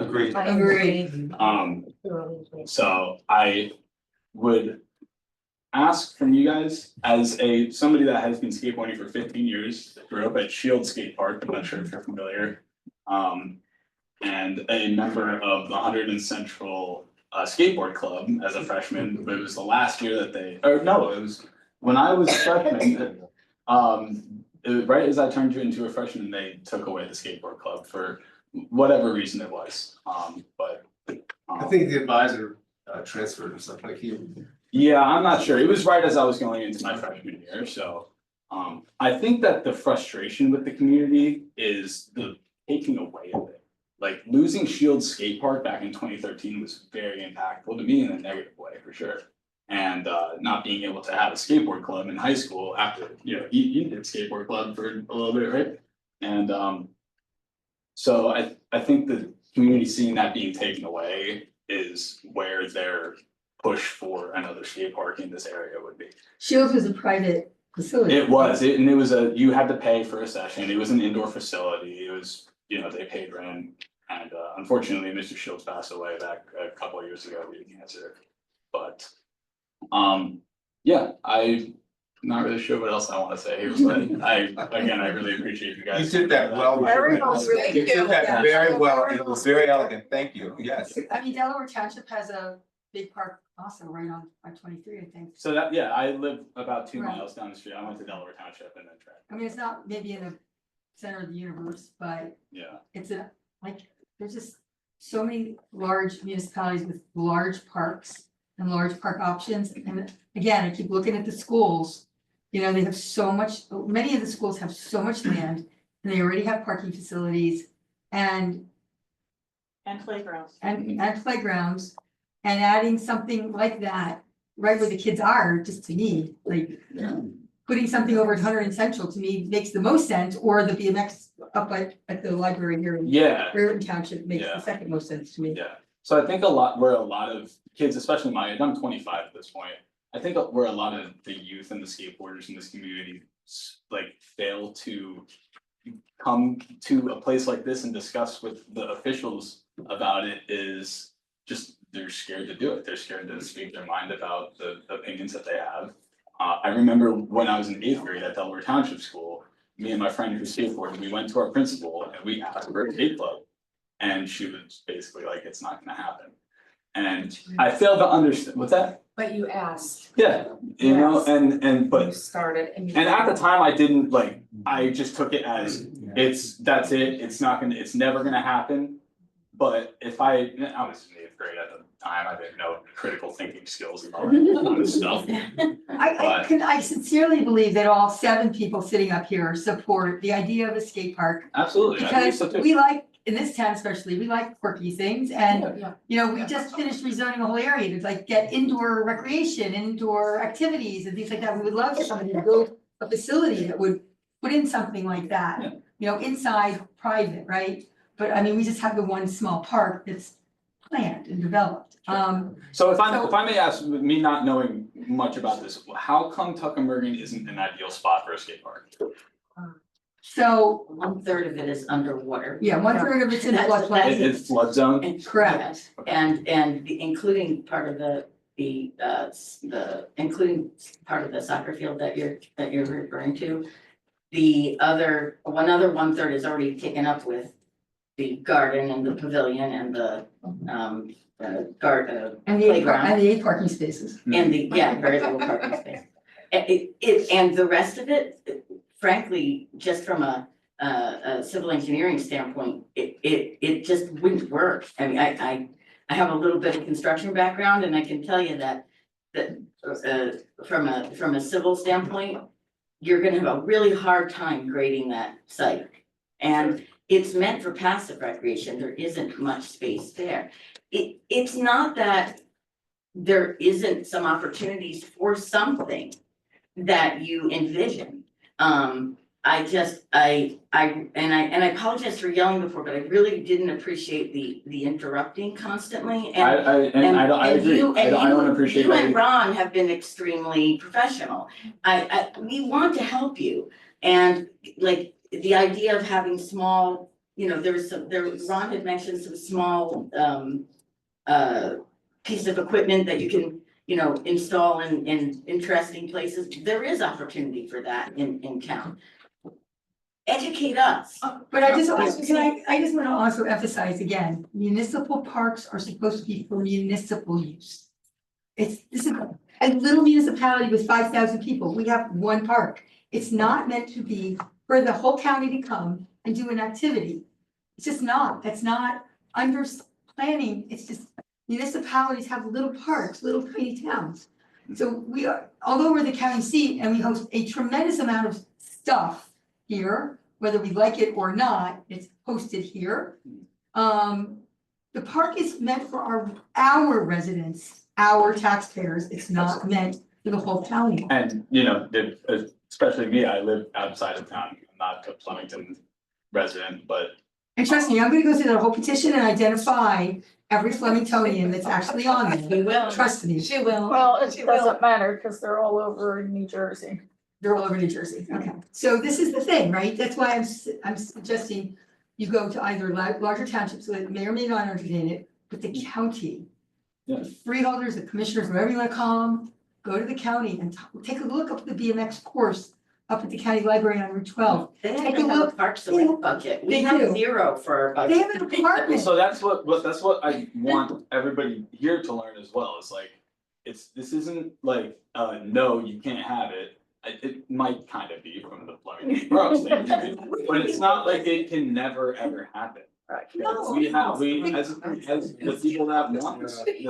Speaker 12: Agreed.
Speaker 1: I agree.
Speaker 20: So I would ask from you guys, as somebody that has been skateboarding for 15 years, grew up at Shield Skate Park, I'm not sure if you're familiar. And a member of the Hunterdon Central Skateboard Club as a freshman, but it was the last year that it was when I was a freshman. It was right as I turned into a freshman, they took away the skateboard club for whatever reason it was, but.
Speaker 4: I think the advisor transferred or something like he.
Speaker 20: Yeah, I'm not sure. It was right as I was going into my freshman year, so. I think that the frustration with the community is the taking away of it. Like losing Shield Skate Park back in 2013 was very impactful to me in a negative way, for sure. And not being able to have a skateboard club in high school after, you did skateboard club for a little bit, right? And so I think the community seeing that being taken away is where their push for another skate park in this area would be.
Speaker 1: Shields was a private facility.
Speaker 20: It was, you had to pay for a session. It was an indoor facility. It was, they paid rent. And unfortunately, Mr. Shields passed away back a couple of years ago due to cancer. But yeah, I'm not really sure what else I want to say here, but I really appreciate you guys.
Speaker 12: You did that well. You did that very well. It was very elegant. Thank you. Yes.
Speaker 1: I mean, Delaware Township has a big park also right on I-23, I think.
Speaker 20: So that, yeah, I live about 2
Speaker 1: Right.
Speaker 20: miles down the street. I went to Delaware Township and then tried.
Speaker 1: I mean, it's not maybe in the center of the universe, but
Speaker 20: Yeah.
Speaker 1: it's there's just so many large municipalities with large parks and large park options. And again, I keep looking at the schools, they have so much, many of the schools have so much land and they already have parking facilities and
Speaker 11: playgrounds.
Speaker 1: and playgrounds. And adding something like that, right where the kids are, just to me, like putting something over at Hunterdon Central to me makes the most sense, or the BMX up at the library here in
Speaker 20: Yeah.
Speaker 1: Raritan Township makes
Speaker 20: Yeah.
Speaker 1: the second most sense to me.
Speaker 20: Yeah, so I think a lot of kids, especially my age, I'm 25 at this point. I think where a lot of the youth and the skateboarders in this community fail to come to a place like this and discuss with the officials about it is just they're scared to do it. They're scared to speak their mind about the opinions that they have. I remember when I was in 8th grade at Delaware Township School, me and my friend who skateboarded, we went to our principal and we asked for a skate club. And she was basically like, it's not gonna happen. And I failed to understand, what's that?
Speaker 3: But you asked.
Speaker 20: Yeah,
Speaker 3: Yes.
Speaker 20: but.
Speaker 3: You started and you.
Speaker 20: And at the time, I didn't I just took it as, that's it, it's never gonna happen. But if I was in 8th grade at the time, I didn't know critical thinking skills and all that kind of stuff.
Speaker 1: I sincerely believe that all 7 people sitting up here support the idea of a skate park.
Speaker 20: Absolutely, I think
Speaker 1: Because
Speaker 20: so too.
Speaker 1: we like, in this town especially, we like quirky things and, we just finished rezoning a whole area to get indoor recreation, indoor activities and things like that. We would love somebody to build a facility that would put in something like that, inside private, right? But I mean, we just have the one small park that's planned and developed.
Speaker 20: So if I may ask, with me not knowing much about this, how come Tuckamurgan isn't an ideal spot for a skate park?
Speaker 1: So.
Speaker 5: 1/3 of it is underwater.
Speaker 1: Yeah, 1/3 of it's in the
Speaker 5: That's-
Speaker 1: floodplain.
Speaker 20: It's flood zone?
Speaker 5: And-
Speaker 1: Correct.
Speaker 5: yes, and including part of including part of the soccer field that you're referring to. One other 1/3 is already taken up with the garden and the pavilion and the playground.
Speaker 1: And the 8 parking spaces.
Speaker 5: And very little parking space. And the rest of it, frankly, just from a civil engineering standpoint, it just wouldn't work. I mean, I have a little bit of construction background and I can tell you that from a civil standpoint, you're gonna have a really hard time grading that site. And it's meant for passive recreation. There isn't much space there. It's not that there isn't some opportunities for something that you envision. and I apologize for yelling before, but I really didn't appreciate the interrupting constantly and.
Speaker 20: I agree,
Speaker 5: you- and
Speaker 20: I don't
Speaker 5: you-
Speaker 20: appreciate
Speaker 5: You
Speaker 20: that.
Speaker 5: and Ron have been extremely professional. We want to help you. And like, the idea of having small, Ron had mentioned some small, piece of equipment that you can, install in interesting places. There is opportunity for that in town. Educate us.
Speaker 1: But I just want to also emphasize again, municipal parks are supposed to be for municipal use. This is a little municipality with 5,000 people, we have one park. It's not meant to be for the whole county to come and do an activity. It's just not, that's not under planning, it's just municipalities have little parks, little tiny towns. So we are, although we're the county seat and we host a tremendous amount of stuff here, whether we like it or not, it's hosted here. The park is meant for our residents, our taxpayers, it's not meant for the whole county.
Speaker 20: And, especially me, I live outside of town, I'm not a Flemington resident, but
Speaker 1: And trust me, I'm gonna go through the whole petition and identify every Flemingtonian that's actually on there.
Speaker 5: We will.
Speaker 1: Trust me.
Speaker 5: She will.
Speaker 11: Well, it doesn't matter, because they're all over New Jersey.
Speaker 1: They're all over New Jersey, okay. So this is the thing, right? That's why I'm suggesting you go to either larger townships that may or may not entertain it, but the county.
Speaker 20: Yeah.
Speaker 1: Freeholders, the commissioners, whatever you wanna call them, go to the county and take a look up the BMX course up at the county library on Route 12.
Speaker 5: They don't
Speaker 1: Take a
Speaker 5: even have a
Speaker 1: look.
Speaker 5: Parks and Rec budget. We
Speaker 1: They
Speaker 5: have
Speaker 1: do.
Speaker 5: 0 for our budget.
Speaker 1: They have an apartment.
Speaker 20: So that's what I want everybody here to learn as well, is like, this isn't like, no, you can't have it. It might kind of be from the Flemington Borough standpoint, but it's not like it can never, ever happen.
Speaker 1: No.
Speaker 20: As the people that want this, we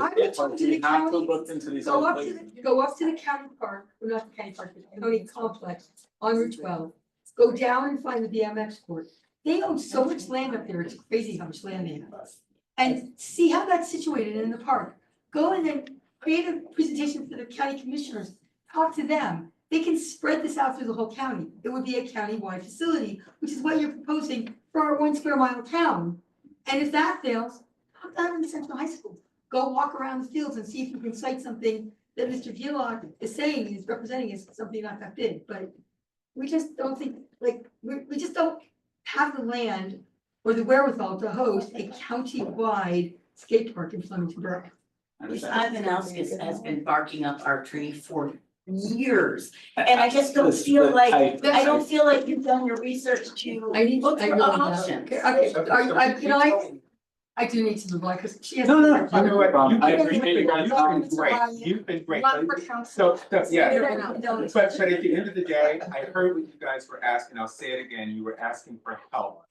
Speaker 20: have to look into these
Speaker 1: Go
Speaker 20: other
Speaker 1: up to
Speaker 20: places.
Speaker 1: go up to the county park, or not the county park, the county complex on Route 12. Go down and find the BMX court. They own so much land up there, it's crazy how much land they have. And see how that's situated in the park. Go and then create a presentation for the county commissioners, talk to them. They can spread this out through the whole county. It would be a county-wide facility, which is what you're proposing for our 1 square mile town. And if that fails, come down to Central High School. Go walk around the fields and see if you can cite something that Mr. Gillock is saying is representing as something not that big, but we just don't think, like, we just don't have the land or the wherewithal to host a county-wide skate park in Flemington Borough.
Speaker 5: Ms. Ivanowskis has been barking up our tree for years. And I just don't feel like, I don't feel like you've done your research to look for options.
Speaker 1: Okay, I do need to move on, because she has.
Speaker 12: No, you know what,
Speaker 20: I appreciate you guys.
Speaker 12: you've been great, so, yeah, but at the end of the day, I heard what you guys were asking, I'll say it again, you were asking for help.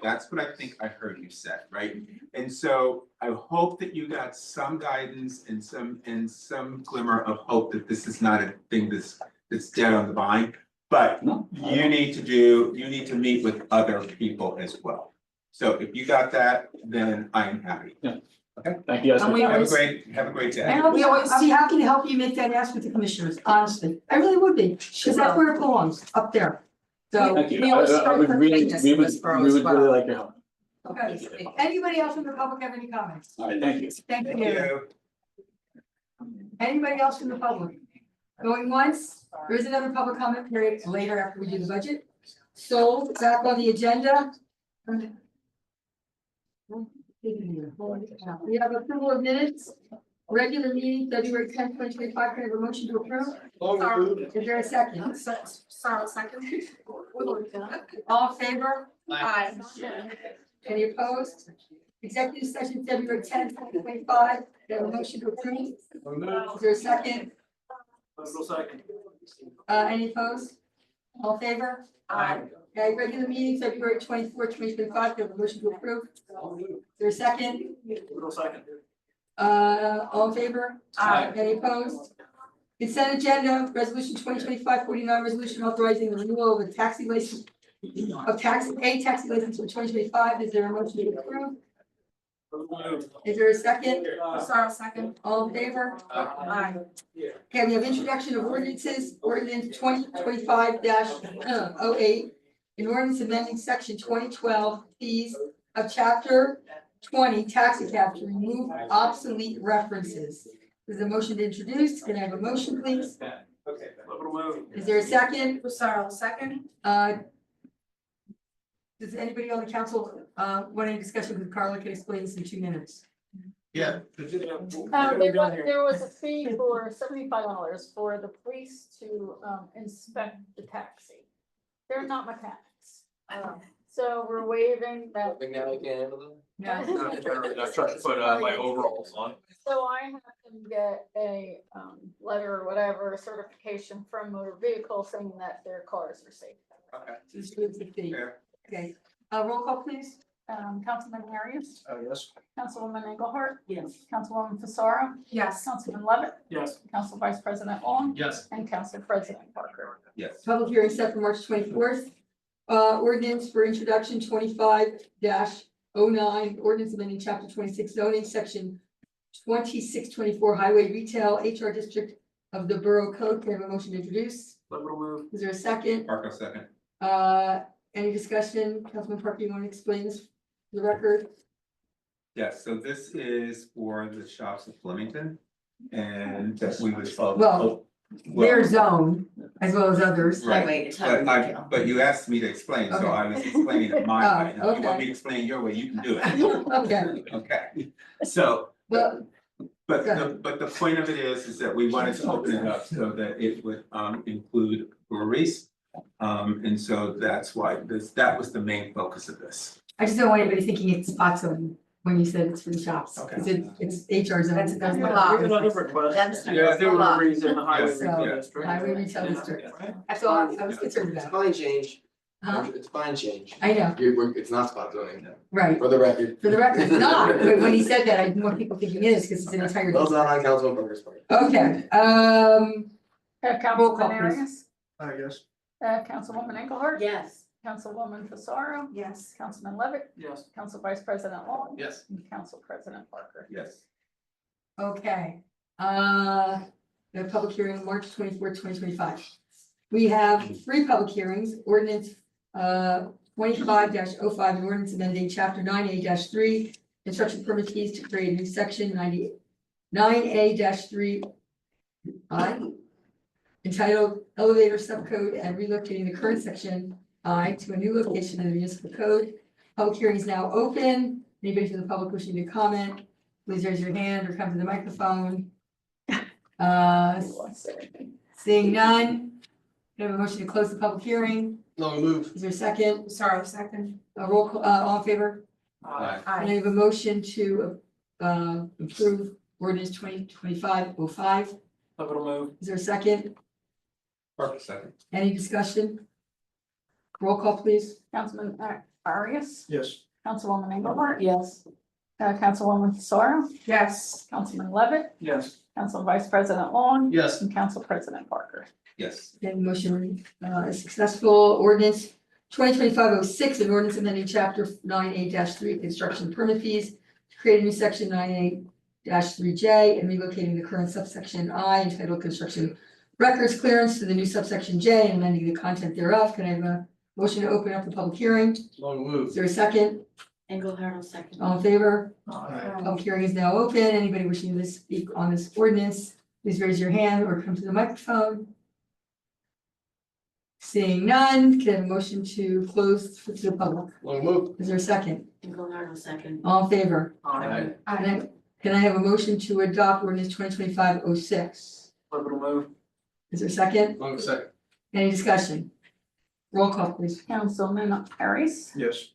Speaker 12: That's what I think I heard you say, right? And so I hope that you got some guidance and some glimmer of hope that this is not a thing that's dead on the vine. But you need to meet with other people as well. So if you got that, then I am happy.
Speaker 20: Yeah.
Speaker 12: Okay.
Speaker 20: Thank you guys.
Speaker 1: And we
Speaker 12: Have a
Speaker 1: always-
Speaker 12: great day.
Speaker 1: And I'll be happy to help you make that ask with the commissioners, honestly. I really would be, because that's where it belongs, up there. So.
Speaker 20: Thank you.
Speaker 1: we always
Speaker 20: I
Speaker 1: start
Speaker 20: would
Speaker 1: with
Speaker 20: really,
Speaker 1: kindness
Speaker 20: we
Speaker 1: in
Speaker 20: would,
Speaker 1: this borough
Speaker 20: we
Speaker 1: as
Speaker 20: would
Speaker 1: well.
Speaker 20: really like your help.
Speaker 1: Okay, anybody else from the public have any comments?
Speaker 20: All right, thank you.
Speaker 1: Thank you. Anybody else from the public? Going once, there is another public comment period later after we do the budget. So back on the agenda. We have approval of minutes, regular meeting, February 10th, 2025, can I have a motion to approve? Is there a second? Sorry, second. All in favor? Aye. Any opposed? Executive session, February 10th, 2025, can I have a motion to approve? Is there a second? Any opposed? All in favor? Aye. Okay, regular meeting, February 24th, 2025, can I have a motion to approve? Is there a second? All in favor?
Speaker 20: Aye.
Speaker 1: Any opposed? Consent agenda, resolution 2025-49, resolution authorizing the renewal of a taxi license. Taxi license for 2025, is there a motion to approve? Is there a second?
Speaker 3: Sorry, second.
Speaker 1: All in favor? Aye. Okay, we have introduction of ordinances, ordinance 2025 08. An ordinance amending section 2012 fees of chapter 20 taxi cap to remove obsolete references. There's a motion to introduce. Can I have a motion, please? Is there a second?
Speaker 3: Sorry, second.
Speaker 1: Does anybody on the council want any discussion with Carla? Can explain this in 2 minutes?
Speaker 4: Yeah.
Speaker 11: There was a fee for $75 for the police to inspect the taxi. They're not mechanics. So we're waiving that.
Speaker 20: I've tried to put my overalls on.
Speaker 11: So I have to get a letter or whatever, certification from motor vehicle saying that their cars are safe.
Speaker 12: Okay.
Speaker 1: This is the fee. Okay, roll call please.
Speaker 11: Councilman Arias,
Speaker 13: Yes.
Speaker 11: Councilwoman Engelhardt. Yes. Councilwoman Fasaro,
Speaker 3: Yes.
Speaker 11: Councilman Levitt,
Speaker 7: Yes.
Speaker 11: Council Vice President Long.
Speaker 4: Yes.
Speaker 11: And Council President Parker.
Speaker 12: Yes.
Speaker 1: Public hearing set for March 24th. Ordinance for introduction 25-09, ordinance amending chapter 26 zoning, section 2624 highway retail HR district of the Borough Code. Can I have a motion to introduce? Is there a second?
Speaker 12: Parker second.
Speaker 1: Any discussion? Councilman Parker, you want to explain this for the record?
Speaker 12: Yes, so this is for the shops of Flemington and that we was.
Speaker 1: Well, their zone as well as others.
Speaker 12: Right, but you asked me to explain, so I was explaining it my way. Now, if you want me to explain your way, you can do it.
Speaker 1: Okay,
Speaker 12: Okay, so,
Speaker 1: well,
Speaker 12: but the point of it is that we wanted to open it up so that it would include breweries. And so that's why that was the main focus of this.
Speaker 1: I just don't want anybody thinking it's spot zoning when you said it's for the shops, because it's HR zone.
Speaker 3: That's
Speaker 1: not-
Speaker 7: Another request.
Speaker 3: Yeah,
Speaker 7: there were reasons in the highway
Speaker 1: So,
Speaker 7: retail district.
Speaker 1: highway retail district. That's all I was concerned
Speaker 2: It's
Speaker 1: about.
Speaker 2: fine change.
Speaker 1: Huh?
Speaker 2: It's fine change.
Speaker 1: I know,
Speaker 2: It's not spot zoning,
Speaker 1: right.
Speaker 2: for the record.
Speaker 1: For the record, it's not, but when he said that, I didn't want people thinking it is, because it's an entire.
Speaker 2: Well done on Councilman Parker's part.
Speaker 1: Okay, Roll call,
Speaker 11: Councilman
Speaker 1: please.
Speaker 11: Arias,
Speaker 13: Yes.
Speaker 11: Councilwoman Engelhardt.
Speaker 5: Yes.
Speaker 11: Councilwoman Fasaro,
Speaker 3: Yes.
Speaker 11: Councilman Levitt,
Speaker 7: Yes.
Speaker 11: Council Vice President Long.
Speaker 4: Yes.
Speaker 11: And Council President Parker.
Speaker 12: Yes.
Speaker 1: okay, the public hearing, March 24th, 2025. We have 3 public hearings, ordinance 25-05, an ordinance amending chapter 9A-3, construction permit fees to create a new section 9A-3 I entitled elevator subcode and relocating the current section I to a new location in the municipal code. Public hearing is now open. Anybody from the public wishing to comment, please raise your hand or come to the microphone. Seeing none, do I have a motion to close the public hearing?
Speaker 4: No, move.
Speaker 1: Is there a second?
Speaker 3: Sorry, second.
Speaker 1: A roll call, all in favor?
Speaker 12: Aye.
Speaker 1: And I have a motion to approve ordinance 2025-05.
Speaker 7: Little move.
Speaker 1: Is there a second?
Speaker 12: Parker second.
Speaker 1: Any discussion? Roll call, please.
Speaker 11: Councilman Arias,
Speaker 13: Yes.
Speaker 11: Councilwoman Engelhardt.
Speaker 5: Yes.
Speaker 11: Councilwoman Fasaro,
Speaker 3: Yes.
Speaker 11: Councilman Levitt,
Speaker 7: Yes.
Speaker 11: Council Vice President Long.
Speaker 4: Yes.
Speaker 11: And Council President Parker.
Speaker 12: Yes.
Speaker 1: Okay, motion is successful. Ordinance 2025-06, an ordinance amending chapter 9A-3 construction permit fees to create a new section 9A-3J and relocating the current subsection I entitled construction records clearance to the new subsection J and amending the content thereof. Can I have a motion to open up the public hearing?
Speaker 4: Long move.
Speaker 1: Is there a second?
Speaker 5: Engelhardt will second.
Speaker 1: All in favor?
Speaker 13: Aye.
Speaker 1: Public hearing is now open. Anybody wishing to speak on this ordinance, please raise your hand or come to the microphone. Seeing none, can I have a motion to close to the public?
Speaker 4: Long move.
Speaker 1: Is there a second?
Speaker 5: Engelhardt will second.
Speaker 1: All in favor?
Speaker 4: Aye.
Speaker 1: Can I have a motion to adopt ordinance 2025-06?
Speaker 7: Little move.
Speaker 1: Is there a second?
Speaker 4: Long second.
Speaker 1: Any discussion? Roll call, please.
Speaker 11: Councilman Arias,
Speaker 13: Yes.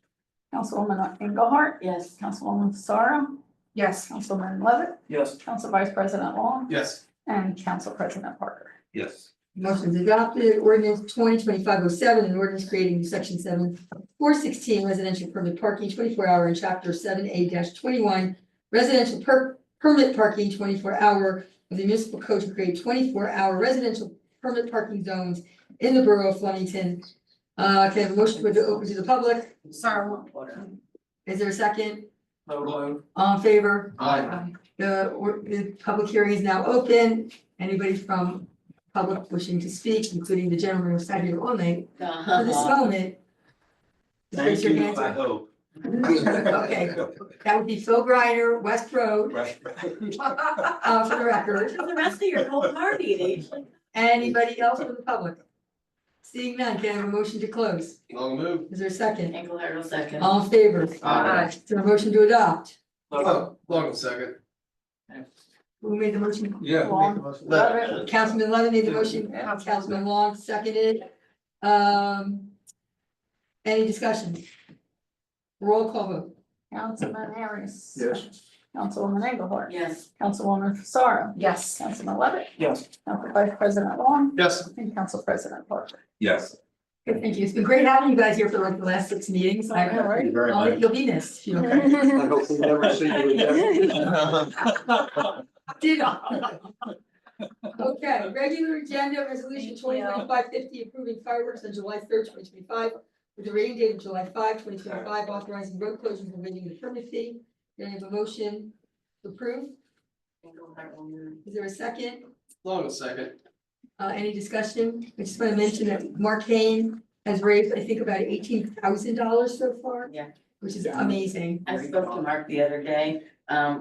Speaker 11: Councilwoman Engelhardt,
Speaker 5: Yes.
Speaker 11: Councilwoman Fasaro,
Speaker 3: Yes.
Speaker 11: Councilman Levitt,
Speaker 7: Yes.
Speaker 11: Council Vice President Long.
Speaker 4: Yes.
Speaker 11: And Council President Parker.
Speaker 12: Yes.
Speaker 1: Motion is adopted. Ordinance 2025-07, an ordinance creating section 7-416 residential permit parking 24-hour in chapter 7A-21 residential permit parking 24-hour of the municipal code to create 24-hour residential permit parking zones in the borough of Flemington. Can I have a motion to open to the public?
Speaker 3: Sorry.
Speaker 1: Is there a second? All in favor?
Speaker 4: Aye.
Speaker 1: The public hearing is now open. Anybody from public wishing to speak, including the gentleman who sat here all night for this moment. just raise your hands.
Speaker 12: hope.
Speaker 1: Okay, that would be Phil Griner, West Road, for the record.
Speaker 5: For the rest of your whole party, they.
Speaker 1: Anybody else from the public? Seeing none, can I have a motion to close?
Speaker 4: Long move.
Speaker 1: Is there a second?
Speaker 5: Engelhardt will second.
Speaker 1: All in favor?
Speaker 4: Aye.
Speaker 1: Is there a motion to adopt?
Speaker 4: Oh, long second.
Speaker 1: Who made the motion?
Speaker 12: Yeah.
Speaker 1: Long.
Speaker 4: Levin.
Speaker 1: Councilman Levin made the motion, Councilman Long seconded. Any discussion? Roll call vote.
Speaker 11: Councilman Harris.
Speaker 12: Yes.
Speaker 11: Councilwoman Engelhardt.
Speaker 5: Yes.
Speaker 11: Councilwoman Fasaro.
Speaker 3: Yes.
Speaker 11: Councilman Levitt.
Speaker 7: Yes.
Speaker 11: Council Vice President Long.
Speaker 4: Yes.
Speaker 11: And Council President Parker.
Speaker 19: Yes.
Speaker 1: Good, thank you. It's been great having you guys here for like the last 6 meetings.
Speaker 11: I know, right?
Speaker 12: Very much.
Speaker 1: You'll be missed. You'll-
Speaker 17: I hope we never see you again.
Speaker 1: Did I? Okay, regular agenda resolution 2025-50 approving fireworks on July 3rd, 2025. With the rain date of July 5, 2025, authorizing road closures and waiving the permit fee. Can I have a motion to approve?
Speaker 5: Engelhardt will move.
Speaker 1: Is there a second?
Speaker 4: Long second.
Speaker 1: Any discussion? I just want to mention that Mark Kane has raised, I think, about $18,000 so far.
Speaker 5: Yeah.
Speaker 1: Which is amazing.
Speaker 5: I spoke to Mark the other day.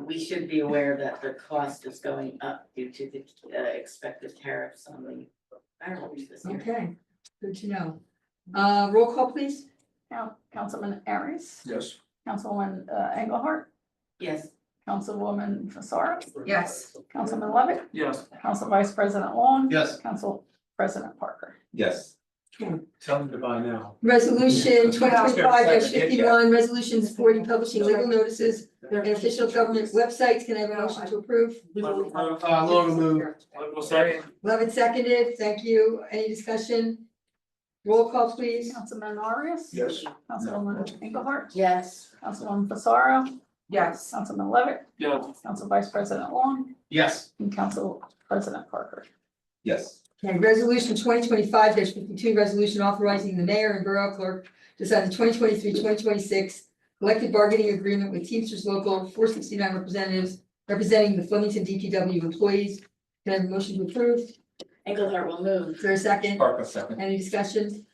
Speaker 5: We should be aware that the cost is going up due to the expected tariffs on the fireworks this year.
Speaker 1: Okay, good to know. Roll call, please.
Speaker 11: Councilman Harris.
Speaker 12: Yes.
Speaker 11: Councilwoman Engelhardt.
Speaker 5: Yes.
Speaker 11: Councilwoman Fasaro.
Speaker 3: Yes.
Speaker 11: Councilman Levitt.
Speaker 7: Yes.
Speaker 11: Council Vice President Long.
Speaker 4: Yes.
Speaker 11: Council President Parker.
Speaker 19: Yes.
Speaker 12: Tell them goodbye now.
Speaker 1: Resolution 2025-51, resolutions supporting publishing legal notices and official government websites. Can I have a motion to approve?
Speaker 4: Long move.
Speaker 7: Will second.
Speaker 1: Levin seconded. Thank you. Any discussion? Roll call, please.
Speaker 11: Councilman Arias.
Speaker 12: Yes.
Speaker 11: Councilwoman Engelhardt.
Speaker 5: Yes.
Speaker 11: Councilwoman Fasaro.
Speaker 3: Yes.
Speaker 11: Councilman Levitt.
Speaker 7: Yes.
Speaker 11: Council Vice President Long.
Speaker 4: Yes.
Speaker 11: And Council President Parker.
Speaker 19: Yes.
Speaker 1: Okay, resolution 2025-52, resolution authorizing the mayor and borough clerk to sign the 2023-2026 collective bargaining agreement with Teamsters Local 469 representatives representing the Flemington DPW employees. Can I have a motion to approve?
Speaker 5: Engelhardt will move.
Speaker 1: Is there a second?
Speaker 12: Parker second.
Speaker 1: Any discussion?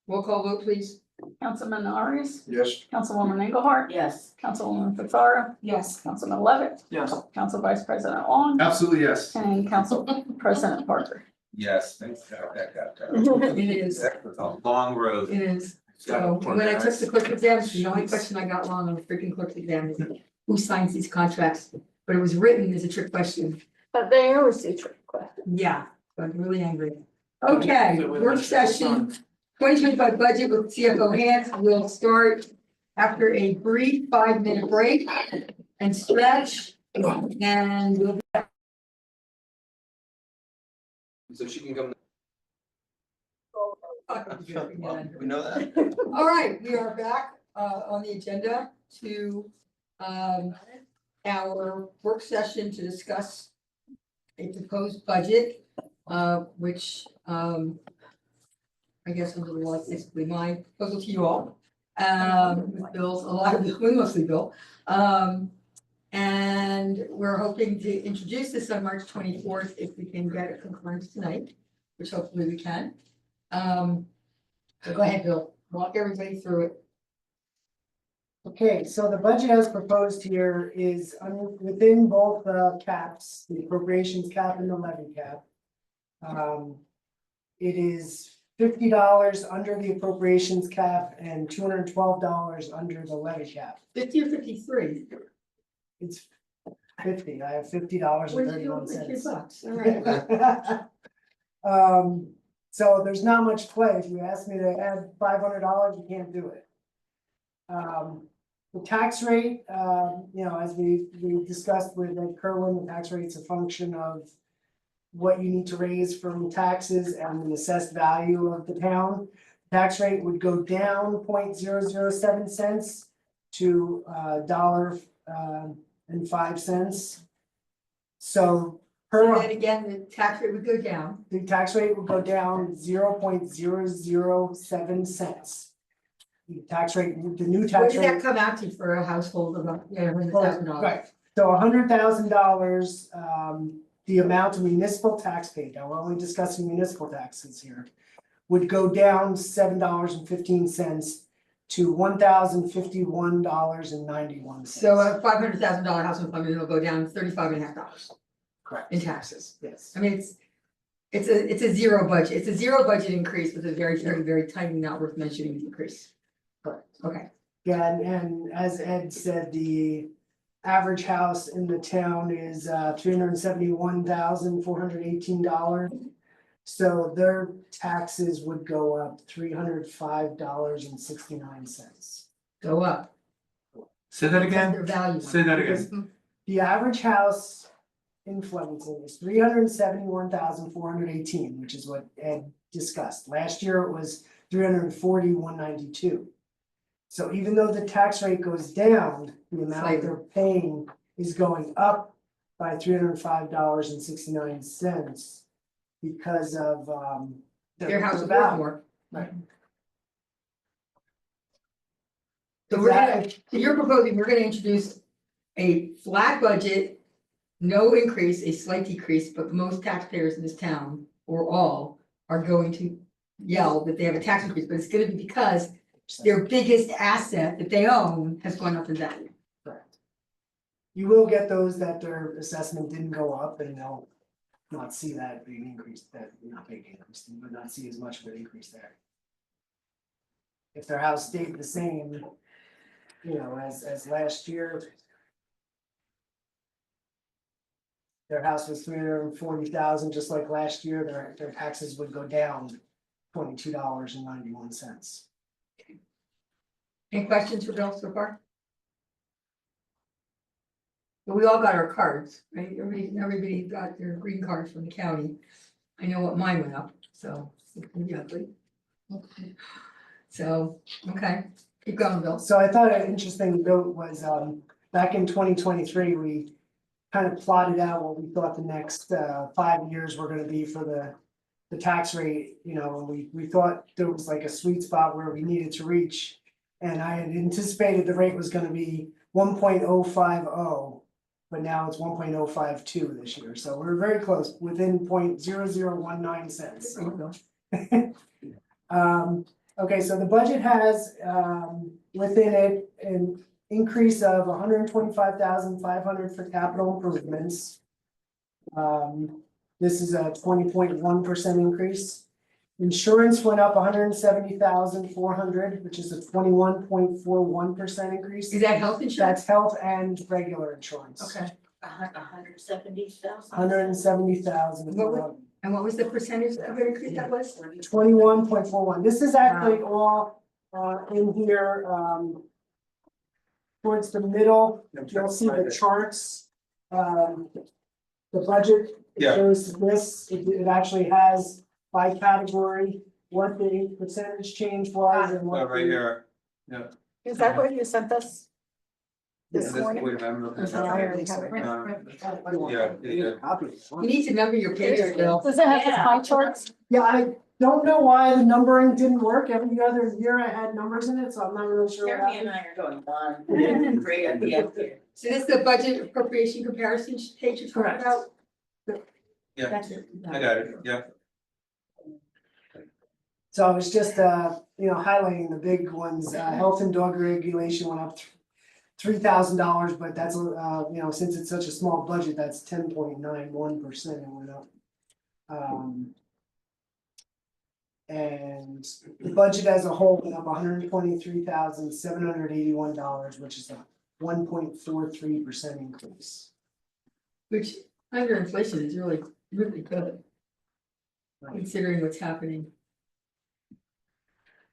Speaker 1: Roll call vote, please.
Speaker 11: Councilman Arias.
Speaker 12: Yes.
Speaker 11: Councilwoman Engelhardt.
Speaker 5: Yes.
Speaker 11: Councilwoman Fasaro.
Speaker 3: Yes.
Speaker 11: Councilman Levitt.
Speaker 7: Yes.
Speaker 11: Council Vice President Long.
Speaker 4: Absolutely, yes.
Speaker 11: And Council President Parker.
Speaker 19: Yes. Thanks. That
Speaker 1: It is,
Speaker 19: that was a long road.
Speaker 1: it is. So when I took the clerk exams, the only question I got wrong on the freaking clerk exam is who signs these contracts? But it was written as a trick question.
Speaker 11: But they always do trick questions.
Speaker 1: Yeah, so I'm really angry. Okay, work session, 2025 budget with CFO Hans will start after a brief 5-minute break and stretch. And we'll be
Speaker 12: So she can come.
Speaker 1: We
Speaker 19: know that.
Speaker 1: All right, we are back on the agenda to our work session to discuss a proposed budget, which I guess under the law is basically my proposal to you all. With Bill's, a lot of, mostly Bill. And we're hoping to introduce this on March 24th if we can get a concurrence tonight, which hopefully we can. So go ahead, Bill, walk everybody through it.
Speaker 6: Okay, so the budget as proposed here is within both caps, the appropriations cap and the levy cap. It is $50 under the appropriations cap and $212 under the levy cap.
Speaker 1: 50 or 53?
Speaker 6: It's 50, I have $50
Speaker 1: Where'd
Speaker 6: and
Speaker 1: you go
Speaker 6: 31
Speaker 1: with your
Speaker 6: cents.
Speaker 1: bucks? All right.
Speaker 6: So there's not much play. If you ask me to add $500, you can't do it. The tax rate, as we discussed with Ed Kerwin, the tax rate's a function of what you need to raise from taxes and the assessed value of the town. Tax rate would go down 0.007 cents to $1.05. So
Speaker 1: Say that again, the tax rate would go down.
Speaker 6: the tax rate will go down 0.007 cents. the tax rate, the new
Speaker 1: What
Speaker 6: tax
Speaker 1: does
Speaker 6: rate.
Speaker 1: that come out to for a household of, $100,000?
Speaker 6: Right, so $100,000, the amount of municipal tax paid, now we're only discussing municipal taxes here. Would go down $7.15 to $1,051.91.
Speaker 1: So a $500,000 household income will go down $35.50
Speaker 6: Correct.
Speaker 1: in taxes.
Speaker 6: Yes.
Speaker 1: I mean, it's a zero budget, it's a zero budget increase with a very tiny, not worth mentioning increase.
Speaker 6: Correct.
Speaker 1: Okay,
Speaker 6: Yeah, and as Ed said, the average house in the town is $371,418. So their taxes would go up $305.69.
Speaker 1: go up.
Speaker 12: Say that
Speaker 1: Because
Speaker 12: again?
Speaker 1: their value.
Speaker 12: Say that
Speaker 6: Because
Speaker 12: again.
Speaker 6: the average house in Flemington is $371,418, which is what Ed discussed. Last year it was $340,192. So even though the tax rate goes down, the amount they're paying is going up by $305.69 because of
Speaker 1: Their house is worth
Speaker 6: value.
Speaker 1: more.
Speaker 6: Right.
Speaker 1: So so you're proposing, we're gonna introduce a flat budget, no increase, a slight decrease, but most taxpayers in this town, or all, are going to yell that they have a tax increase, but it's gonna be because their biggest asset that they own has gone up in value.
Speaker 6: Correct. You will get those that their assessment didn't go up and they'll not see that big increase, that not big increase, they would not see as much of an increase there. If their house stayed the same, you know, as last year. Their house was $340,000, just like last year, their taxes would go down $22.91.
Speaker 1: Any questions for Bill so far? But we all got our cards, right? Everybody got their green cards from the county. I know what mine went up, so it's gonna be ugly. Okay. So, okay, keep going, Bill.
Speaker 6: So I thought an interesting note was, back in 2023, we kind of plotted out what we thought the next 5 years were gonna be for the tax rate, you know, and we thought there was like a sweet spot where we needed to reach. And I had anticipated the rate was gonna be 1.050, but now it's 1.052 this year, so we're very close, within 0.0019 cents. Okay, so the budget has within it an increase of $125,500 for capital improvements. This is a 20.1% increase. Insurance went up $170,400, which is a 21.41% increase.
Speaker 1: Is that health insurance?
Speaker 6: That's health and regular insurance.
Speaker 1: Okay.
Speaker 5: 170,000.
Speaker 6: $170,000.
Speaker 1: And what was the percentage of increase that was?
Speaker 6: 21.41. This is actually all in here towards the middle, you'll see the charts. The budget
Speaker 12: Yeah.
Speaker 6: shows this, it actually has by category what the percentage change was and what.
Speaker 12: Right here, yeah.
Speaker 18: Is that what you sent us this
Speaker 12: This-
Speaker 18: morning?
Speaker 12: wait, I'm looking at
Speaker 18: I already
Speaker 12: it.
Speaker 18: have it.
Speaker 12: Yeah.
Speaker 1: You need to number your pages, Bill.
Speaker 18: Does it have the pie charts?
Speaker 6: Yeah, I don't know why the numbering didn't work. Every other year I had numbers in it, so I'm not really sure. what
Speaker 5: Jeremy and
Speaker 6: happened.
Speaker 5: I are going on, great at the end here.
Speaker 1: So this is the budget appropriation comparison page you're talking
Speaker 6: Correct.
Speaker 1: about?
Speaker 12: Yeah,
Speaker 1: That's it.
Speaker 12: I got it, yeah.
Speaker 6: So I was just, highlighting the big ones, health and dog regulation went up $3,000, but that's, since it's such a small budget, that's 10.91% it went up. And the budget as a whole went up $123,781, which is a 1.43% increase.
Speaker 1: Which under inflation is really, really good. Considering what's happening.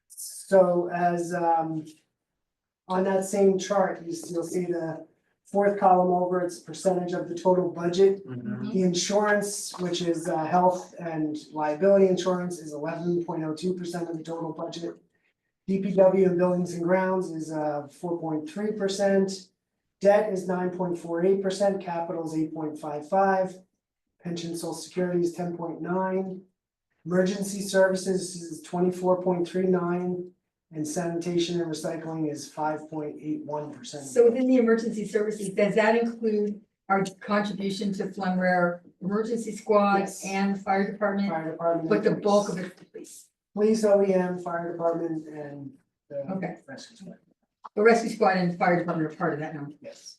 Speaker 6: So as on that same chart, you'll see the fourth column over, it's percentage of the total budget. The insurance, which is health and liability insurance, is 11.02% of the total budget. DPW and buildings and grounds is 4.3%. Debt is 9.48%, capital is 8.55%. Pension social security is 10.9%. Emergency services is 24.39%. And sanitation and recycling is 5.81%.
Speaker 1: So within the emergency services, does that include our contribution to Flemrare Emergency Squad
Speaker 6: Yes.
Speaker 1: and Fire Department?
Speaker 6: Fire department.
Speaker 1: But the
Speaker 6: and
Speaker 1: bulk of
Speaker 6: police.
Speaker 1: it, is police.
Speaker 6: Police, OEM, fire department, and the
Speaker 1: Okay.
Speaker 6: rescue squad.
Speaker 1: The rescue squad and fire department are part of that number.
Speaker 6: Yes.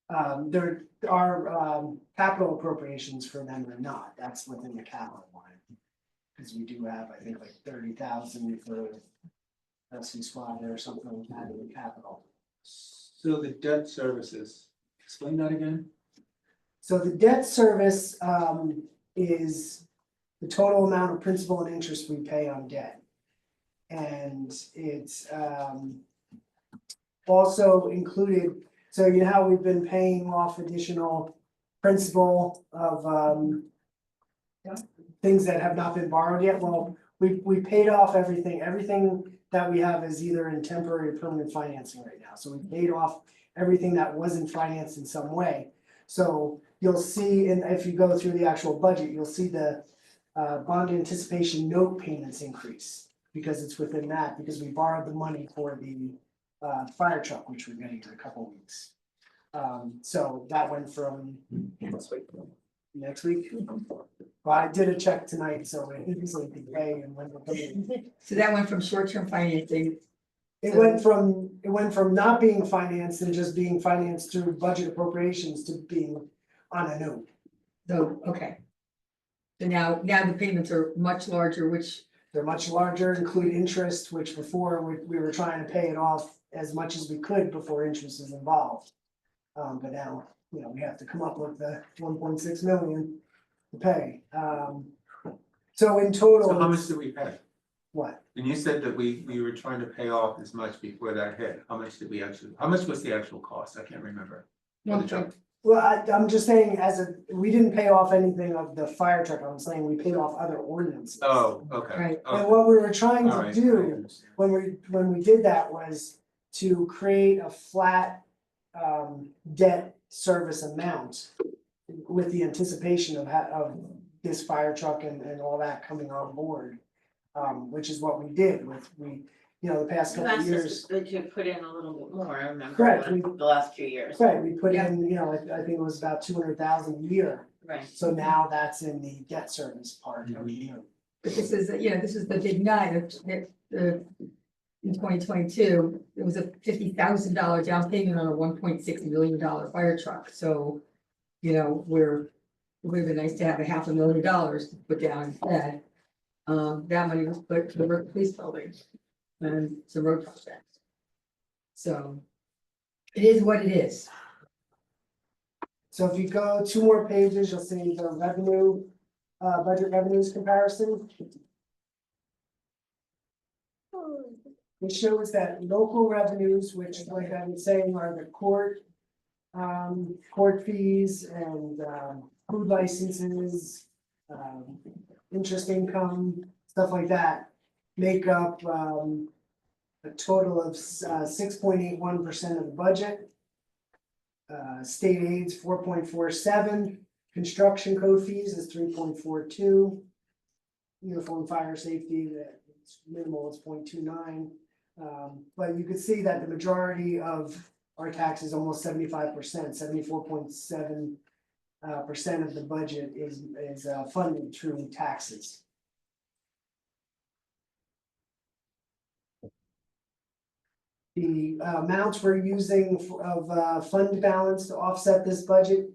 Speaker 6: There are, capital appropriations for them or not, that's within the capital line. Cause we do have, I think, like 30,000 for rescue squad or something like that in the capital.
Speaker 12: So the debt services, explain that again?
Speaker 6: So the debt service, is the total amount of principal and interest we pay on debt. And it's, also included, so you know how we've been paying off additional principal of, things that have not been borrowed yet, well, we paid off everything that we have is either in temporary or permanent financing right now, so we paid off everything that wasn't financed in some way. So you'll see, and if you go through the actual budget, you'll see the bond anticipation note payments increase. Because it's within that, because we borrowed the money for the fire truck, which we're getting in a couple weeks. So that went from next week. Well, I did a check tonight, so it easily could pay and when we're coming.
Speaker 1: So that went from short-term financing.
Speaker 6: It went from not being financed and just being financed through budget appropriations to being on a note.
Speaker 1: So, okay. So now the payments are much larger, which
Speaker 6: they're much larger, include interest, which before we were trying to pay it off as much as we could before interest is involved. But now, we have to come up with the 1.6 million to pay. So in total.
Speaker 12: So how much did we pay?
Speaker 6: What?
Speaker 12: And you said that we were trying to pay off as much before that hit. How much was the actual cost? I can't remember. For the truck.
Speaker 6: Well, I'm just saying, we didn't pay off anything of the fire truck, I'm saying we paid off other ordinances.
Speaker 12: Oh, okay.
Speaker 1: Right.
Speaker 6: And what we were trying
Speaker 12: All
Speaker 6: to
Speaker 12: right,
Speaker 6: do
Speaker 12: I understand.
Speaker 6: when we did that was to create a flat debt service amount with the anticipation of this fire truck and all that coming on board, which is what we did the past couple of years.
Speaker 5: But you put in a little bit more, I remember,
Speaker 6: Correct.
Speaker 5: the last few years.
Speaker 6: Right, we put in, I think it was about 200,000 a year,
Speaker 5: Right.
Speaker 6: so now that's in the debt service part of the year.
Speaker 1: But this is the big night in 2022, it was a $50,000 down payment on a $1.6 million fire truck, so. It would have been nice to have $500,000 to put down instead. That money was put to the police building and some road projects. So it is what it is.
Speaker 6: So if you go 2 more pages, you'll see the revenue, budget revenues comparison. It shows that local revenues, which like I was saying are the court fees and food licenses, interest income, stuff like that, make up a total of 6.81% of the budget. State aids 4.47, construction code fees is 3.42. Uniform fire safety, that it's minimal, it's 0.29. But you can see that the majority of our taxes, almost 75%, 74.7% of the budget is funded through taxes. The amounts we're using of fund balance to offset this budget,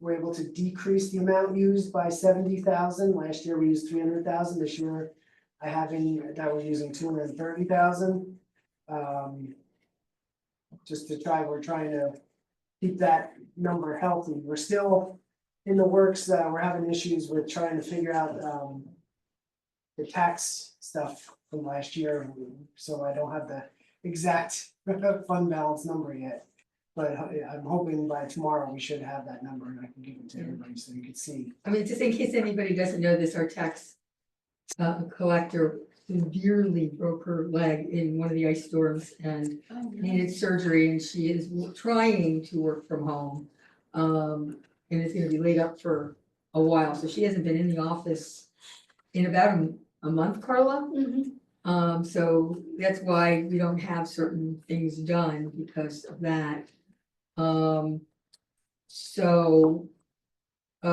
Speaker 6: we're able to decrease the amount used by 70,000. Last year we used 300,000. This year we're using 230,000. We're trying to keep that number healthy. We're still in the works, we're having issues with trying to figure out the tax stuff from last year, so I don't have the exact fund balance number yet. But I'm hoping by tomorrow we should have that number and I can give it to everybody so you can see.
Speaker 1: I mean, just in case anybody doesn't know this, our tax collector severely broke her leg in one of the ice storms and needed surgery, and she is trying to work from home. And it's gonna be laid up for a while, so she hasn't been in the office in about a month, Carla. So that's why we don't have certain things done because of that. So, I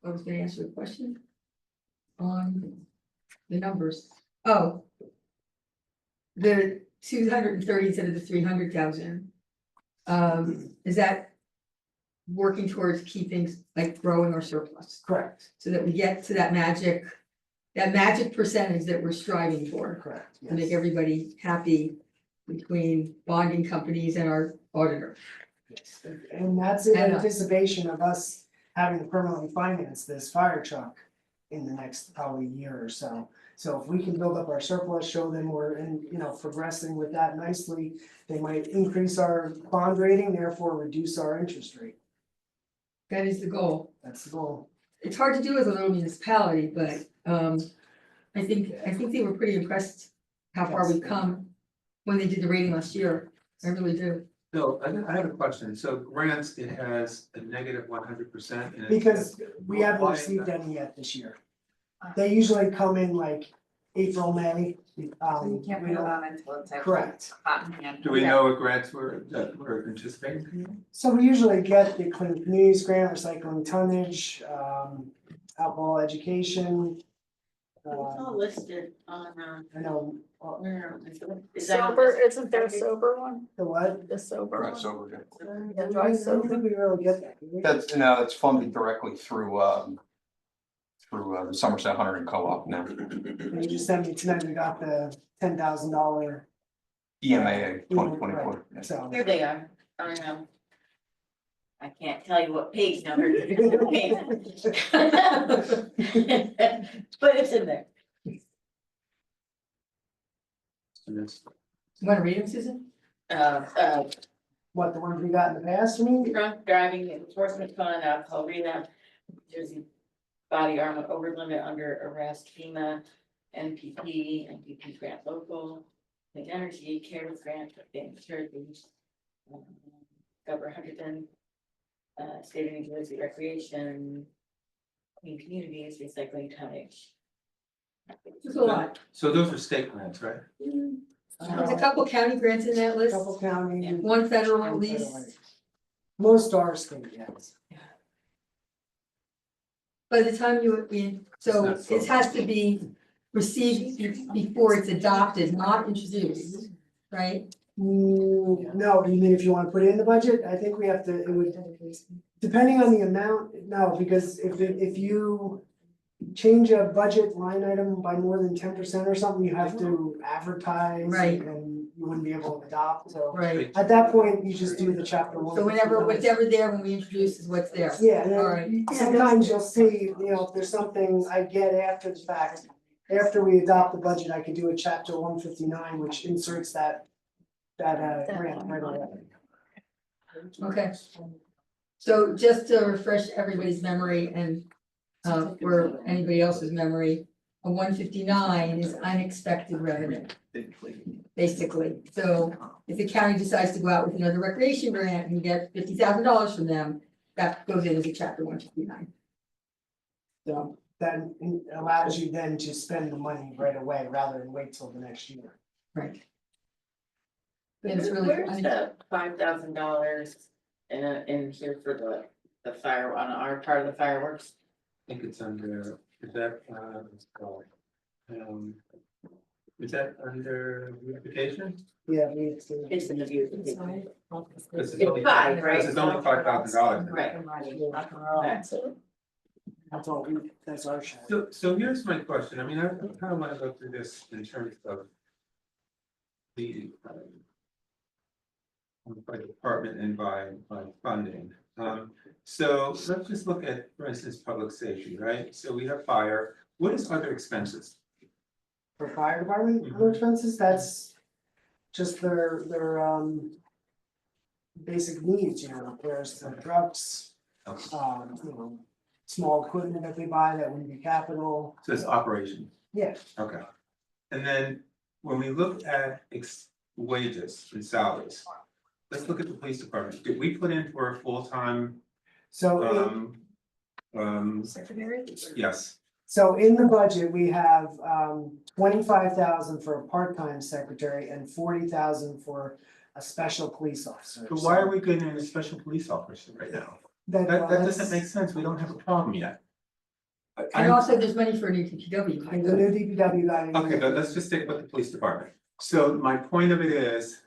Speaker 1: was gonna answer a question on the numbers. Oh. The 230 instead of the 300,000. Is that working towards keeping, like growing our surplus?
Speaker 6: Correct,
Speaker 1: So that we get to that magic percentage that we're striving for,
Speaker 6: correct,
Speaker 1: to make
Speaker 6: yes.
Speaker 1: everybody happy between bonding companies and our auditor.
Speaker 6: Yes. And that's in
Speaker 1: And,
Speaker 6: anticipation of us having to permanently finance this fire truck in the next probably year or so. So if we can build up our surplus, show them we're progressing with that nicely, they might increase our bond rating, therefore reduce our interest rate.
Speaker 1: That is the goal.
Speaker 6: That's the goal.
Speaker 1: It's hard to do as a little municipality, but I think they were pretty impressed how far we've come when they did the rating last year. I really do.
Speaker 12: Bill, I have a question. So grants, it has a negative 100%.
Speaker 6: Because we haven't
Speaker 12: Why-
Speaker 6: received any yet this year. They usually come in like April, May.
Speaker 3: You can't put it on until it's actually
Speaker 6: Correct.
Speaker 3: hot in hand.
Speaker 12: Do we know what grants that we're anticipating?
Speaker 6: So we usually get the Clean Communities Grant, recycling tonnage, alcohol education.
Speaker 5: It's all listed on,
Speaker 6: I know,
Speaker 5: where is that?
Speaker 11: Sober, isn't there a sober one?
Speaker 6: the what?
Speaker 11: The sober
Speaker 2: Drive
Speaker 11: one?
Speaker 2: sober,
Speaker 11: Yeah,
Speaker 6: I
Speaker 11: drive
Speaker 6: don't
Speaker 11: sober.
Speaker 6: think we really get that. do we?
Speaker 2: that's, no, it's funded directly through the Somerset Hunter and Co-op now,
Speaker 6: They just sent me tonight, we got the $10,000.
Speaker 2: EMAA 2024.
Speaker 6: Right, so.
Speaker 5: Here they are, I can't tell you what page number. But it's in there.
Speaker 1: You wanna read them, Susan?
Speaker 6: What, the ones we got in the past, you mean?
Speaker 5: Drunk driving, enforcement fund, alcohol rehab, Jersey body armor over limit under arrest, FEMA, NPP grant local, the energy care grant, Jersey. Governor Huntington, state of New Jersey recreation, clean communities, recycling tonnage.
Speaker 1: There's a lot.
Speaker 12: So those are state grants, right?
Speaker 1: There's a couple county grants in that list,
Speaker 6: Couple county.
Speaker 1: one federal at
Speaker 6: one
Speaker 1: least.
Speaker 6: federal. Most are state, yes.
Speaker 1: By the time so it has to be received before it's adopted, not introduced, right?
Speaker 6: No, you mean if you wanna put it in the budget, I think we have to, it would, depending on the amount, no, because if you change a budget line item by more than 10% or something, you have to advertise.
Speaker 1: Right.
Speaker 6: And you wouldn't be able to adopt, so.
Speaker 1: Right.
Speaker 6: At that point, you just do the chapter one.
Speaker 1: So whatever there when we introduce is what's there.
Speaker 6: Yeah, and
Speaker 1: All right.
Speaker 6: then sometimes you'll see, if there's something I get after the fact, after we adopt the budget, I could do a chapter 159, which inserts that grant right away.
Speaker 1: Okay. So just to refresh everybody's memory and for anybody else's memory, a 159 is unexpected revenue. Basically, so if the county decides to go out with another recreation grant and get $50,000 from them, that goes in as a chapter 159. So
Speaker 6: That allows you then to spend the money right away rather than wait till the next year.
Speaker 1: right. And it's really
Speaker 5: Where's the $5,000 in here for the fire, on our part of the fireworks?
Speaker 12: I think it's under, is that, is that under beautification?
Speaker 6: Yeah,
Speaker 5: It's in the beautification.
Speaker 12: This is
Speaker 5: It's
Speaker 12: only,
Speaker 5: five, right?
Speaker 12: this is only $5,000.
Speaker 5: Right.
Speaker 6: that's all, that's our share.
Speaker 12: So here's my question. I mean, I kind of want to go through this in terms of the by department and by funding. So let's just look at, for instance, public safety, right? So we have fire. What is other expenses?
Speaker 6: For fire department, other expenses, that's just their basic needs, repairs to the trucks. Small equipment that they buy that wouldn't be capital.
Speaker 12: So it's operation.
Speaker 6: Yeah.
Speaker 12: Okay. And then when we look at wages and salaries, let's look at the police department. Did we put in for a full-time?
Speaker 6: So
Speaker 1: Secretary?
Speaker 12: Yes.
Speaker 6: So in the budget, we have 25,000 for a part-time secretary and 40,000 for a special police officer.
Speaker 12: But why are we getting a special police officer right now? That doesn't make sense, we don't have a problem yet.
Speaker 1: And also there's money for a new DPW.
Speaker 6: And the new DPW guy.
Speaker 12: Okay, but let's just stick with the police department. So my point of it is,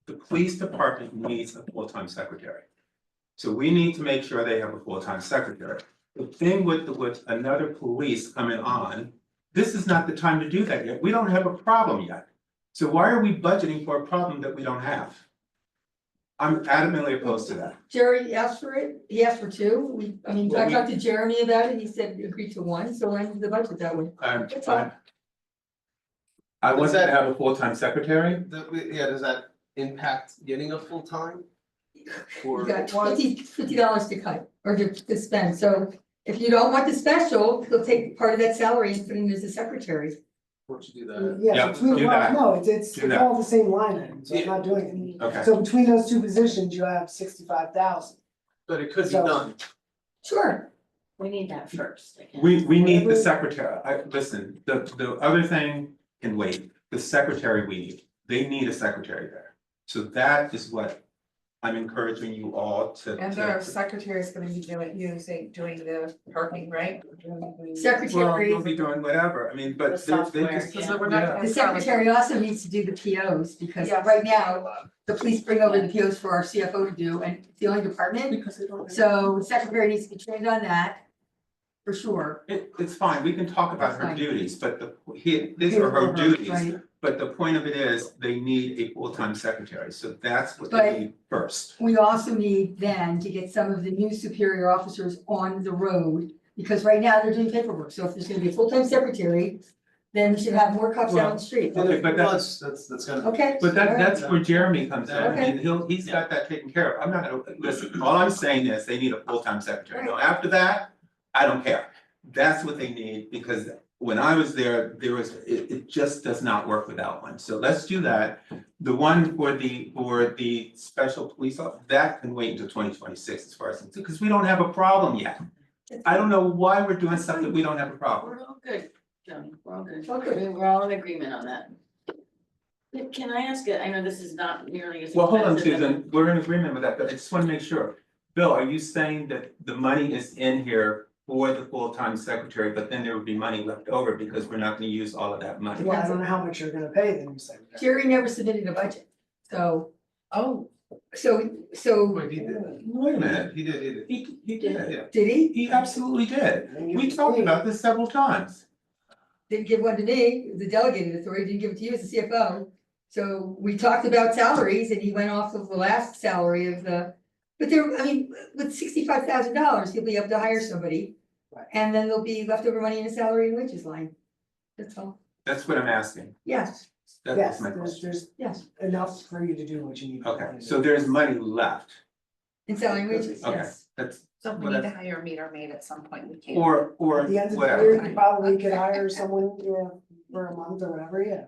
Speaker 12: the police department needs a full-time secretary. So we need to make sure they have a full-time secretary. The thing with another police coming on, this is not the time to do that yet. We don't have a problem yet. So why are we budgeting for a problem that we don't have? I'm adamantly opposed to that.
Speaker 1: Jerry asked for it, he asked for two, I talked to Jeremy about it, he said agree to one, so when the budget that way. That's all.
Speaker 12: I want to have a full-time secretary.
Speaker 4: Does that impact getting a full-time?
Speaker 1: You got $50 to cut or to spend, so if you don't want the special, he'll take part of that salary and put it in as a secretary.
Speaker 4: Once you do that.
Speaker 6: Yeah, between,
Speaker 12: do that.
Speaker 6: no, it's
Speaker 12: Do that.
Speaker 6: all the same line item, so I'm not doing it.
Speaker 12: Okay.
Speaker 6: So between those two positions, you have 65,000.
Speaker 4: But it could be
Speaker 6: So-
Speaker 4: done.
Speaker 1: Sure.
Speaker 5: We need that first. I guess.
Speaker 12: We need the secretary. Listen, the other thing can wait. The secretary they need a secretary there. So that is what I'm encouraging you all to.
Speaker 3: And the secretary is gonna be doing the parking, right?
Speaker 12: Well,
Speaker 1: Secretary,
Speaker 12: you'll be doing whatever. I mean, but
Speaker 5: The software,
Speaker 12: they just.
Speaker 5: yeah.
Speaker 3: So we're not
Speaker 12: Yeah.
Speaker 3: gonna-
Speaker 1: the secretary also needs to do the POs, because
Speaker 3: Yes.
Speaker 1: right now, the police bring over the POs for our CFO to do, and it's the only department.
Speaker 3: Because they don't.
Speaker 1: So the secretary needs to be trained on that, for sure.
Speaker 12: It's fine. We can talk about her
Speaker 1: Fine.
Speaker 12: duties, but these are her duties.
Speaker 1: Right.
Speaker 12: But the point of it is, they need a full-time secretary, so that's what
Speaker 1: But-
Speaker 12: they need first.
Speaker 1: We also need then to get some of the new superior officers on the road, because right now they're doing paperwork, so if there's gonna be a full-time secretary, then we should have more cops out on the street.
Speaker 12: Okay, but that's,
Speaker 4: That's gonna.
Speaker 1: Okay.
Speaker 12: but
Speaker 1: all right.
Speaker 12: that's where Jeremy comes in,
Speaker 1: Okay.
Speaker 12: and he's got that taken care of. I'm not gonna, listen, all I'm saying is, they need a full-time secretary. Now, after that, I don't care. That's what they need, because when I was there, it just does not work without one. So let's do that. The one for the special police officer, that can wait until 2026 as far as, because we don't have a problem yet. I don't know why we're doing stuff that we don't have a problem.
Speaker 5: We're all good, Johnny, we're all good.
Speaker 1: Okay.
Speaker 5: We're all in agreement on that. But can I ask I know this is not nearly as.
Speaker 12: Well, hold on,
Speaker 5: expensive as-
Speaker 12: Susan, we're in agreement with that, but I just wanna make sure. Bill, are you saying that the money is in here for the full-time secretary, but then there would be money left over because we're not gonna use all of that money?
Speaker 6: Well, I don't know how much you're gonna pay the new secretary.
Speaker 1: Jerry never submitted a budget, so, so,
Speaker 4: Wait, he did.
Speaker 12: Wait a minute,
Speaker 4: He did.
Speaker 12: he did,
Speaker 1: did he?
Speaker 12: he absolutely did. We talked about this several times.
Speaker 1: Didn't give one to me, the delegated authority, didn't give it to you as the CFO. So we talked about salaries and he went off of the last salary of but there, with $65,000, he'll be able to hire somebody.
Speaker 6: Right.
Speaker 1: And then there'll be leftover money in the salary and wages line. That's all.
Speaker 12: That's what I'm asking.
Speaker 1: Yes,
Speaker 12: That
Speaker 6: Yes,
Speaker 12: was my question.
Speaker 6: there's
Speaker 1: yes,
Speaker 6: enough for you to do what you need. to
Speaker 12: Okay,
Speaker 6: do.
Speaker 12: so there's money left.
Speaker 1: in salary and wages,
Speaker 12: Okay,
Speaker 1: yes.
Speaker 12: that's,
Speaker 3: So if we need to hire a meter maid at some point, we can.
Speaker 12: or
Speaker 6: At the end of the
Speaker 12: whatever.
Speaker 6: year, you probably could hire someone, for a month or whatever, yeah.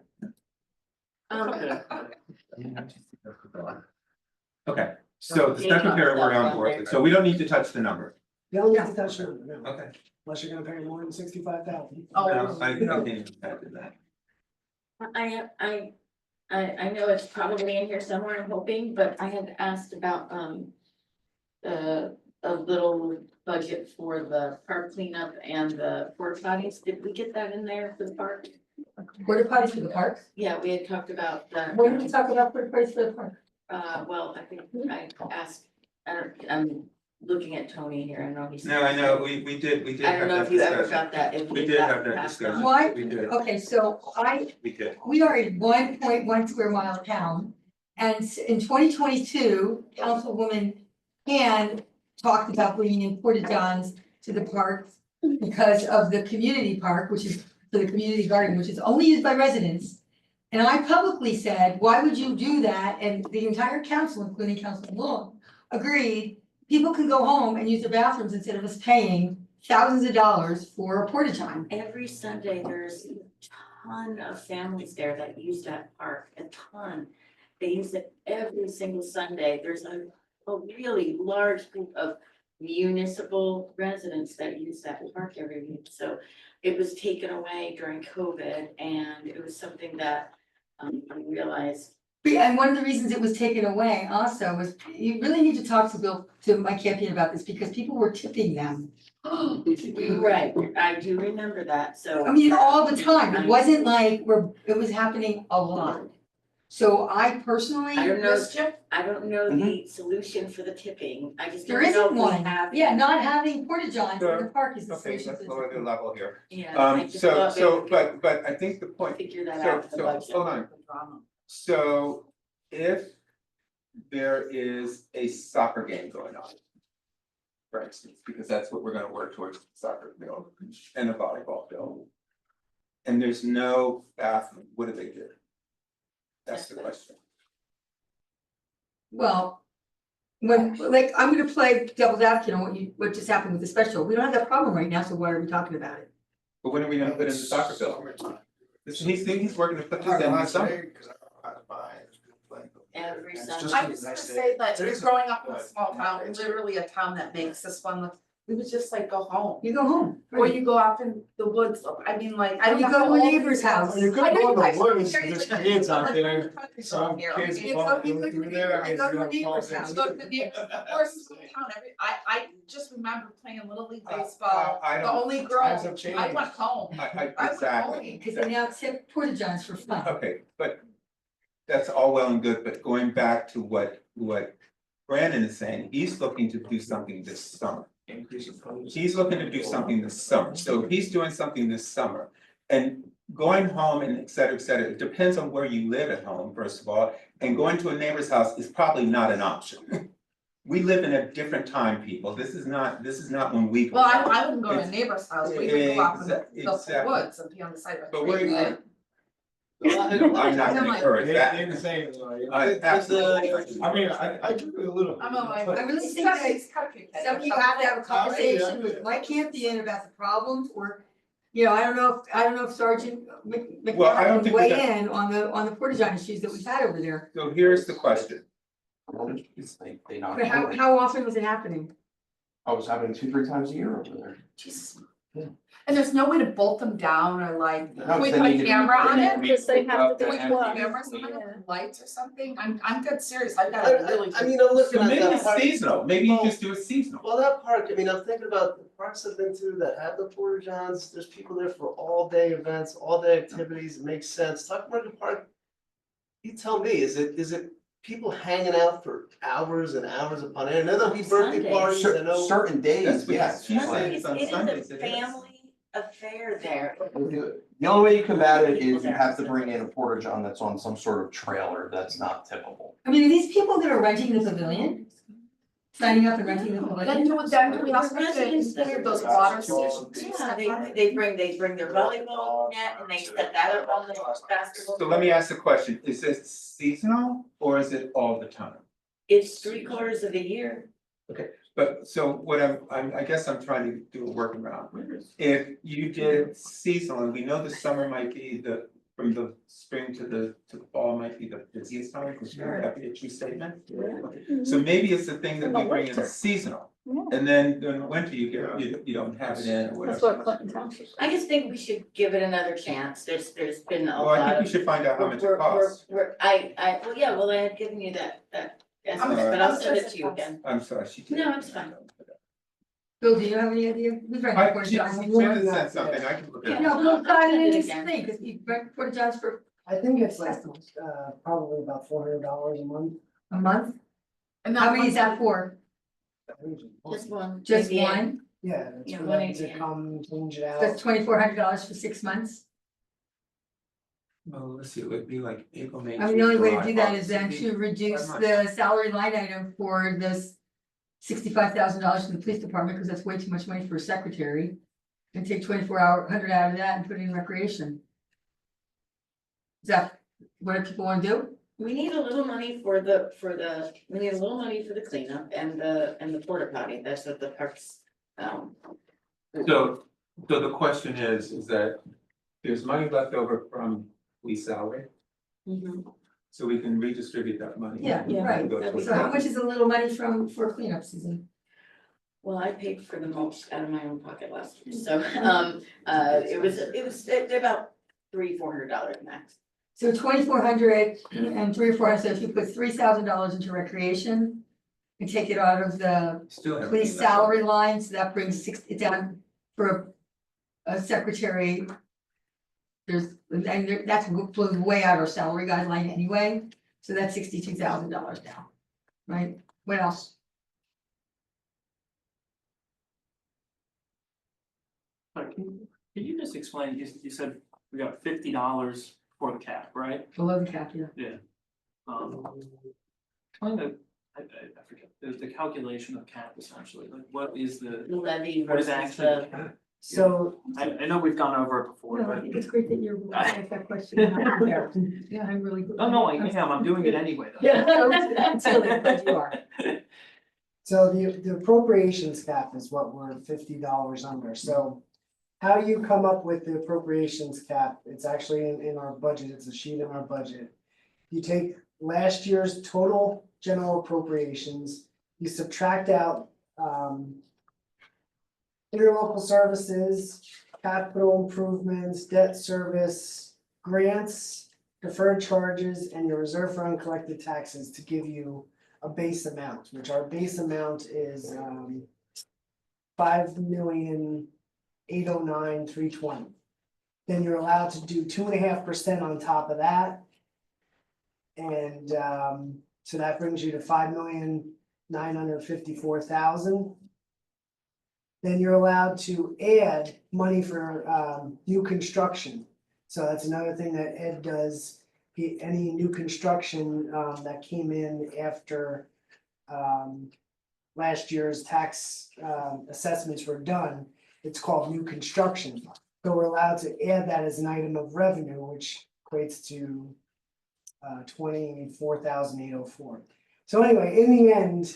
Speaker 12: Okay, so the secretary we're on board with, so we don't need to touch the number.
Speaker 6: You don't need to touch it, no,
Speaker 12: Okay.
Speaker 6: unless you're gonna pay more than 65,000.
Speaker 12: No, I think it's affected that.
Speaker 5: I know it's probably in here somewhere, I'm hoping, but I had asked about, a little budget for the park cleanup and the porta potties. Did we get that in there for the park?
Speaker 1: Porta potties for the park?
Speaker 5: Yeah, we had talked about that.
Speaker 1: When did we talk about porta potties for the park?
Speaker 5: Well, I think I asked, I'm looking at Tony here, I don't know if he's.
Speaker 12: No, I know, we did
Speaker 5: I
Speaker 12: have
Speaker 5: don't know
Speaker 12: that
Speaker 5: if you ever
Speaker 12: discussion.
Speaker 5: got that, if
Speaker 12: We
Speaker 5: we
Speaker 12: did
Speaker 5: got
Speaker 12: have that
Speaker 5: passed
Speaker 12: discussion.
Speaker 5: on.
Speaker 1: Why?
Speaker 12: We did,
Speaker 1: Okay, so
Speaker 12: we did.
Speaker 1: we are a 1.1 square mile town. And in 2022, Councilwoman Han talked about bringing in porta johns to the park because of the community park, which is for the community garden, which is only used by residents. And I publicly said, why would you do that? And the entire council, including Councilman Long, agreed, people can go home and use the bathrooms instead of us paying thousands of dollars for a porta john.
Speaker 5: Every Sunday, there's a ton of families there that use that park, a ton. They use it every single Sunday. There's a really large group of municipal residents that use that park every week, so it was taken away during COVID, and it was something that I realized.
Speaker 1: And one of the reasons it was taken away also was, you really need to talk to Bill, to Mike Campion about this, because people were tipping them.
Speaker 5: Right, I do remember that, so.
Speaker 1: I mean, all the time, it wasn't like it was happening a lot. So I personally.
Speaker 5: I don't know,
Speaker 1: Mischief?
Speaker 5: I don't know the solution for the tipping, I just
Speaker 1: There
Speaker 5: don't know if
Speaker 1: isn't
Speaker 5: we
Speaker 1: one,
Speaker 5: have.
Speaker 1: yeah, not having porta johns in the park is the
Speaker 12: Okay,
Speaker 1: solution.
Speaker 12: let's lower the level here.
Speaker 5: Yeah, I just thought maybe we could
Speaker 12: But I think the point,
Speaker 5: figure that
Speaker 12: so,
Speaker 5: out in the
Speaker 12: so,
Speaker 5: budget.
Speaker 12: hold on.
Speaker 5: Drama.
Speaker 12: So if there is a soccer game going on, for instance, because that's what we're gonna work towards, soccer field and a volleyball field. And there's no bathroom, what do? That's the question.
Speaker 1: Well, when, like, I'm gonna play devil's advocate on what just happened with the special, we don't have that problem right now, so why are we talking about it?
Speaker 12: But when are we gonna put in the soccer field? He's working to put this in the summer.
Speaker 5: Every Sunday.
Speaker 3: I was gonna say that you're growing up in a small town, literally a town that makes this one, we would just like go home.
Speaker 1: You go home.
Speaker 3: Or you go out in the woods, I mean, like, I don't
Speaker 1: You
Speaker 3: know.
Speaker 1: go
Speaker 3: how
Speaker 1: to a
Speaker 3: old
Speaker 1: neighbor's
Speaker 3: these
Speaker 1: house.
Speaker 3: are.
Speaker 4: You could
Speaker 3: I know
Speaker 4: go in the
Speaker 3: guys are
Speaker 4: woods,
Speaker 3: very,
Speaker 4: there's
Speaker 3: like,
Speaker 4: kids out
Speaker 3: like,
Speaker 4: there,
Speaker 3: country
Speaker 4: some
Speaker 3: here.
Speaker 4: kids
Speaker 3: You
Speaker 4: walk
Speaker 3: go- you
Speaker 4: through
Speaker 3: go-
Speaker 4: there, I
Speaker 3: you go to a
Speaker 4: mean,
Speaker 3: neighbor's
Speaker 4: you
Speaker 3: house.
Speaker 4: have
Speaker 3: Go to the neighbor's, or some town, I just remember playing Little League baseball,
Speaker 12: I
Speaker 3: the
Speaker 12: don't-
Speaker 3: only girl,
Speaker 4: times have
Speaker 3: I
Speaker 4: changed.
Speaker 3: went home.
Speaker 12: I
Speaker 3: went
Speaker 12: exactly.
Speaker 3: home.
Speaker 1: Cause they now accept porta johns for fun.
Speaker 12: Okay, but that's all well and good, but going back to what Brandon is saying, he's looking to do something this summer. He's looking to do something this summer, so if he's doing something this summer and going home and et cetera, it depends on where you live at home, first of all, and going to a neighbor's house is probably not an option. We live in a different time, people, this is not when we.
Speaker 3: Well, I wouldn't go to a neighbor's house, we would go out in the
Speaker 12: Exactly.
Speaker 3: woods and be on the side of a
Speaker 12: But
Speaker 3: tree.
Speaker 12: where- I'm not gonna encourage that.
Speaker 4: They're the same,
Speaker 12: I absolutely.
Speaker 4: I mean, I do it a little.
Speaker 3: I'm a, like,
Speaker 1: I really think that
Speaker 3: country kid.
Speaker 1: some of you have to have a conversation with Mike Campion about the problems, or, you know, I don't know if Sergeant
Speaker 12: Well, I don't
Speaker 1: McMahon
Speaker 12: think
Speaker 1: weigh
Speaker 12: we got-
Speaker 1: in on the porta john issues that we've had over there.
Speaker 12: So here's the question,
Speaker 1: But how often was it happening?
Speaker 2: I was happening 2-3 times a year over there.
Speaker 3: Jesus. And there's no way to bolt them down or like,
Speaker 2: No,
Speaker 3: we
Speaker 2: then
Speaker 3: put
Speaker 2: you
Speaker 3: a
Speaker 2: get-
Speaker 3: camera on it?
Speaker 11: Because they have to
Speaker 3: We
Speaker 11: be
Speaker 3: put
Speaker 11: plugged.
Speaker 3: cameras on it, lights or something, I'm dead serious, I've got a really.
Speaker 4: I mean, I'm looking
Speaker 12: so
Speaker 4: at
Speaker 12: maybe
Speaker 4: that
Speaker 12: it's
Speaker 4: park.
Speaker 12: seasonal, maybe you
Speaker 4: Well-
Speaker 12: just do it seasonal.
Speaker 4: Well, that park, I mean, I'm thinking about the parks I've been to that have the porta johns, there's people there for all day events, all day activities, it makes sense. Tuck Market Park, you tell me, is it people hanging out for hours and hours upon end? I know there'll be birthday
Speaker 5: Sundays.
Speaker 4: parties, I know.
Speaker 2: Certain
Speaker 12: That's
Speaker 2: days,
Speaker 12: what
Speaker 2: yes.
Speaker 12: she said.
Speaker 5: It
Speaker 12: It's on
Speaker 5: is
Speaker 12: Sundays,
Speaker 5: a
Speaker 12: it is.
Speaker 5: family affair there.
Speaker 2: The only way you combat it is you have to bring in a porta john that's on some sort of trailer that's not typical.
Speaker 1: I mean, are these people that are renting the pavilion? Signing up and renting the
Speaker 3: Then
Speaker 1: pavilion?
Speaker 3: do we also have
Speaker 5: Residents that
Speaker 3: to,
Speaker 5: are-
Speaker 3: those water stations?
Speaker 5: Yeah, they bring their volleyball net and they set that up on the basketball.
Speaker 12: So let me ask the question, is it seasonal or is it all the time?
Speaker 5: It's 3/4 of the year.
Speaker 12: But so what I guess I'm trying to do a workaround. If you did seasonal, and we know the summer might be from the spring to the fall might be the busiest time, because you're happy a true statement. So maybe it's the thing that we bring in seasonal, and then in the winter you don't have it in or whatever.
Speaker 11: That's what Clinton Township.
Speaker 5: I just think we should give it another chance. There's been a
Speaker 12: Well,
Speaker 5: lot
Speaker 12: I think
Speaker 5: of.
Speaker 12: we should find out how much it
Speaker 5: We're-
Speaker 12: costs.
Speaker 5: well, I had given you that estimate, but I'll send it to you again.
Speaker 12: I'm sorry, she did.
Speaker 5: No, it's fine.
Speaker 1: Bill, do you have any idea? We've rented
Speaker 12: I
Speaker 1: porta
Speaker 12: just
Speaker 1: johns.
Speaker 12: said something, I can look at it.
Speaker 1: No, Bill got it in his
Speaker 5: Again.
Speaker 1: thing, cause you rent porta johns for
Speaker 6: I think it's like, probably about $400 a month.
Speaker 1: a month?
Speaker 3: And
Speaker 1: How many is that for?
Speaker 5: Just one.
Speaker 1: Just
Speaker 5: maybe
Speaker 1: one?
Speaker 6: Yeah, that's
Speaker 5: Yeah,
Speaker 6: for
Speaker 5: one
Speaker 6: them to
Speaker 5: ATM.
Speaker 6: come change it out.
Speaker 1: That's $2,400 for 6 months?
Speaker 12: Oh, let's see, it would be like April, May.
Speaker 1: I mean, the only way to do that
Speaker 12: July,
Speaker 1: is then
Speaker 12: August,
Speaker 1: to reduce
Speaker 12: September.
Speaker 1: the salary line item for this $65,000 from the police department, because that's way too much money for a secretary. And take 2,400 out of that and put it in recreation. Is that what people wanna do?
Speaker 5: We need a little money for we need a little money for the cleanup and the porta potty. That's what the parks.
Speaker 12: So the question is that there's money left over from police salary, so we can redistribute that money.
Speaker 1: Yeah,
Speaker 12: And
Speaker 1: right.
Speaker 12: go towards
Speaker 1: So how
Speaker 12: that.
Speaker 1: much is a little money for cleanup season?
Speaker 5: Well, I paid for the mulch out of my own pocket last year, so, it was about $300-400 max.
Speaker 1: So 2,400 and 3 or 4, so if you put $3,000 into recreation and take it out of the
Speaker 12: Still have.
Speaker 1: police salary lines, that brings it down for a secretary. That's blows way out our salary guideline anyway, so that's $62,000 now, right? What else?
Speaker 7: Sorry, can you just explain, you said we got $50 for the cap, right?
Speaker 1: Below the cap, yeah.
Speaker 7: Yeah. Trying to, I forget, the calculation of cap essentially, like what is the,
Speaker 5: Levy
Speaker 7: what is
Speaker 5: versus
Speaker 7: actually?
Speaker 5: the,
Speaker 6: So,
Speaker 7: I know we've gone over it before,
Speaker 1: No, I
Speaker 7: but.
Speaker 1: think it's great that you're asking that question. Yeah, I'm really.
Speaker 7: Oh, no, I am, I'm doing it anyway though.
Speaker 1: Yeah, that's silly, but you are.
Speaker 6: so the appropriations cap is what we're $50 under, so. How do you come up with the appropriations cap? It's actually in our budget, it's a sheet in our budget. You take last year's total general appropriations, you subtract out, interlocal services, capital improvements, debt service, grants, deferred charges, and your reserve for uncollected taxes to give you a base amount, which our base amount is, 5,809,320. Then you're allowed to do 2.5% on top of that. And so that brings you to 5,954,000. Then you're allowed to add money for new construction. So that's another thing that Ed does. Any new construction that came in after last year's tax assessments were done, it's called new construction. So we're allowed to add that as an item of revenue, which equates to 24,804. So anyway, in the end,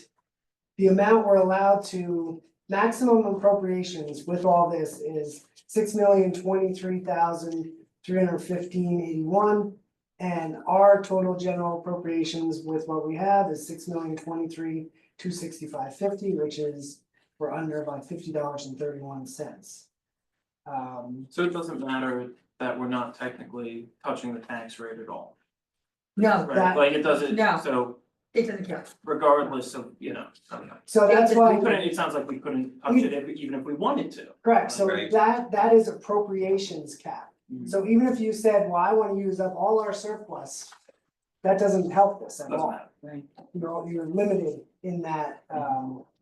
Speaker 6: the amount we're allowed to, maximum appropriations with all this is 6,023,315.81. And our total general appropriations with what we have is 6,023,265.50, which is we're under by $50.31.
Speaker 7: So it doesn't matter that we're not technically touching the tax rate at all,
Speaker 1: No,
Speaker 7: right?
Speaker 1: that,
Speaker 7: Like it doesn't,
Speaker 1: no.
Speaker 7: so
Speaker 1: it doesn't count.
Speaker 7: regardless of, you know, okay.
Speaker 6: So that's why.
Speaker 7: We couldn't, it sounds like we couldn't touch it even if we wanted to.
Speaker 6: Correct, so
Speaker 7: Right.
Speaker 6: that is appropriations cap.
Speaker 7: Mhm.
Speaker 6: So even if you said, well, I wanna use up all our surplus, that doesn't help this at
Speaker 7: Doesn't
Speaker 6: all.
Speaker 7: matter.
Speaker 5: right,
Speaker 6: You're limited in that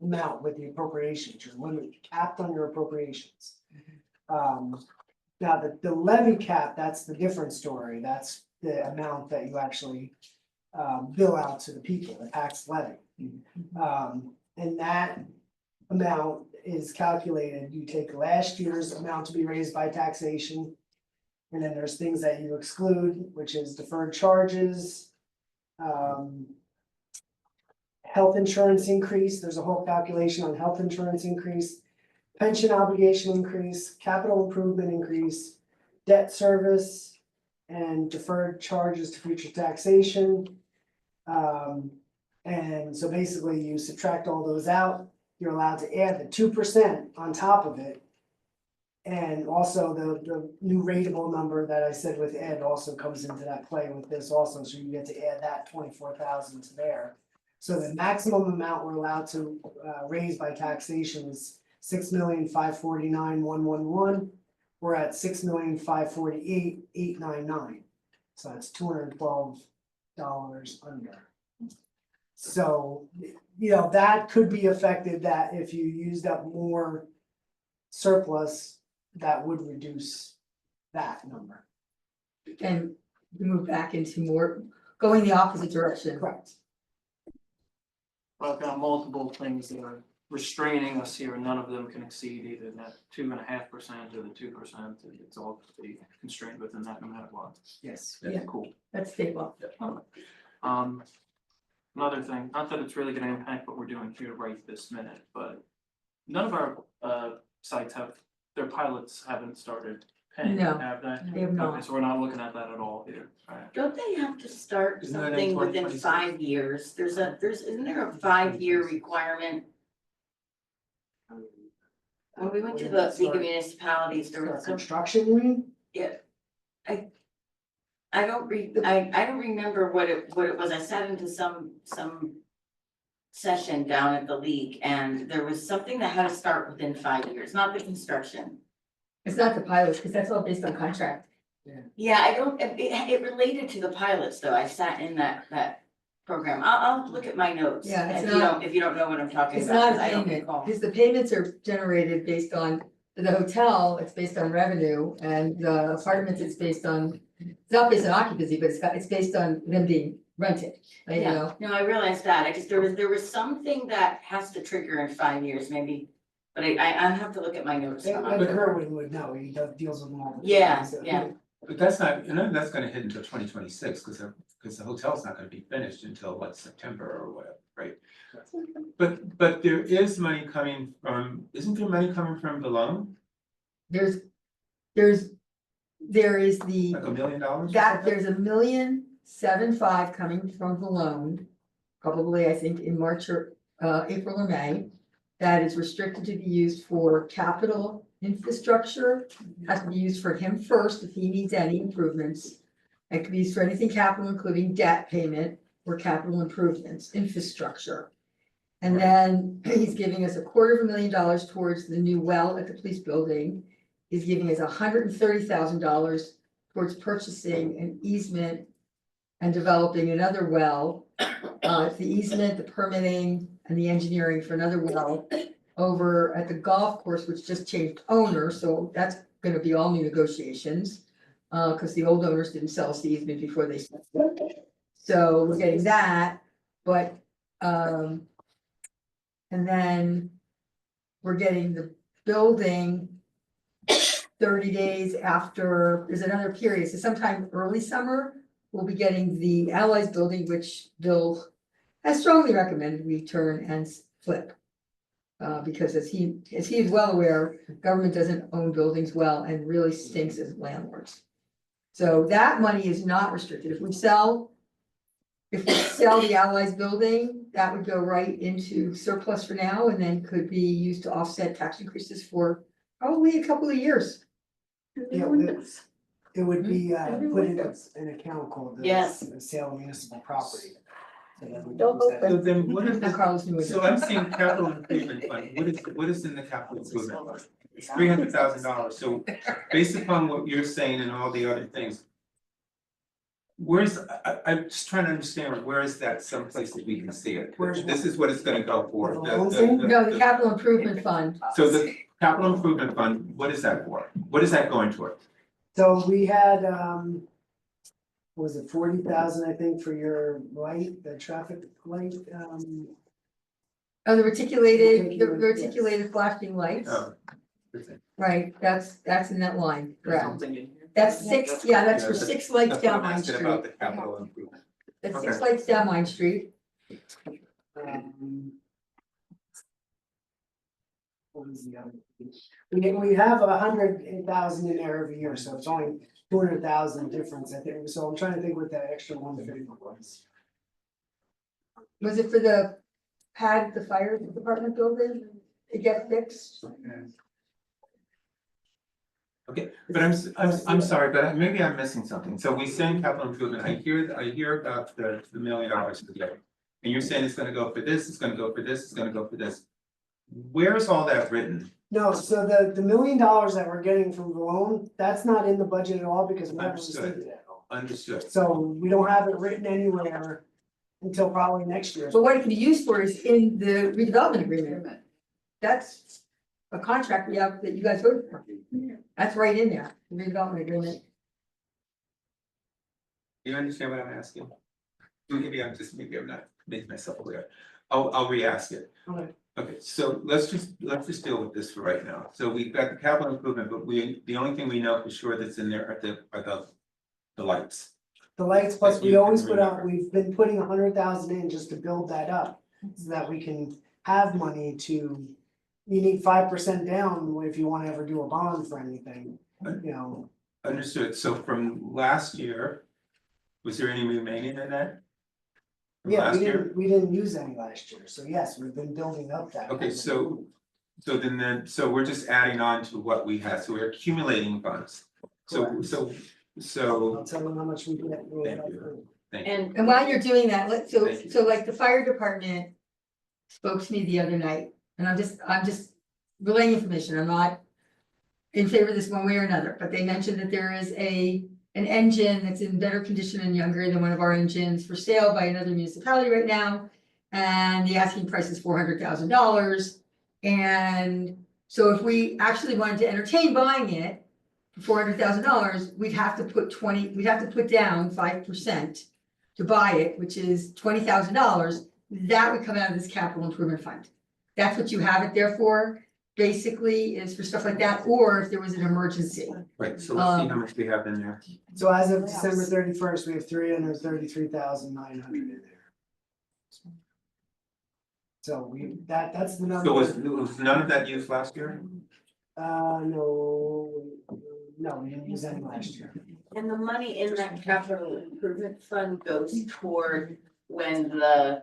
Speaker 6: amount with the appropriations, you're limited, capped on your appropriations. Now, the levy cap, that's the different story, that's the amount that you actually bill out to the people, the tax levy. And that amount is calculated, you take last year's amount to be raised by taxation. And then there's things that you exclude, which is deferred charges. Health insurance increase, there's a whole calculation on health insurance increase. Pension obligation increase, capital improvement increase, debt service, and deferred charges to future taxation. And so basically you subtract all those out, you're allowed to add the 2% on top of it. And also the new rateable number that I said with Ed also comes into that play with this also, so you get to add that 24,000 to there. So the maximum amount we're allowed to raise by taxation is 6,549,111. We're at 6,548,899. So that's $212 under. So, you know, that could be affected, that if you used up more surplus, that would reduce that number.
Speaker 1: And move back into more, going the opposite direction.
Speaker 6: Correct.
Speaker 7: I've got multiple things that are restraining us here, and none of them can exceed either that 2.5% or the 2%. It's all to be constrained within that no matter what.
Speaker 6: Yes.
Speaker 1: Yeah.
Speaker 7: Cool.
Speaker 1: That's stable.
Speaker 7: Another thing, not that it's really gonna impact what we're doing here right this minute, but none of our sites have, their pilots haven't started paying,
Speaker 1: No,
Speaker 7: have they?
Speaker 1: they have not.
Speaker 7: Okay, so we're not looking at that at all here, alright.
Speaker 5: don't they have to start
Speaker 12: Isn't that in
Speaker 5: something within
Speaker 12: 2026?
Speaker 5: 5 years? Isn't there a 5-year requirement? When we went to the League of Municipalities, there was some,
Speaker 6: Construction, you mean?
Speaker 5: yeah. I don't remember what it was. I sat into some session down at the league and there was something that had to start within 5 years, not the construction.
Speaker 1: It's not the pilots, because that's all based on contract.
Speaker 5: Yeah, I don't, it related to the pilots though. I sat in that program. I'll look at my notes.
Speaker 1: Yeah, it's
Speaker 5: If you don't know what I'm talking
Speaker 1: It's
Speaker 5: about,
Speaker 1: not a
Speaker 5: 'cause I don't
Speaker 1: payment,
Speaker 5: recall.
Speaker 1: because the payments are generated based on, the hotel, it's based on revenue, and the apartments, it's based on, it's not based on occupancy, but it's based on them being rented, like, you know.
Speaker 5: No, I realized that. I just, there was something that has to trigger in 5 years, maybe. But I have to look at my notes.
Speaker 6: Ed Kerwin would know, he deals with them all the time.
Speaker 5: Yeah,
Speaker 6: so-
Speaker 5: yeah.
Speaker 12: But that's not, none of that's gonna hit until 2026, because the hotel's not gonna be finished until what, September or whatever, right? But there is money coming from, isn't there money coming from the loan,
Speaker 1: There is the,
Speaker 12: like $1 million?
Speaker 1: that, there's 1,750,000 coming from the loan. Probably, I think, in March or April or May, that is restricted to be used for capital infrastructure. Has to be used for him first if he needs any improvements. It can be used for anything capital, including debt payment or capital improvements, infrastructure. And then he's giving us $250,000 towards the new well at the police building. He's giving us $130,000 towards purchasing an easement and developing another well. It's the easement, the permitting, and the engineering for another well over at the golf course, which just changed owner, so that's gonna be all new negotiations. Cause the old owners didn't sell us the easement before they. So we're getting that, but, and then we're getting the building 30 days after, there's another period, so sometime early summer, we'll be getting the Allies building, which Bill has strongly recommended we turn and flip. Because as he is well aware, government doesn't own buildings well and really stinks as landlords. So that money is not restricted. If we sell the Allies building, that would go right into surplus for now and then could be used to offset tax increases for probably a couple of years.
Speaker 6: Yeah, it would be put in an account called the sale of municipal property. So that we
Speaker 1: Don't
Speaker 6: use that.
Speaker 12: So then what is
Speaker 1: Now Carlos knew it.
Speaker 12: So I'm seeing capital improvement fund, what is in the capital improvement fund? It's $300,000, so based upon what you're saying and all the other things. I'm just trying to understand, where is that someplace that we can see it? This is what it's gonna go for.
Speaker 1: No, the capital improvement fund.
Speaker 12: So the capital improvement fund, what is that for? What is that going toward?
Speaker 6: So we had, what was it 40,000, I think, for your light, the traffic light,
Speaker 1: Oh, the reticulated flashing lights,
Speaker 12: Oh.
Speaker 1: right, that's in that line, correct.
Speaker 7: Something in here.
Speaker 1: That's six, yeah, that's for 6 lights
Speaker 12: That's what
Speaker 1: down
Speaker 12: I'm
Speaker 1: Main
Speaker 12: asking
Speaker 1: Street.
Speaker 12: about the capital improvement.
Speaker 1: That's 6
Speaker 12: Okay.
Speaker 1: lights down Main Street.
Speaker 6: What was the other? We have 100,000 in there every year, so it's only 200,000 difference, I think, so I'm trying to think what that extra 150 was.
Speaker 1: Was it for the pad at the fire department building to get fixed?
Speaker 12: Okay, but I'm sorry, but maybe I'm missing something. So we saying capital improvement, I hear about the $1 million today. And you're saying it's gonna go for this, it's gonna go for this, it's gonna go for this. Where is all that written?
Speaker 6: No, so the $1 million that we're getting from the loan, that's not in the budget at all because we haven't received it at all.
Speaker 12: Understood.
Speaker 6: So we don't have it written anywhere until probably next year.
Speaker 1: But what it can be used for is in the redevelopment agreement. That's a contract we have that you guys voted for. That's right in there, the redevelopment agreement.
Speaker 12: You understand what I'm asking? Maybe I'm not making myself aware. I'll re-ask it.
Speaker 6: Okay.
Speaker 12: Okay, so let's just deal with this for right now. So we've got the capital improvement, but the only thing we know for sure that's in there are the lights.
Speaker 6: The lights, plus
Speaker 12: That
Speaker 6: we
Speaker 12: you
Speaker 6: always
Speaker 12: can
Speaker 6: put out,
Speaker 12: remember.
Speaker 6: we've been putting 100,000 in just to build that up. So that we can have money to, you need 5% down if you wanna ever do a bond for anything, you know.
Speaker 12: Understood. So from last year, was there any remaining in that? From
Speaker 6: Yeah,
Speaker 12: last year?
Speaker 6: we didn't use any last year, so yes, we've been building up that.
Speaker 12: Okay, so So we're just adding on to what we had, so we're accumulating funds. So
Speaker 6: I'll tell them how much we get.
Speaker 12: Thank you. Thank you.
Speaker 1: And while you're doing that, so
Speaker 12: Thank you.
Speaker 1: so like the fire department spoke to me the other night, and I'm just relaying information, I'm not in favor of this one way or another, but they mentioned that there is an engine that's in better condition and younger than one of our engines for sale by another municipality right now. And the asking price is $400,000. And so if we actually wanted to entertain buying it for $400,000, we'd have to put down 5% to buy it, which is $20,000. That would come out of this capital improvement fund. That's what you have it there for, basically, is for stuff like that, or if there was an emergency.
Speaker 12: Right, so let's see how much we have in there.
Speaker 6: So as of December 31st, we have 333,900 in there. So that's the number.
Speaker 12: So was none of that used last year?
Speaker 6: No, we didn't use any last year.
Speaker 5: And the money in that capital improvement fund goes toward when the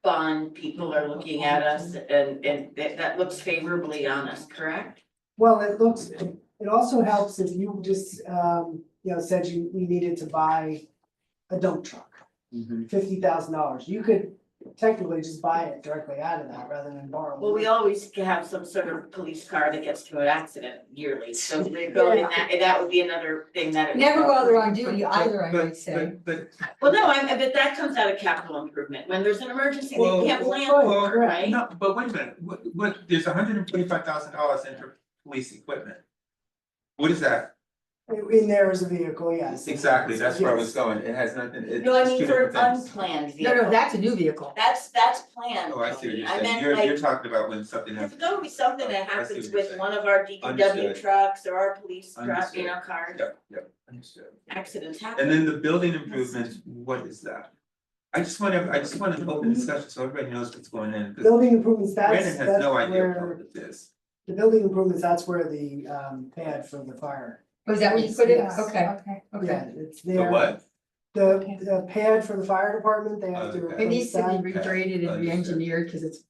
Speaker 5: bond people are looking at us and that looks favorably on us, correct?
Speaker 6: Well, it also helps if you just, said we needed to buy a dump truck, $50,000. You could technically just buy it directly out of that rather than borrow.
Speaker 5: Well, we always have some sort of police car that gets to an accident yearly, so we're building that would be another thing that.
Speaker 1: Never while they're on duty either, I might say.
Speaker 5: Well, no, but that comes out of capital improvement, when there's an emergency,
Speaker 12: Well,
Speaker 5: we can't plan for, it, right?
Speaker 12: No, but wait a minute, what, there's $125,000 in for police equipment. What is that?
Speaker 6: In there is a vehicle, yes.
Speaker 12: Exactly, that's where I was going, it has nothing, it's.
Speaker 5: No, I mean
Speaker 12: two
Speaker 5: for
Speaker 12: different things.
Speaker 5: unplanned vehicle.
Speaker 1: No, that's a new vehicle.
Speaker 5: That's planned.
Speaker 12: Oh, I see what you're
Speaker 5: I
Speaker 12: saying,
Speaker 5: meant
Speaker 12: you're
Speaker 5: like,
Speaker 12: talking about when something
Speaker 5: if
Speaker 12: happens.
Speaker 5: there would be something that
Speaker 12: I see
Speaker 5: happens
Speaker 12: what you're
Speaker 5: with
Speaker 12: saying.
Speaker 5: one of our DPW
Speaker 12: Understood.
Speaker 5: trucks or our police truck,
Speaker 12: Understood.
Speaker 5: cars,
Speaker 12: Yep, understood.
Speaker 5: accidents happen.
Speaker 12: And then the building improvements, what is that? I just wanna open discussion so everybody knows what's going in, because
Speaker 6: Building improvements,
Speaker 12: Brandon has no idea
Speaker 6: where,
Speaker 12: what it is.
Speaker 6: the building improvements, that's where the pad for the fire.
Speaker 1: Oh, is that where you put it?
Speaker 6: Yes.
Speaker 1: Okay,
Speaker 6: Yeah,
Speaker 1: okay.
Speaker 6: it's
Speaker 12: The
Speaker 6: there.
Speaker 12: what?
Speaker 6: The pad for the fire department, they have to
Speaker 12: Okay.
Speaker 1: It needs
Speaker 6: replace
Speaker 1: to be
Speaker 6: that.
Speaker 1: regraded and
Speaker 12: Understood.
Speaker 1: re-engineered because it's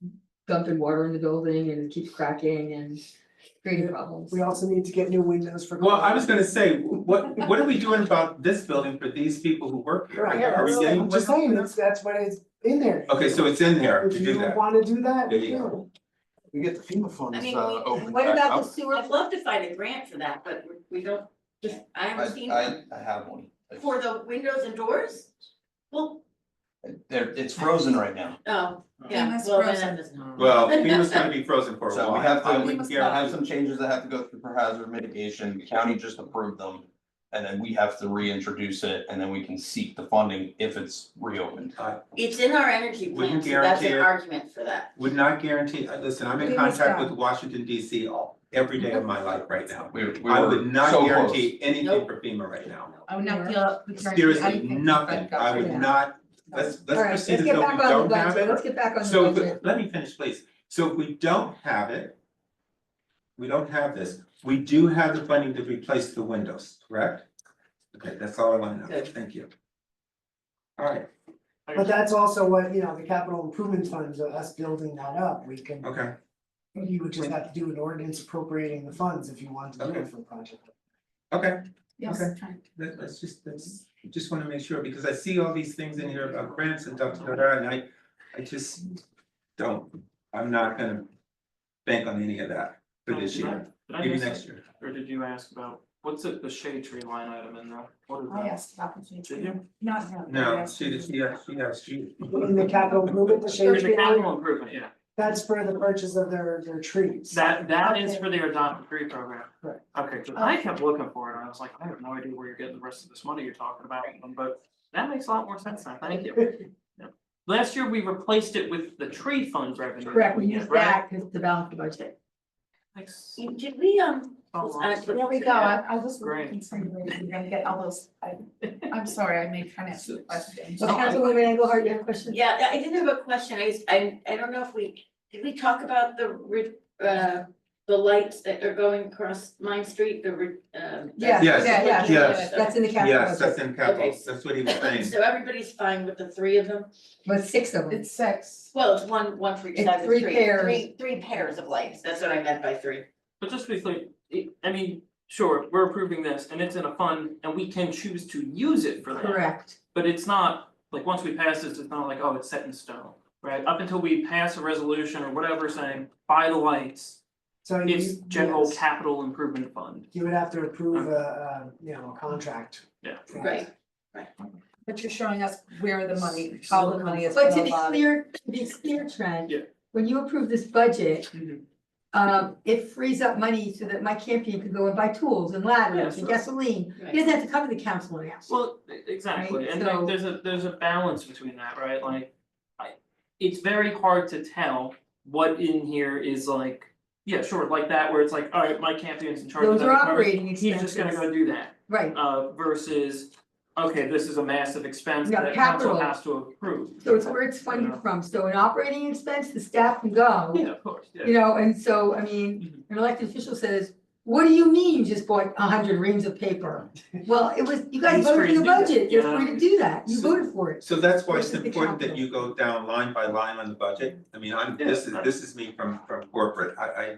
Speaker 1: dumping water in the building and it keeps cracking and creating problems.
Speaker 6: We also need to get new windows for.
Speaker 12: Well, I was gonna say, what are we doing about this building for these people who work here?
Speaker 6: Right,
Speaker 12: Are we
Speaker 6: yeah,
Speaker 12: getting?
Speaker 6: I'm just saying, that's what it's in there.
Speaker 12: Okay, so it's in there
Speaker 6: If
Speaker 12: to do
Speaker 6: you
Speaker 12: that.
Speaker 6: wanna do that,
Speaker 12: There you go.
Speaker 13: We get the FEMA funds,
Speaker 5: I mean,
Speaker 13: opened
Speaker 1: What
Speaker 13: back
Speaker 1: about
Speaker 13: up.
Speaker 1: the sewer?
Speaker 5: I'd love to find a grant for that, but we don't, I haven't seen one.
Speaker 21: I have one.
Speaker 5: For the windows and doors? Well,
Speaker 21: It's frozen right now.
Speaker 5: oh, yeah,
Speaker 3: FEMA's
Speaker 5: well, then
Speaker 3: frozen.
Speaker 5: that doesn't.
Speaker 12: Well, FEMA's gonna be frozen for a
Speaker 21: So
Speaker 12: while.
Speaker 21: we have
Speaker 12: I
Speaker 21: to,
Speaker 12: wouldn't
Speaker 21: I
Speaker 12: guarantee-
Speaker 21: have some changes that have to go through for hazard mitigation, the county just approved them. And then we have to reintroduce it, and then we can seek the funding if it's reopened.
Speaker 5: It's in our energy plan,
Speaker 12: Wouldn't
Speaker 5: so that's
Speaker 12: guarantee
Speaker 5: an
Speaker 12: it.
Speaker 5: argument for that.
Speaker 12: Would not guarantee, listen, I'm in
Speaker 3: FEMA's
Speaker 12: contact
Speaker 3: done.
Speaker 12: with Washington DC every day of my life right now.
Speaker 21: We
Speaker 12: I
Speaker 21: were
Speaker 12: would not
Speaker 21: so
Speaker 12: guarantee anything
Speaker 5: Nope.
Speaker 12: for FEMA right now.
Speaker 3: I would not feel.
Speaker 12: Seriously, nothing, I would not, let's
Speaker 1: All right,
Speaker 12: proceed
Speaker 1: let's
Speaker 12: as
Speaker 1: get
Speaker 12: though we
Speaker 1: back on the
Speaker 12: don't have
Speaker 1: budget. Let's
Speaker 12: it.
Speaker 1: get back on the
Speaker 12: So,
Speaker 1: budget.
Speaker 12: let me finish, please. So if we don't have it, we don't have this, we do have the funding to replace the windows, correct? Okay, that's all I want to know,
Speaker 5: Good.
Speaker 12: thank you. All right,
Speaker 6: But that's also what, the capital improvement funds, us building that up, we can.
Speaker 12: okay,
Speaker 6: You would just have to do an ordinance appropriating the funds if you wanted to do
Speaker 12: Okay.
Speaker 6: it for a project.
Speaker 12: okay.
Speaker 3: Yes.
Speaker 12: Okay. Let's just wanna make sure, because I see all these things in here about grants and and I just don't, I'm not gonna bank on any of that for this year,
Speaker 7: Did I
Speaker 12: maybe
Speaker 7: miss
Speaker 12: next
Speaker 7: it?
Speaker 12: year.
Speaker 7: Or did you ask about, what's the shade tree line item in there? What is
Speaker 3: I
Speaker 7: that?
Speaker 3: asked about the change.
Speaker 7: Did you?
Speaker 3: Not him.
Speaker 12: No, she
Speaker 6: In the capital improvement, the shade
Speaker 7: There's
Speaker 6: tree
Speaker 7: a capital
Speaker 6: line,
Speaker 7: improvement, yeah.
Speaker 6: that's for the purchase of their trees.
Speaker 7: That is
Speaker 3: Okay.
Speaker 7: for their adopt a tree program.
Speaker 6: Right.
Speaker 7: Okay, 'cause I kept looking for it, and I was like, I have no idea where you're getting the rest of this money you're talking about, but that makes a lot more sense now, thank you. Yeah. Last year, we replaced it with the tree fund revenue. that
Speaker 1: Correct, we
Speaker 7: get,
Speaker 1: use
Speaker 7: right?
Speaker 1: that to balance the budget.
Speaker 7: Thanks.
Speaker 5: Did we,
Speaker 3: There we go, I was
Speaker 7: Great.
Speaker 3: concerned that you're gonna get all those, I'm sorry, I made financial questions.
Speaker 1: So Councilwoman Engelhardt, you have a question?
Speaker 5: yeah, I did have a question, I don't know if did we talk about the the lights that are going across Main Street,
Speaker 1: Yeah,
Speaker 12: Yes,
Speaker 1: yes, that's in the capital
Speaker 12: Yes,
Speaker 1: budget,
Speaker 12: that's in capital,
Speaker 5: Okay.
Speaker 12: that's what he was saying.
Speaker 5: So everybody's fine with the three of them?
Speaker 1: but 6 of them.
Speaker 10: It's six.
Speaker 5: Well, it's one for each
Speaker 1: It's
Speaker 5: side of the
Speaker 1: 3
Speaker 5: street.
Speaker 1: pairs.
Speaker 5: Three pairs of lights, that's what I meant by three.
Speaker 7: But just to be clear, I mean, sure, we're approving this and it's in a fund and we can choose to use it for that.
Speaker 1: Correct.
Speaker 7: But it's not, like, once we pass this, it's not like, oh, it's set in stone, right? Up until we pass a resolution or whatever saying, buy the lights,
Speaker 6: So
Speaker 7: it's
Speaker 6: you,
Speaker 7: general
Speaker 6: yes,
Speaker 7: capital improvement fund.
Speaker 6: you would have to approve a contract.
Speaker 7: Yeah.
Speaker 5: Right.
Speaker 3: But you're showing us where the money, how the money is.
Speaker 1: But to
Speaker 3: gonna
Speaker 1: be
Speaker 3: lie.
Speaker 1: clear, Trent.
Speaker 7: Yeah.
Speaker 1: When you approve this budget,
Speaker 7: Mhm.
Speaker 1: it frees up money so that my campaign could go and buy tools and ladders and
Speaker 7: Yes,
Speaker 1: gasoline.
Speaker 5: Right.
Speaker 1: He doesn't have to come to the council and ask.
Speaker 7: Well, exactly,
Speaker 1: Right,
Speaker 7: and
Speaker 1: so-
Speaker 7: like, there's a balance between that, right, like. It's very hard to tell what in here is like, yeah, sure, like that, where it's like, alright, my campaign's in charge of
Speaker 1: Those
Speaker 7: that
Speaker 1: are
Speaker 7: department,
Speaker 1: operating
Speaker 7: he's just gonna
Speaker 1: expenses.
Speaker 7: go do that.
Speaker 1: Right,
Speaker 7: Versus, okay, this is a massive expense
Speaker 1: Yeah,
Speaker 7: that council
Speaker 1: capital.
Speaker 7: has to approve.
Speaker 1: so it's where it's funded from, so an operating expense, the staff can go.
Speaker 7: Yeah, of course, yeah.
Speaker 1: You know, and so, I mean, an elected official says, what do you mean you just bought 100 reams of paper? Well, it was, you guys
Speaker 7: He's
Speaker 1: voted
Speaker 7: free
Speaker 1: for the
Speaker 7: to do that,
Speaker 1: budget,
Speaker 7: you
Speaker 1: you're
Speaker 7: know?
Speaker 1: free to do that, you
Speaker 12: So-
Speaker 1: voted for it.
Speaker 12: So that's why it's
Speaker 1: Versus the
Speaker 12: important that
Speaker 1: capital.
Speaker 12: you go down line by line on the budget. I mean, this is me from corporate. I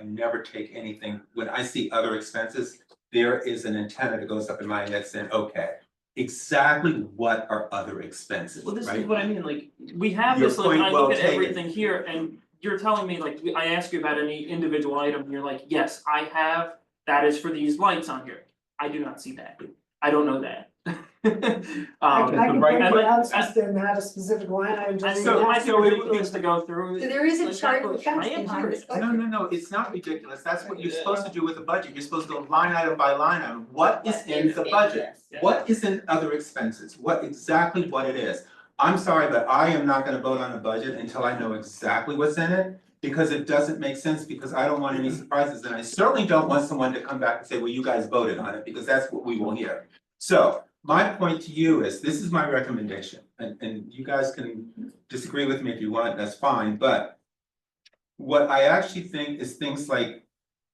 Speaker 12: never take anything, when I see other expenses, there is an antenna that goes up in my head saying, okay, exactly what are other expenses,
Speaker 7: Well, this is
Speaker 12: right?
Speaker 7: what I mean, like, we have
Speaker 12: Your
Speaker 7: this, like,
Speaker 12: point
Speaker 7: I
Speaker 12: well
Speaker 7: look at
Speaker 12: taken.
Speaker 7: everything here and you're telling me, like, I ask you about any individual item, and you're like, yes, I have, that is for these lights on here. I do not see that, I don't know that.
Speaker 6: I can
Speaker 12: right,
Speaker 6: point
Speaker 12: and
Speaker 6: it out and have a specific line item.
Speaker 7: I
Speaker 6: just
Speaker 7: so
Speaker 6: for
Speaker 7: I
Speaker 6: that.
Speaker 7: feel ridiculous to go through.
Speaker 1: So there is a
Speaker 7: like,
Speaker 1: chart
Speaker 7: that,
Speaker 1: of
Speaker 7: but
Speaker 1: accounts
Speaker 7: I am
Speaker 1: behind this
Speaker 7: curious.
Speaker 1: budget.
Speaker 12: No, it's not ridiculous. That's what you're supposed to do with the budget. You're supposed to go line item by line item. What is in the budget?
Speaker 7: Yeah.
Speaker 12: What is in other expenses? Exactly what it is? I'm sorry, but I am not gonna vote on the budget until I know exactly what's in it. Because it doesn't make sense, because I don't want any surprises, and I certainly don't want someone to come back and say, well, you guys voted on it, because that's what we will hear. So, my point to you is, this is my recommendation, and you guys can disagree with me if you want, that's fine, but. What I actually think is things like,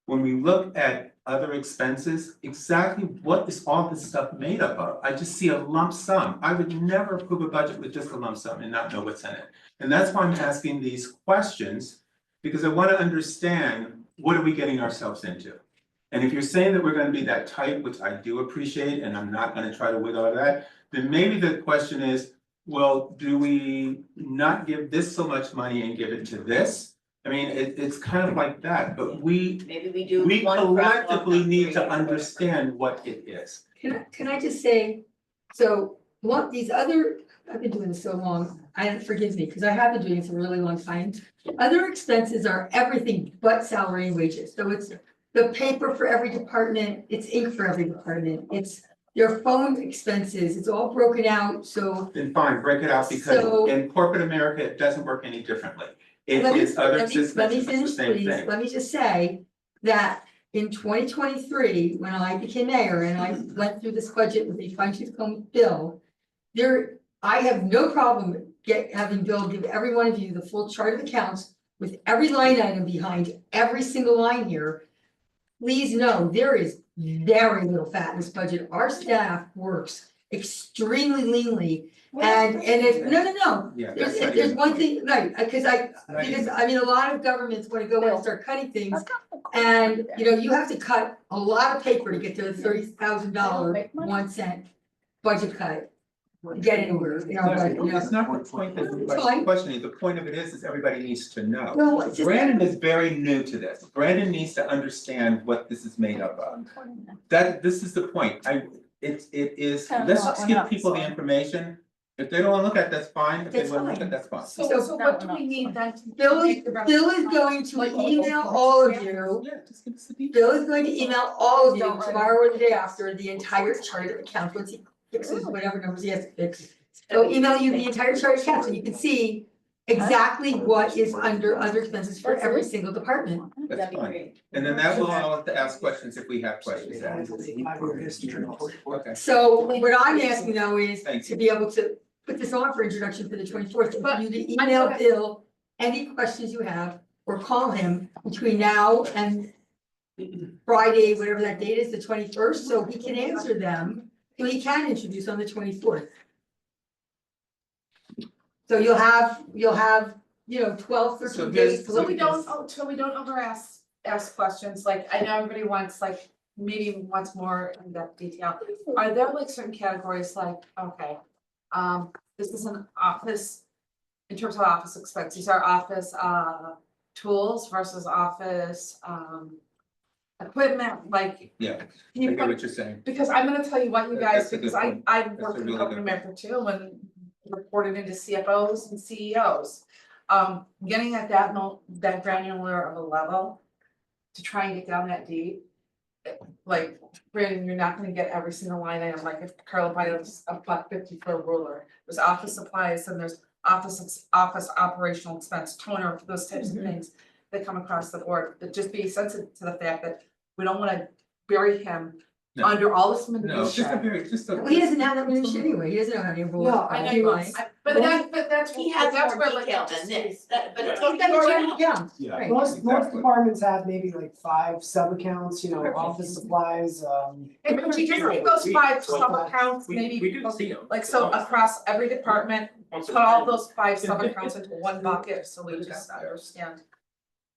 Speaker 12: when we look at other expenses, exactly what is all this stuff made up of? I just see a lump sum. I would never approve a budget with just a lump sum and not know what's in it. And that's why I'm asking these questions, because I wanna understand, what are we getting ourselves into? And if you're saying that we're gonna be that tight, which I do appreciate, and I'm not gonna try to wiggle out of that, then maybe the question is, well, do we not give this so much money and give it to this? I mean, it's kind of like that, but
Speaker 5: Maybe we do
Speaker 12: we
Speaker 5: one
Speaker 12: collectively
Speaker 5: crosswalk,
Speaker 12: need to
Speaker 5: three.
Speaker 12: understand what it is.
Speaker 1: Can I just say, so what these other, I've been doing this so long, forgive me, because I have been doing this a really long time. Other expenses are everything but salary and wages, so it's the paper for every department, it's ink for every department, it's your phone expenses, it's all broken out, so.
Speaker 12: Then fine, break it out, because
Speaker 1: So-
Speaker 12: in corporate America, it doesn't work any differently. It
Speaker 1: Let me-
Speaker 12: is other
Speaker 1: let me-
Speaker 12: expenses,
Speaker 1: Let me
Speaker 12: it's the
Speaker 1: finish,
Speaker 12: same
Speaker 1: please,
Speaker 12: thing.
Speaker 1: let me just say that in 2023, when I became mayor and I went through this budget with a fine-tooth comb bill. I have no problem having Bill give every one of you the full chart of accounts with every line item behind every single line here. Please know, there is very little fat in this budget, our staff works extremely leanly. And if, no,
Speaker 12: Yeah,
Speaker 1: there's,
Speaker 12: that's not
Speaker 1: there's
Speaker 12: your
Speaker 1: one
Speaker 12: point.
Speaker 1: thing, right, because I mean, a lot of governments wanna go and start cutting things. And, you know, you have to cut a lot of paper to get to the $30,000 1 cent budget cut. To get anywhere in our budget, you know.
Speaker 12: It's not the point that
Speaker 1: It's
Speaker 12: everybody's
Speaker 1: fine.
Speaker 12: questioning, the point of it is everybody needs to know.
Speaker 1: No, it's just-
Speaker 12: Brandon is very new to this, Brandon needs to understand what this is made up of. This is the point, it is, let's just give people the information. If they don't wanna look at it, that's fine, if they
Speaker 1: That's
Speaker 12: wanna look
Speaker 1: fine.
Speaker 12: at it, that's fine.
Speaker 3: So what do we need then?
Speaker 1: Bill is going to email all of you.
Speaker 12: Yeah, just give us the details.
Speaker 1: Bill is going to email all of you tomorrow or the day after the entire chart of accounts, once he fixes whatever numbers he has to fix. He'll email you the entire chart of accounts, and you can see exactly what is under other expenses for every single department.
Speaker 12: That's fine, and then that will allow us to ask questions if we have questions. Okay.
Speaker 1: So what I'm asking though is
Speaker 12: Thank
Speaker 1: to be able to put this on for introduction for the 24th, for you to email Bill any questions you have or call him between now and Friday, whatever that date is, the 21st, so he can answer them, so he can introduce on the 24th. So you'll have, you know, 12, 13 days to
Speaker 3: So
Speaker 1: look
Speaker 3: we
Speaker 1: at
Speaker 3: don't,
Speaker 1: this.
Speaker 3: so we don't ask questions, like, I know everybody wants, like, maybe wants more in-depth detail. Are there like certain categories, like, okay, this is an office, in terms of office expenses, these are office, tools versus office, equipment, like.
Speaker 12: Yeah, I
Speaker 3: you
Speaker 12: get
Speaker 3: put-
Speaker 12: what you're saying.
Speaker 3: Because I'm gonna tell you what, you guys,
Speaker 12: That's a good
Speaker 3: because
Speaker 12: point.
Speaker 3: I've
Speaker 12: That's
Speaker 3: worked
Speaker 12: a
Speaker 3: in
Speaker 12: really
Speaker 3: company
Speaker 12: good
Speaker 3: America too, and reported into CFOs and CEOs. Getting at that granular of a level to try and get down that deep. Like, Brandon, you're not gonna get every single line item, like if Carla buys a $150 for a ruler, there's office supplies and there's office operational expense, toner, those types of things that come across the board, but just be sensitive to the fact that we don't wanna bury him
Speaker 12: No.
Speaker 3: under all this
Speaker 12: No, just a
Speaker 3: minutia.
Speaker 12: very, just a.
Speaker 1: Well, he doesn't have that minutia anyway, he doesn't know how to roll.
Speaker 3: No, I know you won't, but that's,
Speaker 5: He has
Speaker 3: that's
Speaker 5: more
Speaker 3: where like.
Speaker 5: detail than this, but it's.
Speaker 1: He's got a general account.
Speaker 12: Yeah.
Speaker 1: Right.
Speaker 6: Most
Speaker 12: Exactly.
Speaker 6: departments have maybe like 5 sub-accounts, you know, office supplies,
Speaker 3: If you just take those 5 sub-accounts, maybe.
Speaker 7: We do see them.
Speaker 3: Like, so across every department, put all those 5 sub-accounts into one bucket, so we just understand.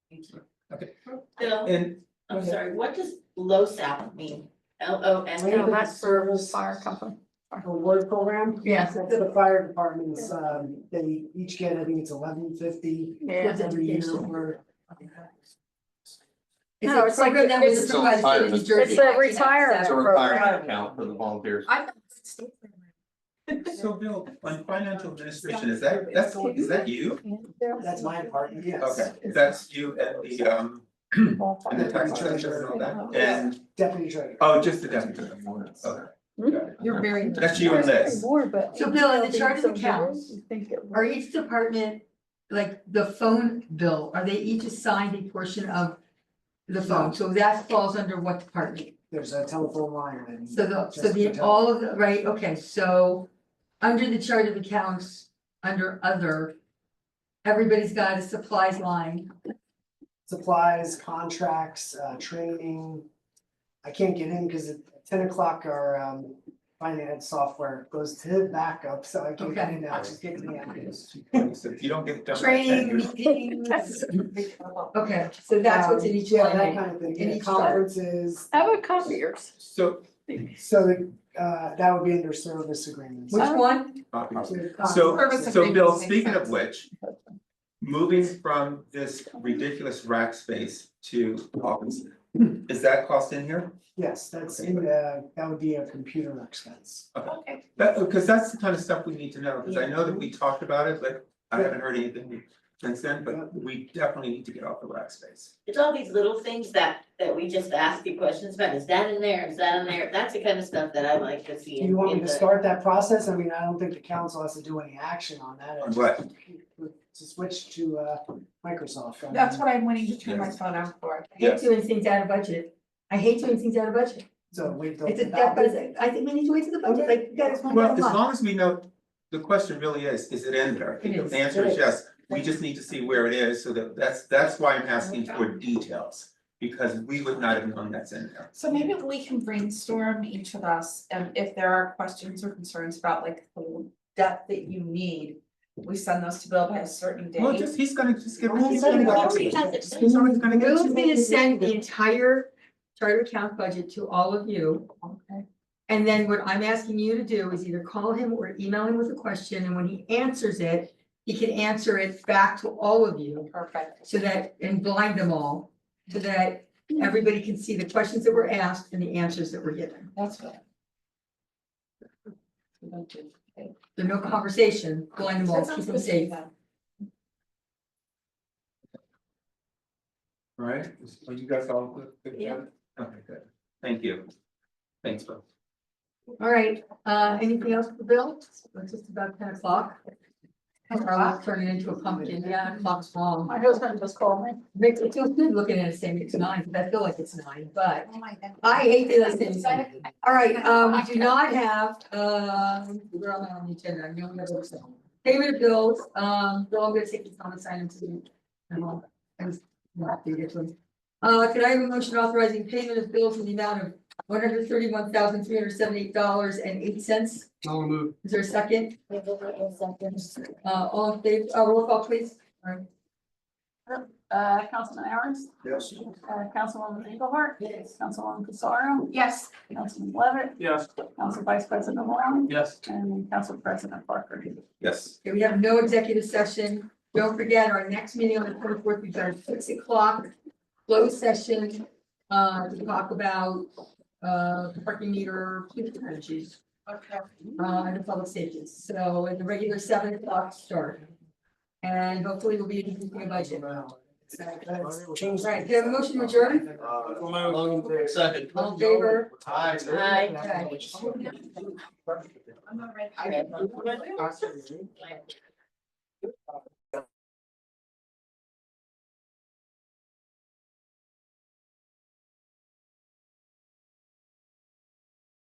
Speaker 3: Thank you.
Speaker 5: Bill,
Speaker 12: And
Speaker 5: I'm sorry, what does LoSAP mean? LOSAP?
Speaker 10: That's for fire company.
Speaker 6: a word program.
Speaker 1: Yes.
Speaker 6: That's the fire departments, they each get, I think it's $11.50 every year for.
Speaker 1: It's
Speaker 10: No,
Speaker 1: a
Speaker 10: it's like-
Speaker 1: program that was
Speaker 10: it's-
Speaker 1: provided by the New Jersey.
Speaker 10: It's a retirement
Speaker 21: It's a retirement account for the volunteers.
Speaker 12: so Bill, on financial administration, is that you?
Speaker 6: That's my department, yes.
Speaker 12: Okay, that's you at the and the tax collector and all that, and,
Speaker 6: Deputy treasurer.
Speaker 12: oh, just the deputy. Okay.
Speaker 1: You're very.
Speaker 12: That's you and Liz.
Speaker 1: So Bill, in the chart of accounts, are each department, like the phone bill, are they each assigned a portion of the phone? So that falls under what department?
Speaker 6: There's a telephone line and.
Speaker 1: So
Speaker 6: just for
Speaker 1: the,
Speaker 6: telephone.
Speaker 1: all of the, right, okay, so under the chart of accounts, under other, everybody's got a supplies line.
Speaker 6: Supplies, contracts, training. I can't get in because at 10 o'clock our finance software goes to backup, so I can't get in now, just get me out.
Speaker 12: So if you don't get it done. by
Speaker 1: Training,
Speaker 12: 10,
Speaker 1: meetings. Okay, so that's what's in each
Speaker 6: Yeah,
Speaker 1: line.
Speaker 6: that kind of thing,
Speaker 1: in
Speaker 6: yeah,
Speaker 1: each chart.
Speaker 6: conferences,
Speaker 10: Have a copy of yours.
Speaker 12: So,
Speaker 6: so that would be under service agreements.
Speaker 1: Which one?
Speaker 12: so,
Speaker 3: Service
Speaker 12: so Bill,
Speaker 3: agreements make
Speaker 12: speaking of
Speaker 3: sense.
Speaker 12: which, moving from this ridiculous rack space to office, is that cost in here?
Speaker 6: Yes, that's in, that would be a computer expense.
Speaker 12: Okay, that, because that's the kind of stuff we need to know, because I know that we talked about it, but I haven't heard anything since then, but we definitely need to get off the rack space.
Speaker 5: It's all these little things that we just ask you questions about, is that in there, is that in there, that's the kind of stuff that I like to see
Speaker 6: Do
Speaker 5: in
Speaker 6: you want me
Speaker 5: in
Speaker 6: to
Speaker 5: the-
Speaker 6: start that process? I mean, I don't think the council has to do any action on that.
Speaker 12: On what?
Speaker 6: To switch to Microsoft. I
Speaker 3: That's
Speaker 6: mean,
Speaker 3: what I'm waiting to turn my phone on for.
Speaker 1: I hate doing things out of budget. I hate doing things out of budget.
Speaker 6: So wait till.
Speaker 1: It's a, that, but I think we need to wait till the budget, like, you guys want to.
Speaker 12: Well, as long as we know, the question really is it in there?
Speaker 1: It
Speaker 12: If
Speaker 1: is.
Speaker 12: the answer
Speaker 1: It
Speaker 12: is
Speaker 1: is.
Speaker 12: yes, we just need to see where it is, so that's why I'm asking for details. Because we would not have known that's in there.
Speaker 3: So maybe we can brainstorm each of us, and if there are questions or concerns about like the depth that you need, we send those to Bill by a certain date.
Speaker 12: Well, he's gonna just give.
Speaker 1: He's gonna go.
Speaker 5: He has it.
Speaker 12: He's always gonna get.
Speaker 1: Bill's gonna send the entire charter account budget to all of you.
Speaker 3: Okay.
Speaker 1: And then what I'm asking you to do is either call him or email him with a question, and when he answers it, he can answer it back to all of you.
Speaker 3: Perfect.
Speaker 1: So that, and blind them all, so that everybody can see the questions that were asked and the answers that were given.
Speaker 3: That's good.
Speaker 1: There's no conversation, blind them all, keep them safe.
Speaker 12: All right, are you guys all good?
Speaker 5: Yeah.
Speaker 12: Okay, good. Thank you. Thanks, Bill.
Speaker 1: All right, anything else for Bill? It's just about 10 o'clock. I'll turn it into a pumpkin, yeah, 10 o'clock's long.
Speaker 10: My husband just called me.
Speaker 1: Makes it feels good looking at it saying it's 9, but I feel like it's 9, but I hate that it's things. All right, we do not have, we're on the agenda, I know we have those. Payment of bills, Bill, I'm gonna take this on and sign them to you. Could I have a motion authorizing payment of bills in the amount of $131,378.08?
Speaker 4: I'll move.
Speaker 1: Is there a second? All in favor, roll call please.
Speaker 8: Councilman Aaron's,
Speaker 13: Yes.
Speaker 8: Councilwoman Engelhardt.
Speaker 11: Yes.
Speaker 8: Councilwoman Pissarro,
Speaker 3: Yes.
Speaker 8: Councilman Levitt,
Speaker 7: Yes.
Speaker 8: Council Vice President Malone,
Speaker 4: Yes.
Speaker 8: and Council President Parker.
Speaker 19: Yes.
Speaker 1: Okay, we have no executive session. Don't forget, our next meeting on the 24th, we've got a 6 o'clock closed session. To talk about, parking meter, strategies.
Speaker 3: Okay.
Speaker 1: And the public safety. So at the regular 7 o'clock start. And hopefully we'll be introducing a budget.
Speaker 6: Change.
Speaker 1: Right, do you have a motion to adjourn?
Speaker 4: Second.
Speaker 1: All in favor?
Speaker 4: Aye.
Speaker 1: Aye.
Speaker 6: I-